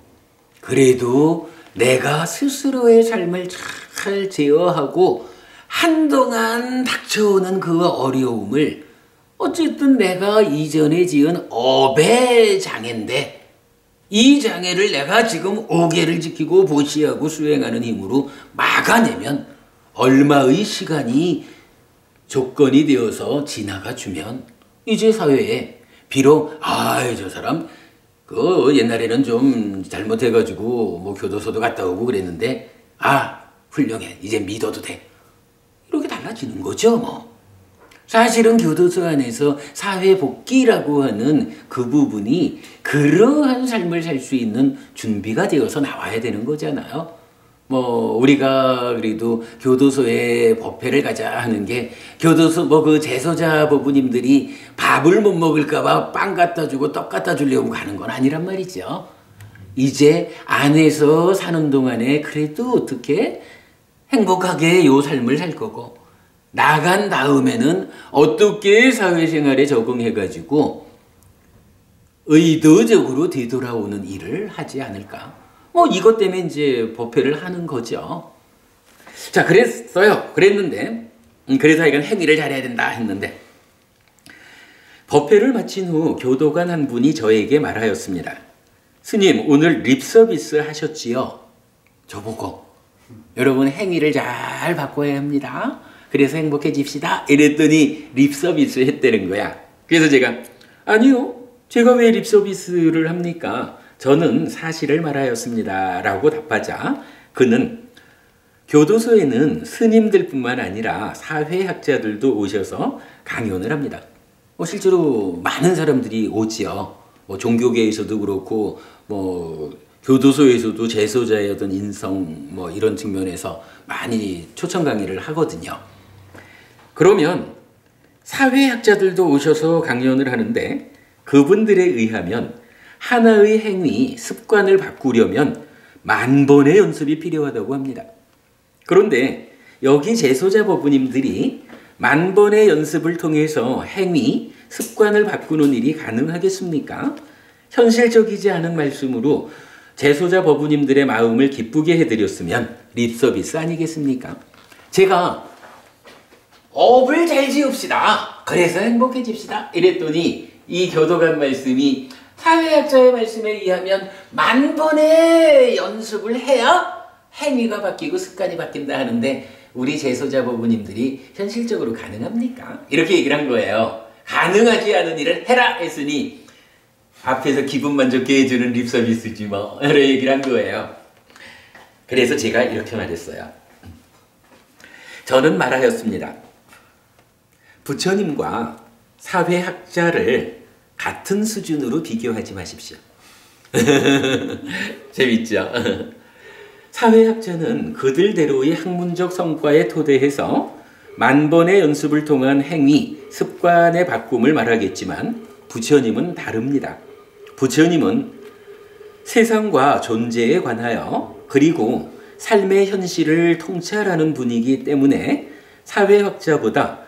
그래도 내가 스스로의 삶을 잘 제어하고 한동안 닥쳐오는 그 어려움을 어쨌든 내가 이전에 지은 업의 장애인데 이 장애를 내가 지금 5개를 지키고 보시하고 수행하는 힘으로 막아내면 얼마의 시간이 조건이 되어서 지나가 주면 이제 사회에 비록 저 사람 옛날에는 좀 잘못해가지고 뭐 교도소도 갔다 오고 그랬는데 훌륭해, 이제 믿어도 돼, 이렇게 달라지는 거죠. 뭐 사실은 교도소 안에서 사회 복귀라고 하는 그 부분이 그러한 삶을 살 수 있는 준비가 되어서 나와야 되는 거잖아요. 우리가 그래도 교도소에 법회를 가자 하는 게 교도소 그 재소자 법부님들이 밥을 못 먹을까봐 빵 갖다 주고 떡 갖다 주려고 가는 건 아니란 말이죠. 이제 안에서 사는 동안에 그래도 어떻게 행복하게 요 삶을 살 거고 나간 다음에는 어떻게 사회생활에 적응해가지고 의도적으로 되돌아오는 일을 하지 않을까. 이것 때문에 이제 법회를 하는 거죠. 자, 그랬는데, 그래서 이건 행위를 잘해야 된다 했는데, 법회를 마친 후 교도관 한 분이 저에게 말하였습니다. 스님, 오늘 립서비스 하셨지요? 저보고, 여러분 행위를 잘 바꿔야 합니다. 그래서 행복해집시다. 이랬더니 립서비스 했다는 거야. 그래서 제가, 아니요, 제가 왜 립서비스를 합니까? 저는 사실을 말하였습니다. 라고 답하자 그는 교도소에는 스님들뿐만 아니라 사회학자들도 오셔서 강연을 합니다. 실제로 많은 사람들이 오지요. 종교계에서도 그렇고 교도소에서도 재소자의 어떤 인성 이런 측면에서 많이 초청 강의를 하거든요. 그러면 사회학자들도 오셔서 강연을 하는데 그분들에 의하면 하나의 행위, 습관을 바꾸려면 10,000번의 연습이 필요하다고 합니다. 그런데 여기 재소자 법부님들이 10,000번의 연습을 통해서 행위, 습관을 바꾸는 일이 가능하겠습니까? 현실적이지 않은 말씀으로 재소자 법부님들의 마음을 기쁘게 해드렸으면 립서비스 아니겠습니까? 제가 업을 잘 지읍시다. 그래서 행복해집시다. 이랬더니 이 교도관 말씀이 사회학자의 말씀에 의하면 10,000번의 연습을 해야 행위가 바뀌고 습관이 바뀐다 하는데 우리 재소자 법부님들이 현실적으로 가능합니까? 이렇게 얘기를 한 거예요. 가능하지 않은 일을 해라 했으니 앞에서 기분 만족해 해주는 립서비스지 뭐 이런 얘기를 한 거예요. 그래서 제가 이렇게 말했어요. 저는 말하였습니다. 부처님과 사회학자를 같은 수준으로 비교하지 마십시오. 재밌죠? 사회학자는 그들대로의 학문적 성과에 토대해서 만번의 연습을 통한 행위, 습관의 바꿈을 말하겠지만 부처님은 다릅니다. 부처님은 세상과 존재에 관하여 그리고 삶의 현실을 통찰하는 분이기 때문에 사회학자보다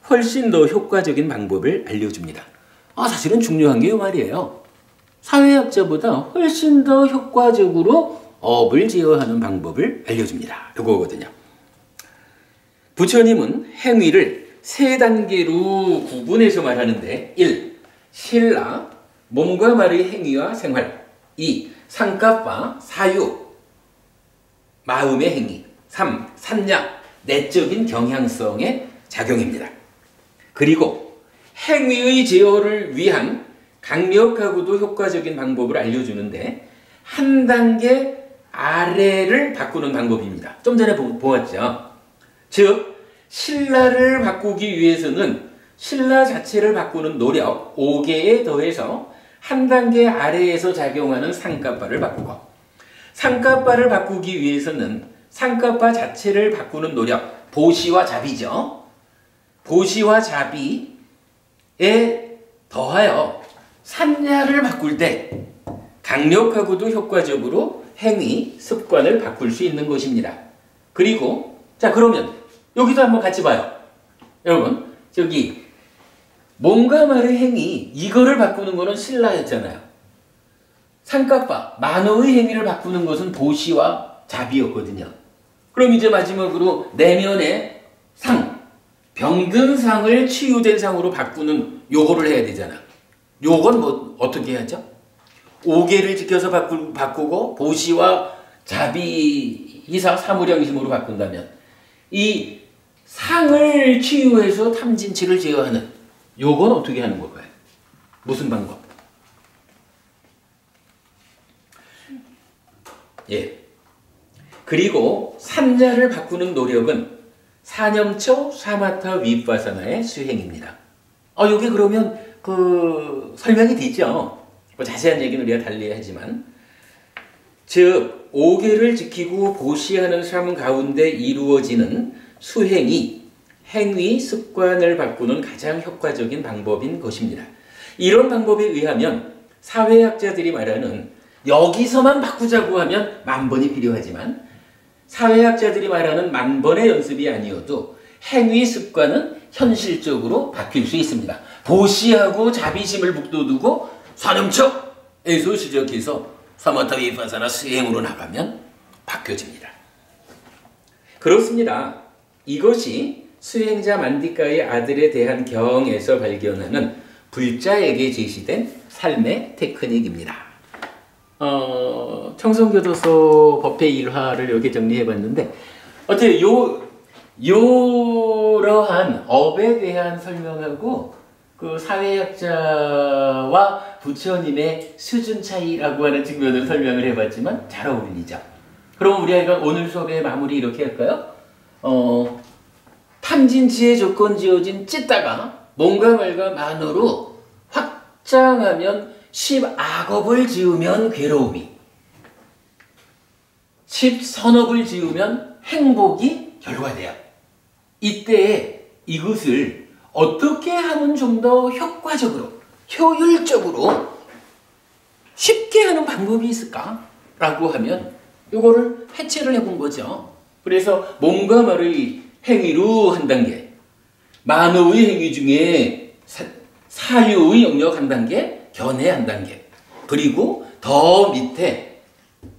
훨씬 더 효과적인 방법을 알려줍니다. 사실은 중요한 게 이 말이에요. 사회학자보다 훨씬 더 효과적으로 업을 제어하는 방법을 알려줍니다. 이거거든요. 부처님은 행위를 세 단계로 구분해서 말하는데 1. 신라, 몸과 말의 행위와 생활. 2. 상갑과 사유, 마음의 행위. 3. 산약, 내적인 경향성의 작용입니다. 그리고 행위의 제어를 위한 강력하고도 효과적인 방법을 알려주는데 한 단계 아래를 바꾸는 방법입니다. 좀 전에 보았죠. 즉 신라를 바꾸기 위해서는 신라 자체를 바꾸는 노력 5개에 더해서 한 단계 아래에서 작용하는 상갑바를 바꾸고, 상갑바를 바꾸기 위해서는 상갑바 자체를 바꾸는 노력 보시와 자비죠. 보시와 자비에 더하여 산야를 바꿀 때 강력하고도 효과적으로 행위, 습관을 바꿀 수 있는 것입니다. 그리고 자 그러면 여기도 한번 같이 봐요. 여러분 저기 몸과 말의 행위 이거를 바꾸는 거는 신라였잖아요. 상갑바 만호의 행위를 바꾸는 것은 보시와 자비였거든요. 그럼 이제 마지막으로 내면의 상, 병든 상을 치유된 상으로 바꾸는 요거를 해야 되잖아. 요건 뭐 어떻게 해야죠? 5개를 지켜서 바꾸고 보시와 자비 이사 사무량심으로 바꾼다면 이 상을 치유해서 탐진치를 제어하는 요건 어떻게 하는 걸까요? 무슨 방법? 예. 그리고 산야를 바꾸는 노력은 사념처 사마타 위파사나의 수행입니다. 여기 그러면 설명이 되죠. 자세한 얘기는 우리가 달리 하지만 즉 5개를 지키고 보시하는 삶 가운데 이루어지는 수행이 행위, 습관을 바꾸는 가장 효과적인 방법인 것입니다. 이런 방법에 의하면 사회학자들이 말하는 여기서만 바꾸자고 하면 10,000번이 필요하지만 사회학자들이 말하는 10,000번의 연습이 아니어도 행위, 습관은 현실적으로 바뀔 수 있습니다. 보시하고 자비심을 북돋우고 사념척에서 시작해서 사마타 위파사나 수행으로 나가면 바뀌어집니다. 그렇습니다. 이것이 수행자 만디카의 아들에 대한 경에서 발견하는 불자에게 제시된 삶의 테크닉입니다. 청송교도소 법회 일화를 여기 정리해봤는데 어떻게 요러한 업에 대한 설명하고 그 사회학자와 부처님의 수준 차이라고 하는 측면을 설명을 해봤지만 잘 어울리죠. 그럼 우리가 오늘 수업의 마무리 이렇게 할까요? 탐진치의 조건 지어진 찢다가 몸과 말과 만으로 확장하면 10악업을 지으면 괴로움이, 10선업을 지으면 행복이 결과돼요. 이때 이것을 어떻게 하면 좀 더 효과적으로, 효율적으로 쉽게 하는 방법이 있을까라고 하면 이거를 해체를 해본 거죠. 그래서 몸과 말의 행위로 한 단계, 만호의 행위 중에 사유의 영역 한 단계, 견해 한 단계, 그리고 더 밑에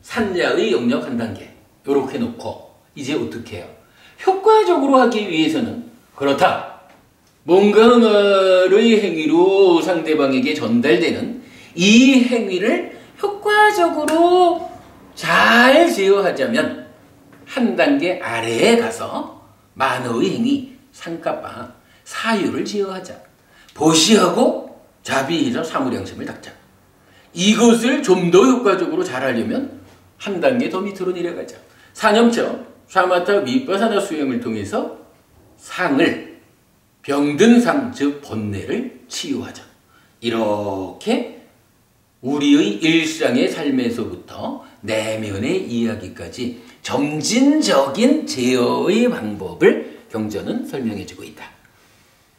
산야의 영역 한 단계 이렇게 놓고 이제 어떻게 해요? 효과적으로 하기 위해서는 그렇다. 몸과 말의 행위로 상대방에게 전달되는 이 행위를 효과적으로 잘 제어하자면 한 단계 아래에 가서 만호의 행위, 상갑바, 사유를 제어하자. 보시하고 자비해서 사무량심을 닦자. 이것을 좀 더 효과적으로 잘하려면 한 단계 더 밑으로 내려가자. 사념처, 사마타 위파사나 수행을 통해서 상을 병든 상, 즉 번뇌를 치유하자. 이렇게 우리의 일상의 삶에서부터 내면의 이야기까지 점진적인 제어의 방법을 경전은 설명해주고 있다.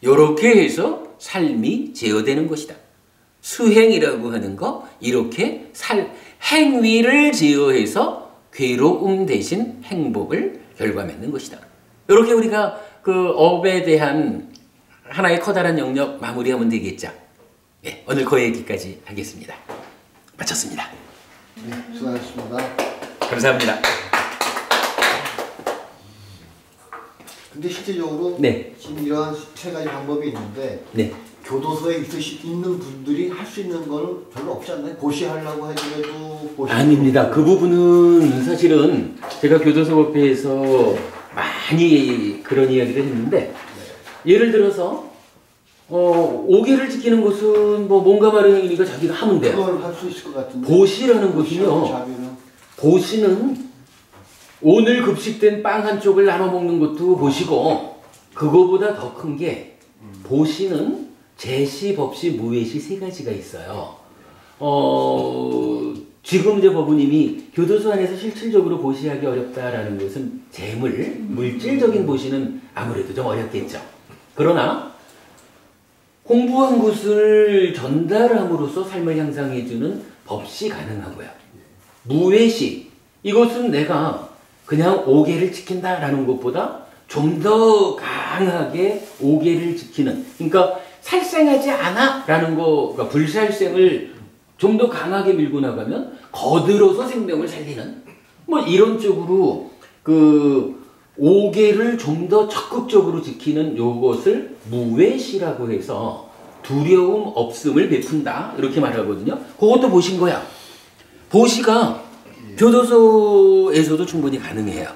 이렇게 해서 삶이 제어되는 것이다. 수행이라고 하는 거, 이렇게 행위를 제어해서 괴로움 대신 행복을 결과맺는 것이다. 이렇게 우리가 그 업에 대한 하나의 커다란 영역 마무리하면 되겠죠. 네, 오늘 그 얘기까지 하겠습니다. 마쳤습니다. 네, 수고하셨습니다. 감사합니다. 근데 실질적으로 네. 지금 이러한 세 가지 방법이 있는데 네. 교도소에 있는 분들이 할 수 있는 거는 별로 없지 않나요? 고시하려고 하더라도 고시 아닙니다. 그 부분은 사실은 제가 교도소법회에서 많이 그런 이야기를 했는데, 예를 들어서 5개를 지키는 것은 뭐 뭔가 마른 행위니까 자기가 하면 돼요. 그걸 할 수 있을 것 같은데 고시라는 것은요, 자비는 고시는 오늘 급식된 빵 한 쪽을 나눠 먹는 것도 보시고, 그거보다 더 큰 게 보시는 제시, 법시, 무예시 세 가지가 있어요. 지금 이제 법우님이 교도소 안에서 실질적으로 보시하기 어렵다라는 것은 재물, 물질적인 보시는 아무래도 좀 어렵겠죠. 그러나 공부한 것을 전달함으로써 삶을 향상해주는 법시 가능하고요. 무예시, 이것은 내가 그냥 5개를 지킨다라는 것보다 좀 더 강하게 5개를 지키는, 그러니까 살생하지 않아 라는 거, 그러니까 불살생을 좀 더 강하게 밀고 나가면 거들어서 생명을 살리는, 뭐 이런 쪽으로 그 5개를 좀 더 적극적으로 지키는 요것을 무외시라고 해서 두려움 없음을 베푼다 이렇게 말하거든요. 그것도 보신 거야. 보시가 교도소에서도 충분히 가능해요.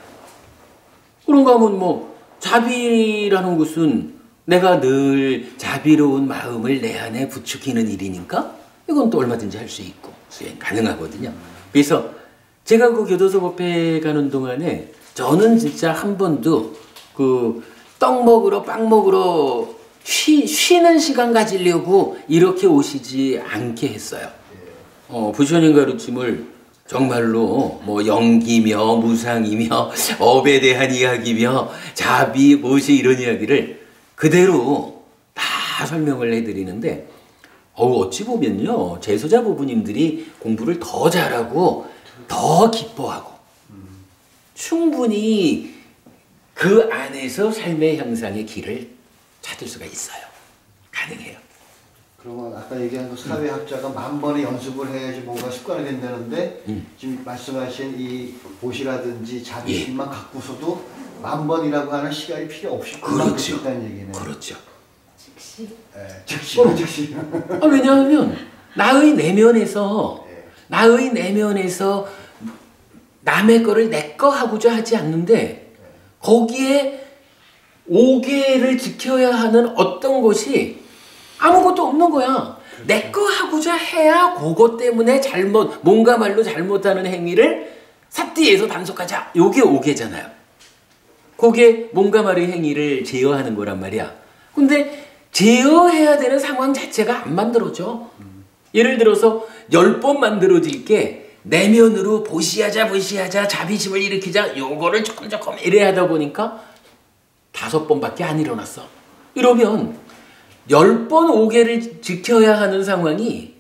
그런가 하면 뭐 자비라는 것은 내가 늘 자비로운 마음을 내 안에 부추기는 일이니까 이건 또 얼마든지 할 수 있고 수행 가능하거든요. 그래서 제가 그 교도소법회 가는 동안에 저는 진짜 한 번도 그 떡 먹으러 빵 먹으러 쉬는 시간 가지려고 이렇게 오시지 않게 했어요. 부처님 가르침을 정말로 뭐 영기며 무상이며 업에 대한 이야기며 자비, 무시 이런 이야기를 그대로 다 설명을 해드리는데, 어찌 보면요, 제소자 부부님들이 공부를 더 잘하고 더 기뻐하고 충분히 그 안에서 삶의 향상의 길을 찾을 수가 있어요. 가능해요. 그러면 아까 얘기한 그 사회학자가 10,000번의 연습을 해야지 뭔가 습관이 된다는데 지금 말씀하신 이 보시라든지 자비심만 갖고서도 10,000번이라고 하는 시간이 필요 없이 금방 할수 그렇죠. 있다는 얘기네요. 그렇죠. 즉시. 즉시. 왜냐하면 나의 내면에서 남의 거를 내 거 하고자 하지 않는데 거기에 5개를 지켜야 하는 어떤 것이 아무것도 없는 거야. 내 거 하고자 해야 그것 때문에 뭔가 말로 잘못하는 행위를 삿디에서 단속하자. 요게 5개잖아요. 그게 뭔가 말의 행위를 제어하는 거란 말이야. 근데 제어해야 되는 상황 자체가 안 만들어져. 예를 들어서 10번 만들어질 게 내면으로 보시하자 자비심을 일으키자 요거를 조금 이래 하다 보니까 5번밖에 안 일어났어. 이러면 10번 5개를 지켜야 하는 상황이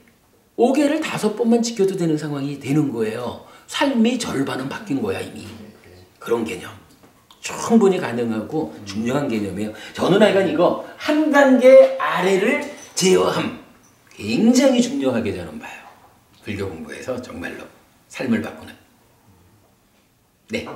5개를 5번만 지켜도 되는 상황이 되는 거예요. 삶이 절반은 바뀐 거야 이미. 그런 개념 충분히 가능하고 중요한 개념이에요. 저는 하여간 이거 한 단계 아래를 제어함 굉장히 중요하게 저는 봐요. 불교 공부에서 정말로 삶을 바꾸는. 네.